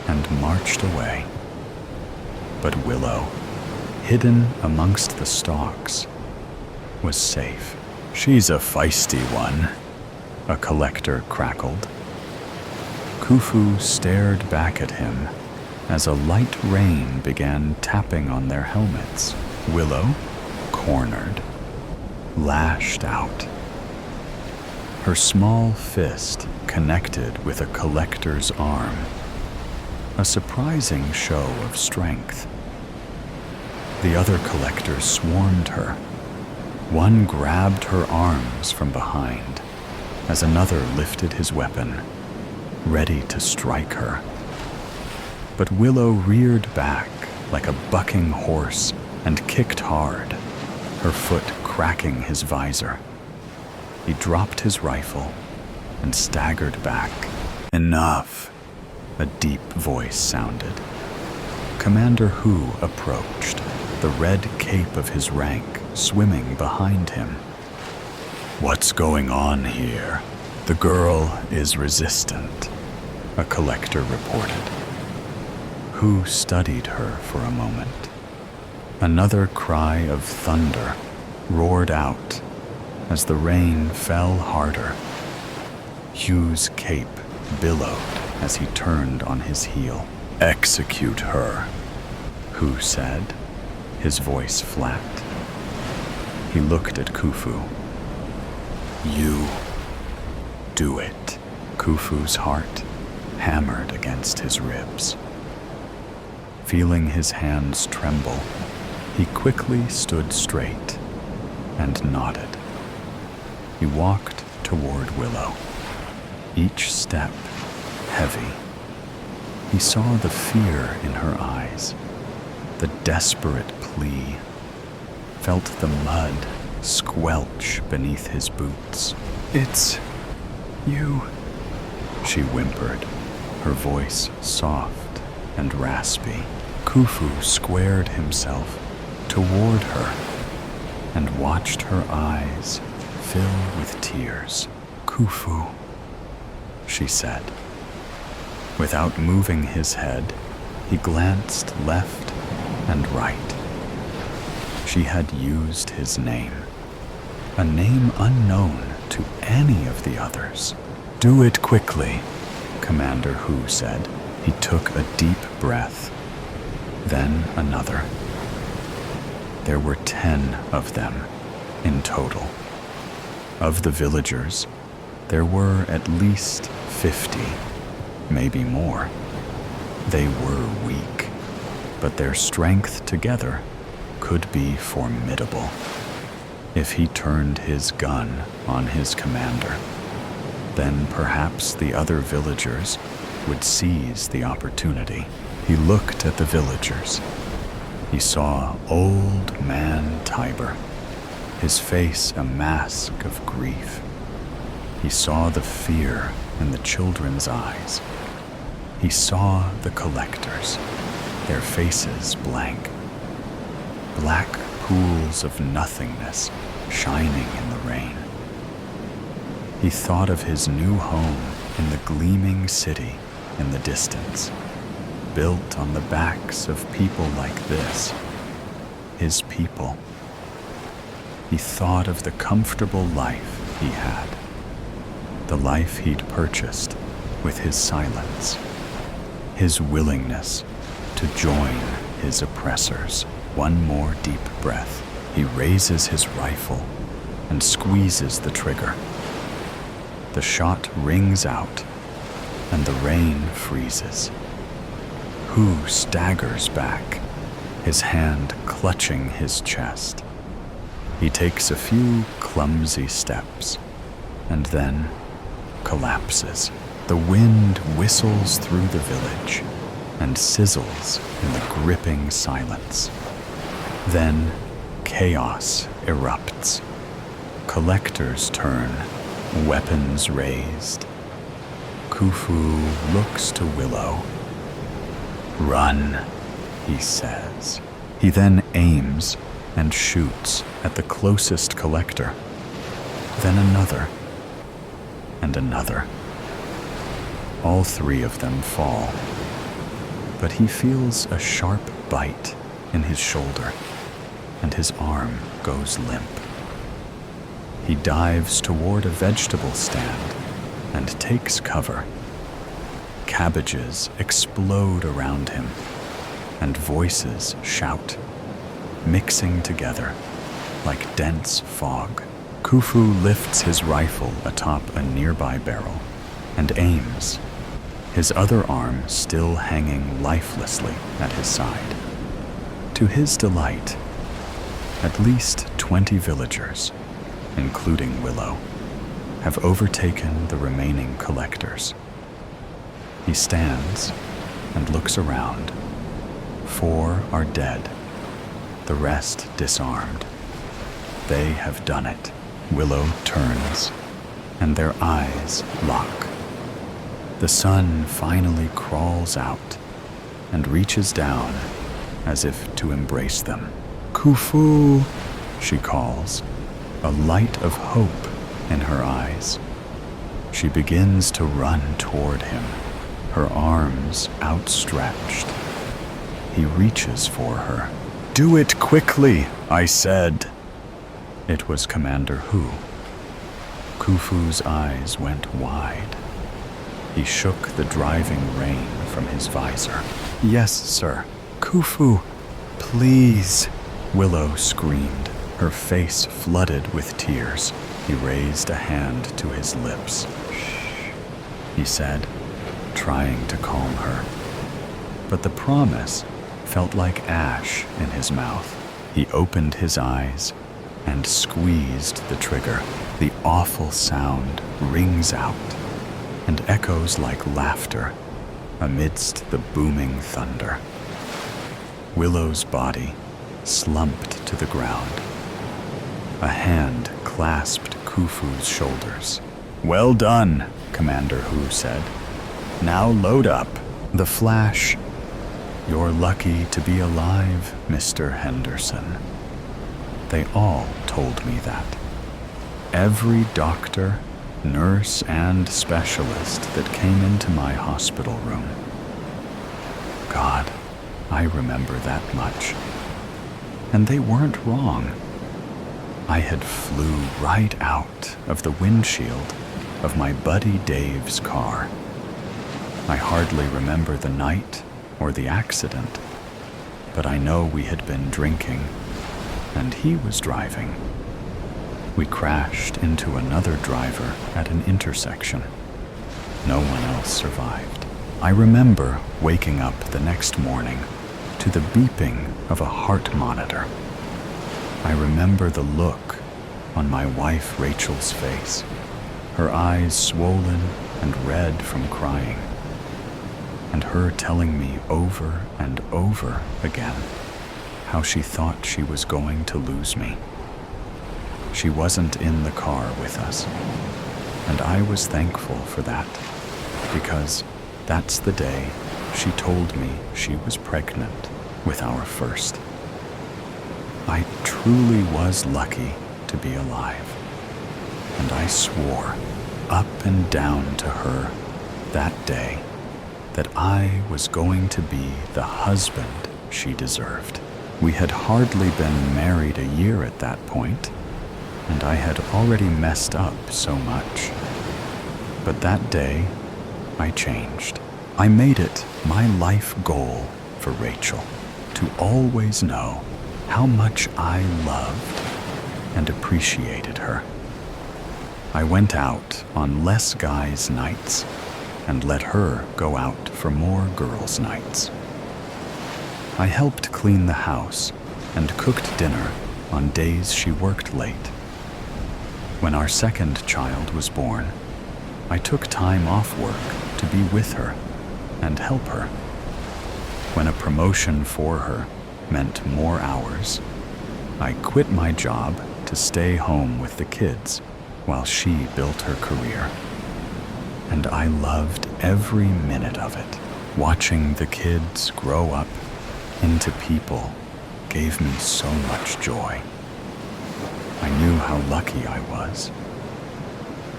and marched away. But Willow, hidden amongst the stalks, was safe. "She's a feisty one," a collector crackled. Khufu stared back at him as a light rain began tapping on their helmets. Willow, cornered, lashed out. Her small fist connected with a collector's arm, a surprising show of strength. The other collectors swarmed her. One grabbed her arms from behind as another lifted his weapon, ready to strike her. But Willow reared back like a bucking horse and kicked hard, her foot cracking his visor. He dropped his rifle and staggered back. "Enough," a deep voice sounded. Commander Hu approached, the red cape of his rank swimming behind him. "What's going on here?" "The girl is resistant," a collector reported. Hu studied her for a moment. Another cry of thunder roared out as the rain fell harder. Hu's cape billowed as he turned on his heel. "Execute her," Hu said, his voice flat. He looked at Khufu. "You do it." Khufu's heart hammered against his ribs. Feeling his hands tremble, he quickly stood straight and nodded. He walked toward Willow, each step heavy. He saw the fear in her eyes, the desperate plea, felt the mud squelch beneath his boots. "It's you," she whimpered, her voice soft and raspy. Khufu squared himself toward her and watched her eyes fill with tears. "Khufu," she said. Without moving his head, he glanced left and right. She had used his name, a name unknown to any of the others. "Do it quickly," Commander Hu said. He took a deep breath, then another. There were 10 of them in total. Of the villagers, there were at least 50, maybe more. They were weak, but their strength together could be formidable. If he turned his gun on his commander, then perhaps the other villagers would seize the opportunity. He looked at the villagers. He saw old man Tiber, his face a mask of grief. He saw the fear in the children's eyes. He saw the collectors, their faces blank, black pools of nothingness shining in the rain. He thought of his new home in the gleaming city in the distance, built on the backs of people like this, his people. He thought of the comfortable life he had, the life he'd purchased with his silence, his willingness to join his oppressors. One more deep breath. He raises his rifle and squeezes the trigger. The shot rings out, and the rain freezes. Hu staggers back, his hand clutching his chest. He takes a few clumsy steps, and then collapses. The wind whistles through the village and sizzles in the gripping silence. Then chaos erupts. Collectors turn, weapons raised. Khufu looks to Willow. "Run," he says. He then aims and shoots at the closest collector. Then another, and another. All three of them fall, but he feels a sharp bite in his shoulder, and his arm goes limp. He dives toward a vegetable stand and takes cover. Cabbages explode around him, and voices shout, mixing together like dense fog. Khufu lifts his rifle atop a nearby barrel and aims, his other arm still hanging lifelessly at his side. To his delight, at least 20 villagers, including Willow, have overtaken the remaining collectors. He stands and looks around. 4 are dead, the rest disarmed. They have done it. Willow turns, and their eyes lock. The sun finally crawls out and reaches down as if to embrace them. "Khufu," she calls, a light of hope in her eyes. She begins to run toward him, her arms outstretched. He reaches for her. "Do it quickly," I said. It was Commander Hu. Khufu's eyes went wide. He shook the driving rain from his visor. "Yes, sir." "Khufu, please," Willow screamed, her face flooded with tears. He raised a hand to his lips. "Shh," he said, trying to calm her. But the promise felt like ash in his mouth. He opened his eyes and squeezed the trigger. The awful sound rings out and echoes like laughter amidst the booming thunder. Willow's body slumped to the ground. A hand clasped Khufu's shoulders. "Well done," Commander Hu said. "Now load up." The flash, "You're lucky to be alive, Mr. Henderson." They all told me that. Every doctor, nurse, and specialist that came into my hospital room. God, I remember that much. And they weren't wrong. I had flew right out of the windshield of my buddy Dave's car. I hardly remember the night or the accident, but I know we had been drinking, and he was driving. We crashed into another driver at an intersection. No one else survived. I remember waking up the next morning to the beeping of a heart monitor. I remember the look on my wife Rachel's face her eyes swollen and red from crying, and her telling me over and over again how she thought she was going to lose me. She wasn't in the car with us, and I was thankful for that, because that's the day she told me she was pregnant with our first. I truly was lucky to be alive, and I swore up and down to her that day that I was going to be the husband she deserved. We had hardly been married a year at that point, and I had already messed up so much. But that day, I changed. I made it my life goal for Rachel to always know how much I loved and appreciated her. I went out on less guys' nights and let her go out for more girls' nights. I helped clean the house and cooked dinner on days she worked late. When our second child was born, I took time off work to be with her and help her. When a promotion for her meant more hours, I quit my job to stay home with the kids while she built her career. And I loved every minute of it. Watching the kids grow up into people gave me so much joy. I knew how lucky I was.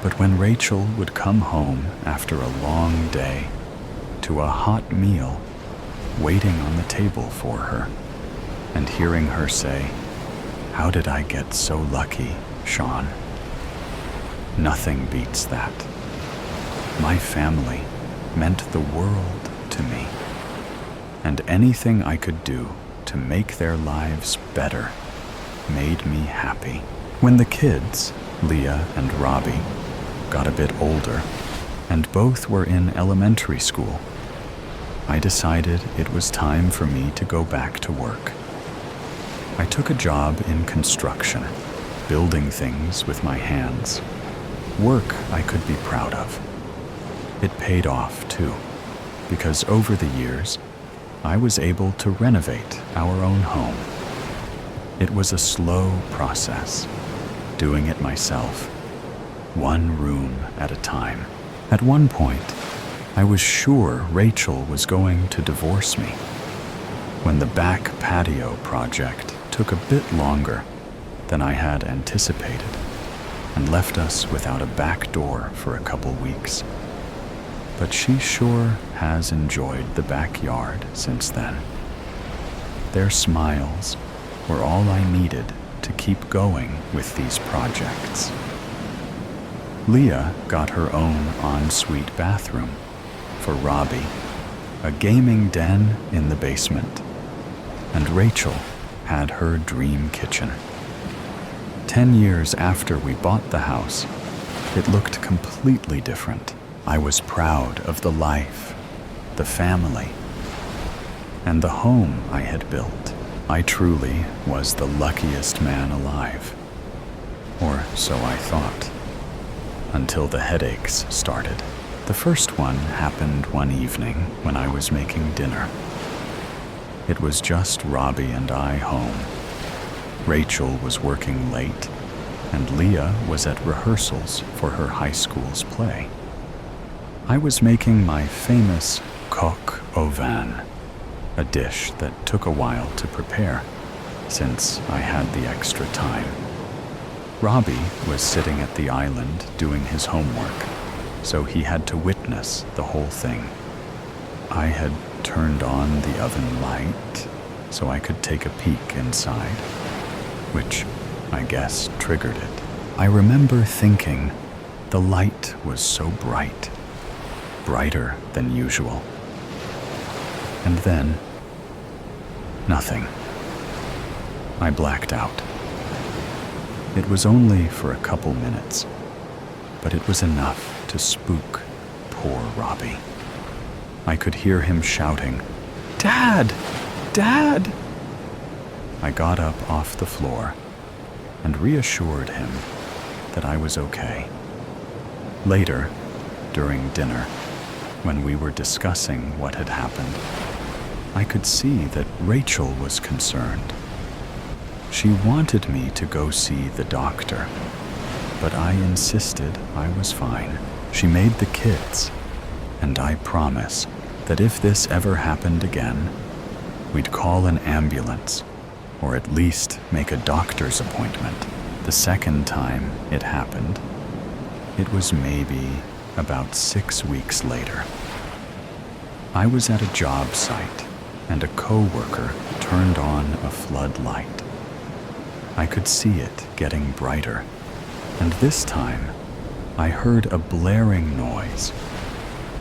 But when Rachel would come home after a long day to a hot meal waiting on the table for her, and hearing her say, "How did I get so lucky, Sean?" Nothing beats that. My family meant the world to me, and anything I could do to make their lives better made me happy. When the kids, Leah and Robbie, got a bit older, and both were in elementary school, I decided it was time for me to go back to work. I took a job in construction, building things with my hands. Work I could be proud of. It paid off, too, because over the years, I was able to renovate our own home. It was a slow process, doing it myself, one room at a time. At one point, I was sure Rachel was going to divorce me. When the back patio project took a bit longer than I had anticipated and left us without a back door for a couple weeks. But she sure has enjoyed the backyard since then. Their smiles were all I needed to keep going with these projects. Leah got her own ensuite bathroom for Robbie, a gaming den in the basement, and Rachel had her dream kitchen. 10 years after we bought the house, it looked completely different. I was proud of the life, the family, and the home I had built. I truly was the luckiest man alive, or so I thought, until the headaches started. The first one happened one evening when I was making dinner. It was just Robbie and I home. Rachel was working late, and Leah was at rehearsals for her high school's play. I was making my famous coq au vin, a dish that took a while to prepare, since I had the extra time. Robbie was sitting at the island doing his homework, so he had to witness the whole thing. I had turned on the oven light so I could take a peek inside, which I guess triggered it. I remember thinking the light was so bright, brighter than usual. And then, nothing. I blacked out. It was only for a couple minutes, but it was enough to spook poor Robbie. I could hear him shouting, "Dad! Dad!" I got up off the floor and reassured him that I was okay. Later, during dinner, when we were discussing what had happened, I could see that Rachel was concerned. She wanted me to go see the doctor, but I insisted I was fine. She made the kids, and I promise that if this ever happened again, we'd call an ambulance, or at least make a doctor's appointment. The second time it happened, it was maybe about 6 weeks later. I was at a job site, and a coworker turned on a floodlight. I could see it getting brighter, and this time I heard a blaring noise,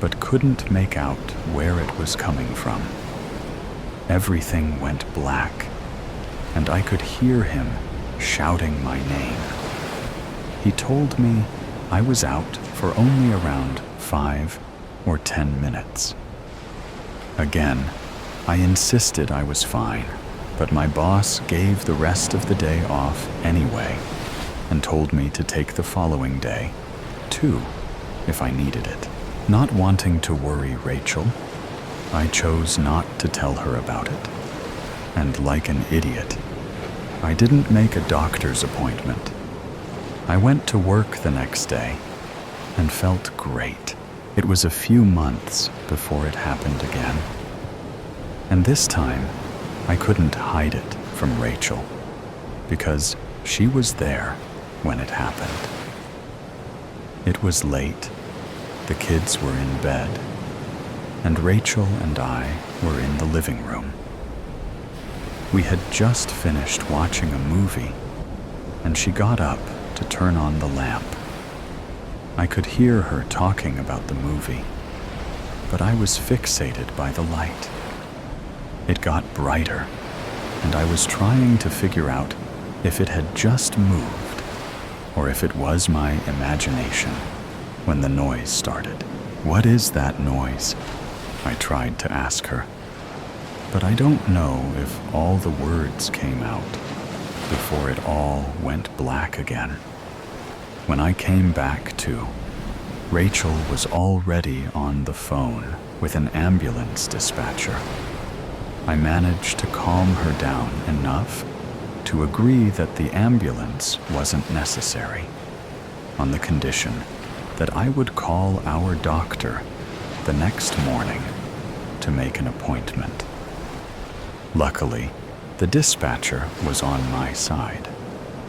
but couldn't make out where it was coming from. Everything went black, and I could hear him shouting my name. He told me I was out for only around 5 or 10 minutes. Again, I insisted I was fine, but my boss gave the rest of the day off anyway and told me to take the following day, too, if I needed it. Not wanting to worry Rachel, I chose not to tell her about it. And like an idiot, I didn't make a doctor's appointment. I went to work the next day and felt great. It was a few months before it happened again. And this time, I couldn't hide it from Rachel because she was there when it happened. It was late. The kids were in bed, and Rachel and I were in the living room. We had just finished watching a movie, and she got up to turn on the lamp. I could hear her talking about the movie, but I was fixated by the light. It got brighter, and I was trying to figure out if it had just moved or if it was my imagination when the noise started. "What is that noise?" I tried to ask her, but I don't know if all the words came out before it all went black again. When I came back to, Rachel was already on the phone with an ambulance dispatcher. I managed to calm her down enough to agree that the ambulance wasn't necessary, on the condition that I would call our doctor the next morning to make an appointment. Luckily, the dispatcher was on my side,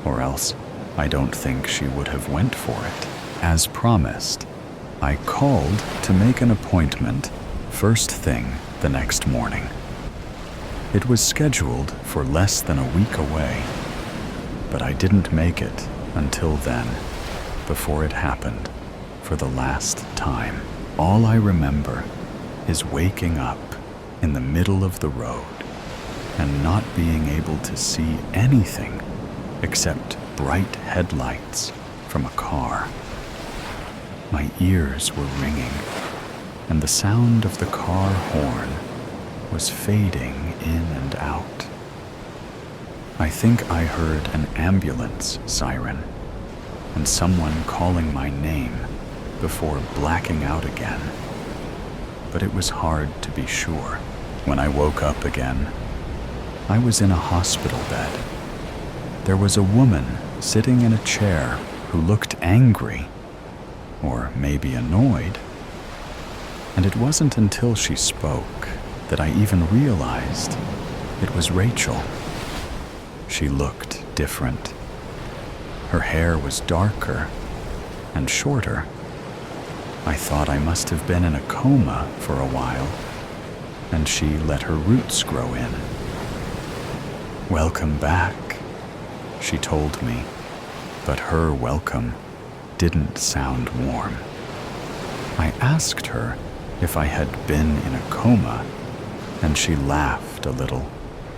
or else I don't think she would have went for it. As promised, I called to make an appointment first thing the next morning. It was scheduled for less than a week away, but I didn't make it until then, before it happened for the last time. All I remember is waking up in the middle of the road and not being able to see anything except bright headlights from a car. My ears were ringing, and the sound of the car horn was fading in and out. I think I heard an ambulance siren and someone calling my name before blacking out again, but it was hard to be sure. When I woke up again, I was in a hospital bed. There was a woman sitting in a chair who looked angry, or maybe annoyed, and it wasn't until she spoke that I even realized it was Rachel. She looked different. Her hair was darker and shorter. I thought I must have been in a coma for a while, and she let her roots grow in. "Welcome back," she told me, but her welcome didn't sound warm. I asked her if I had been in a coma, and she laughed a little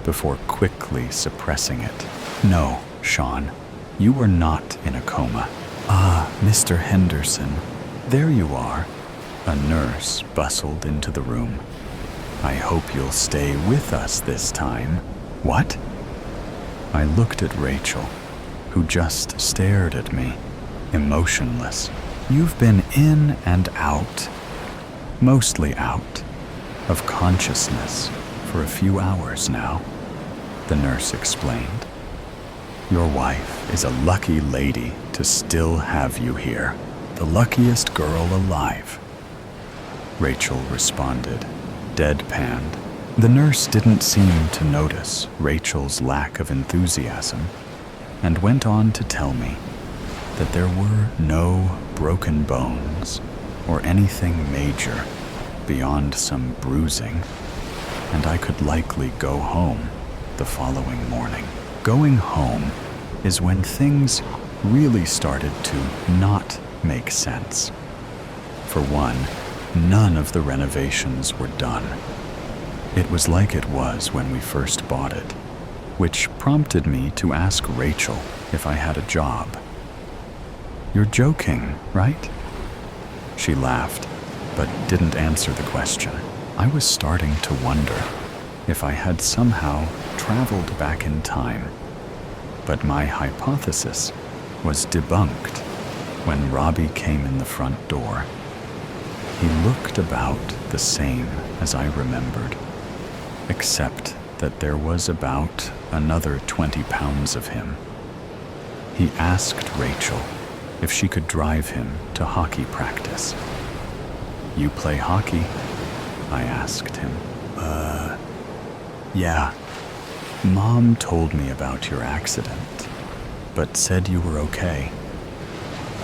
before quickly suppressing it. "No, Sean, you were not in a coma." "Ah, Mr. Henderson, there you are." A nurse bustled into the room. "I hope you'll stay with us this time." "What?" I looked at Rachel, who just stared at me, emotionless. You've been in and out, mostly out, of consciousness for a few hours now, the nurse explained. Your wife is a lucky lady to still have you here, the luckiest girl alive. Rachel responded, deadpanned. The nurse didn't seem to notice Rachel's lack of enthusiasm and went on to tell me that there were no broken bones or anything major beyond some bruising, and I could likely go home the following morning. Going home is when things really started to not make sense. For one, none of the renovations were done. It was like it was when we first bought it, which prompted me to ask Rachel if I had a job. You're joking, right? She laughed, but didn't answer the question. I was starting to wonder if I had somehow traveled back in time. But my hypothesis was debunked when Robbie came in the front door. He looked about the same as I remembered, except that there was about another 20 pounds of him. He asked Rachel if she could drive him to hockey practice. You play hockey? I asked him. Yeah. Mom told me about your accident, but said you were okay.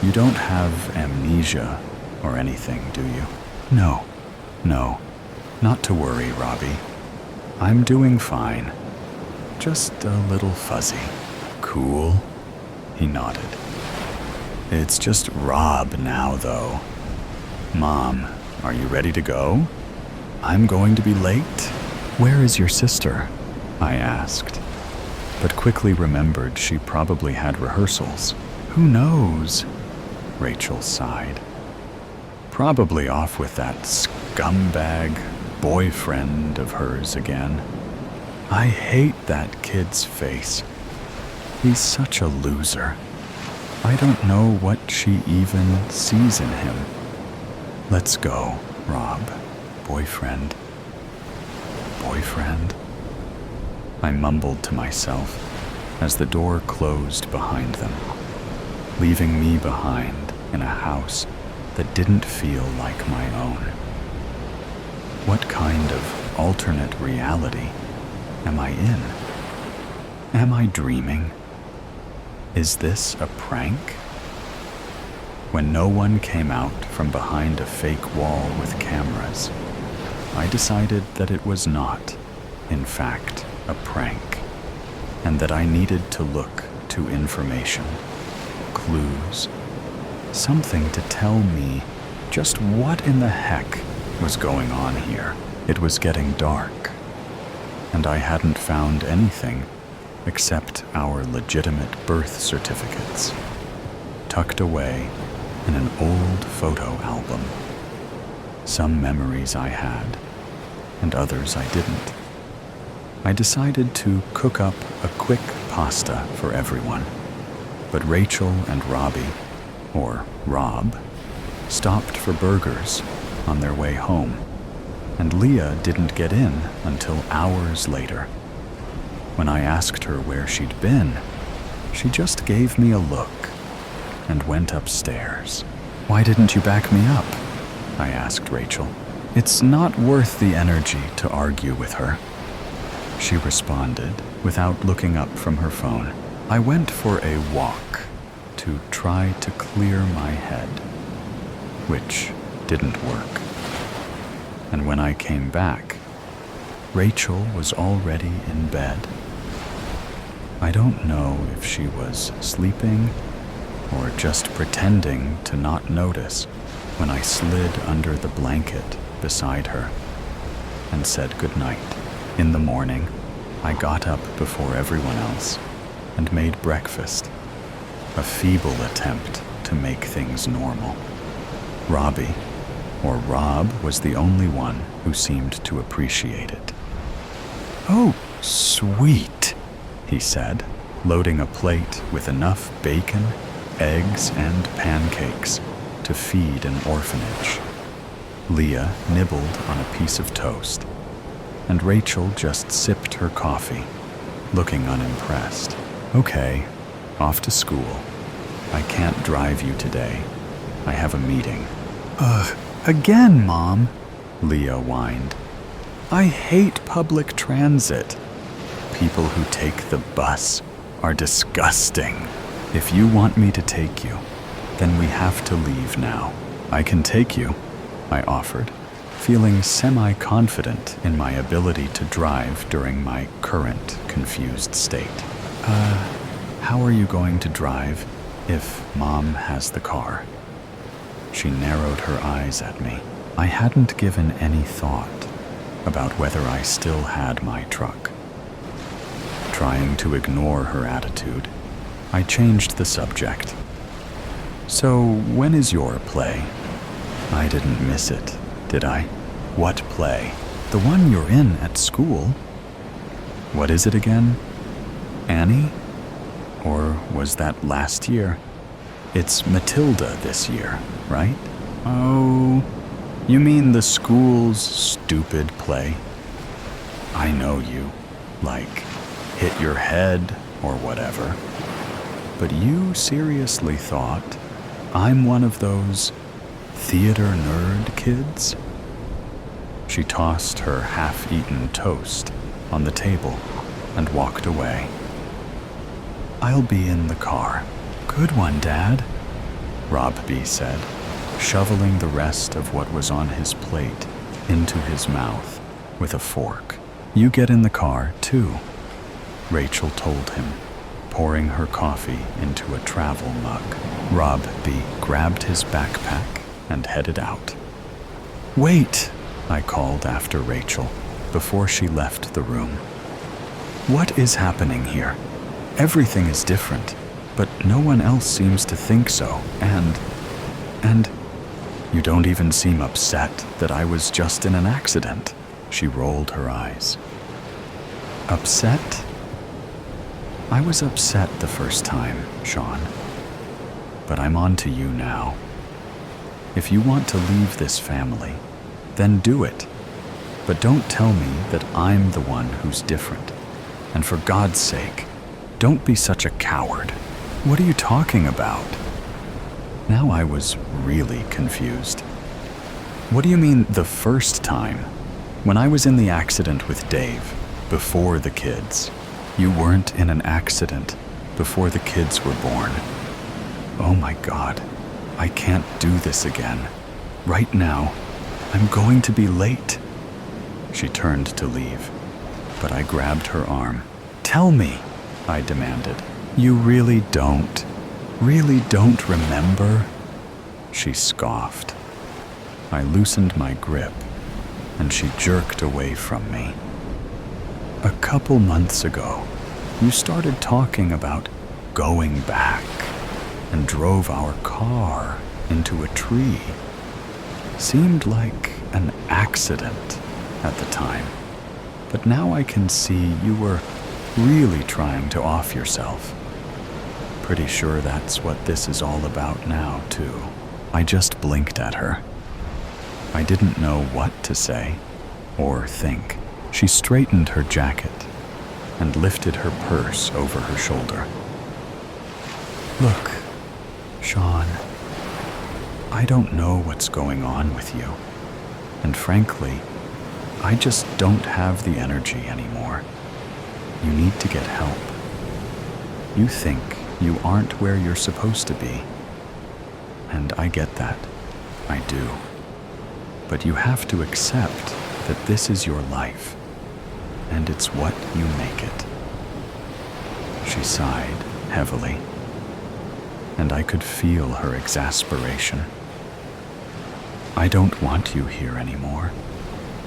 You don't have amnesia or anything, do you? No, not to worry, Robbie. I'm doing fine. Just a little fuzzy. Cool? He nodded. It's just Rob now, though. Mom, are you ready to go? I'm going to be late. Where is your sister? I asked, but quickly remembered she probably had rehearsals. Who knows? Rachel sighed. Probably off with that scumbag boyfriend of hers again. I hate that kid's face. He's such a loser. I don't know what she even sees in him. Let's go, Rob. Boyfriend. I mumbled to myself as the door closed behind them, leaving me behind in a house that didn't feel like my own. What kind of alternate reality am I in? Am I dreaming? Is this a prank? When no one came out from behind a fake wall with cameras, I decided that it was not, in fact, a prank, and that I needed to look to information, clues, something to tell me just what in the heck was going on here. It was getting dark, and I hadn't found anything except our legitimate birth certificates, tucked away in an old photo album. Some memories I had, and others I didn't. I decided to cook up a quick pasta for everyone, but Rachel and Robbie, or Rob, stopped for burgers on their way home, and Leah didn't get in until hours later. When I asked her where she'd been, she just gave me a look and went upstairs. Why didn't you back me up? I asked Rachel. It's not worth the energy to argue with her, she responded without looking up from her phone. I went for a walk to try to clear my head, which didn't work. And when I came back, Rachel was already in bed. I don't know if she was sleeping or just pretending to not notice when I slid under the blanket beside her and said goodnight. In the morning, I got up before everyone else and made breakfast, a feeble attempt to make things normal. Robbie, or Rob, was the only one who seemed to appreciate it. Oh, sweet, he said, loading a plate with enough bacon, eggs, and pancakes to to feed an orphanage. Leah nibbled on a piece of toast, and Rachel just sipped her coffee, looking unimpressed. Okay, off to school. I can't drive you today. I have a meeting. Ugh, again, Mom, Leah whined. I hate public transit. People who take the bus are disgusting. If you want me to take you, then we have to leave now. I can take you, I offered, feeling semi-confident in my ability to drive during my current confused state. How are you going to drive if Mom has the car? She narrowed her eyes at me. I hadn't given any thought about whether I still had my truck. Trying to ignore her attitude, I changed the subject. So, when is your play? I didn't miss it, did I? What play? The one you're in at school. What is it again? Annie? Or was that last year? It's Matilda this year, right? Oh, you mean the school's stupid play? I know you, like, hit your head or whatever. But you seriously thought I'm one of those theater nerd kids? She tossed her half-eaten toast on the table and walked away. I'll be in the car. Good one, Dad, Rob B. said, shoveling the rest of what was on his plate into his mouth with a fork. You get in the car, too, Rachel told him, pouring her coffee into a travel mug. Rob B. grabbed his backpack and headed out. Wait, I called after Rachel before she left the room. What is happening here? Everything is different, but no one else seems to think so, and you don't even seem upset that I was just in an accident. She rolled her eyes. Upset? I was upset the first time, Sean. But I'm on to you now. If you want to leave this family, then do it. But don't tell me that I'm the one who's different. And for God's sake, don't be such a coward. What are you talking about? Now I was really confused. What do you mean the first time? When I was in the accident with Dave, before the kids. You weren't in an accident before the kids were born. Oh my God, I can't do this again. Right now, I'm going to be late. She turned to leave, but I grabbed her arm. Tell me, I demanded. You really don't remember? She scoffed. I loosened my grip, and she jerked away from me. A couple months ago, you started talking about going back and drove our car into a tree. Seemed like an accident at the time, but now I can see you were really trying to off yourself. Pretty sure that's what this is all about now, too. I just blinked at her. I didn't know what to say or think. She straightened her jacket and lifted her purse over her shoulder. Look, Sean, I don't know what's going on with you. And frankly, I just don't have the energy anymore. You need to get help. You think you aren't where you're supposed to be. And I get that. I do. But you have to accept that this is your life, and it's what you make it. She sighed heavily, and I could feel her exasperation. I don't want you here anymore,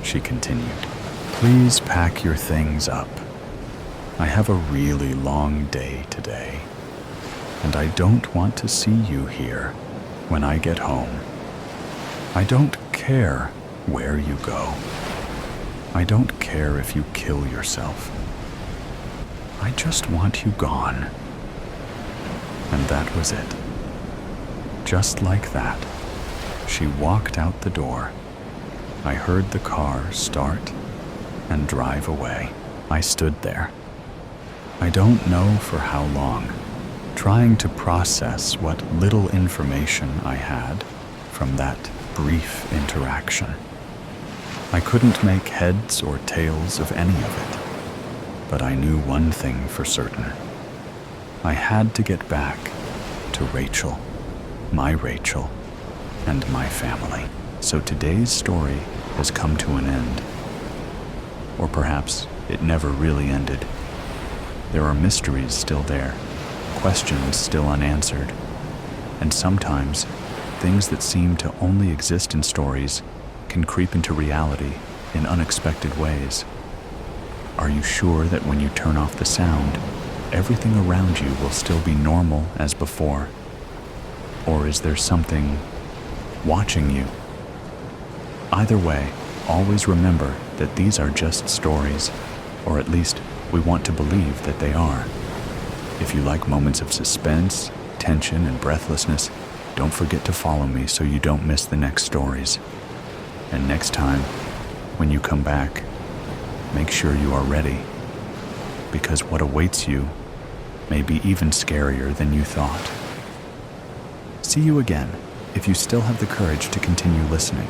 she continued. Please pack your things up. I have a really long day today, and I don't want to see you here when I get home. I don't care where you go. I don't care if you kill yourself. I just want you gone. And that was it. Just like that, She walked out the door. I heard the car start and drive away. I stood there. I don't know for how long, trying to process what little information I had from that brief interaction. I couldn't make heads or tails of any of it, but I knew one thing for certain. I had to get back to Rachel, and my family. So today's story has come to an end. Or perhaps it never really ended. There are mysteries still there, questions still unanswered, and sometimes things that seem to only exist in stories can creep into reality in unexpected ways. Are you sure that when you turn off the sound, everything around you will still be normal as before? Or is there something watching you? Either way, always remember that these are just stories, or at least we want to believe that they are. If you like moments of suspense, tension, and breathlessness, don't forget to follow me so you don't miss the next stories. And next time, when you come back, make sure you are ready, because what awaits you may be even scarier than you thought. See you again if you still have the courage to continue listening.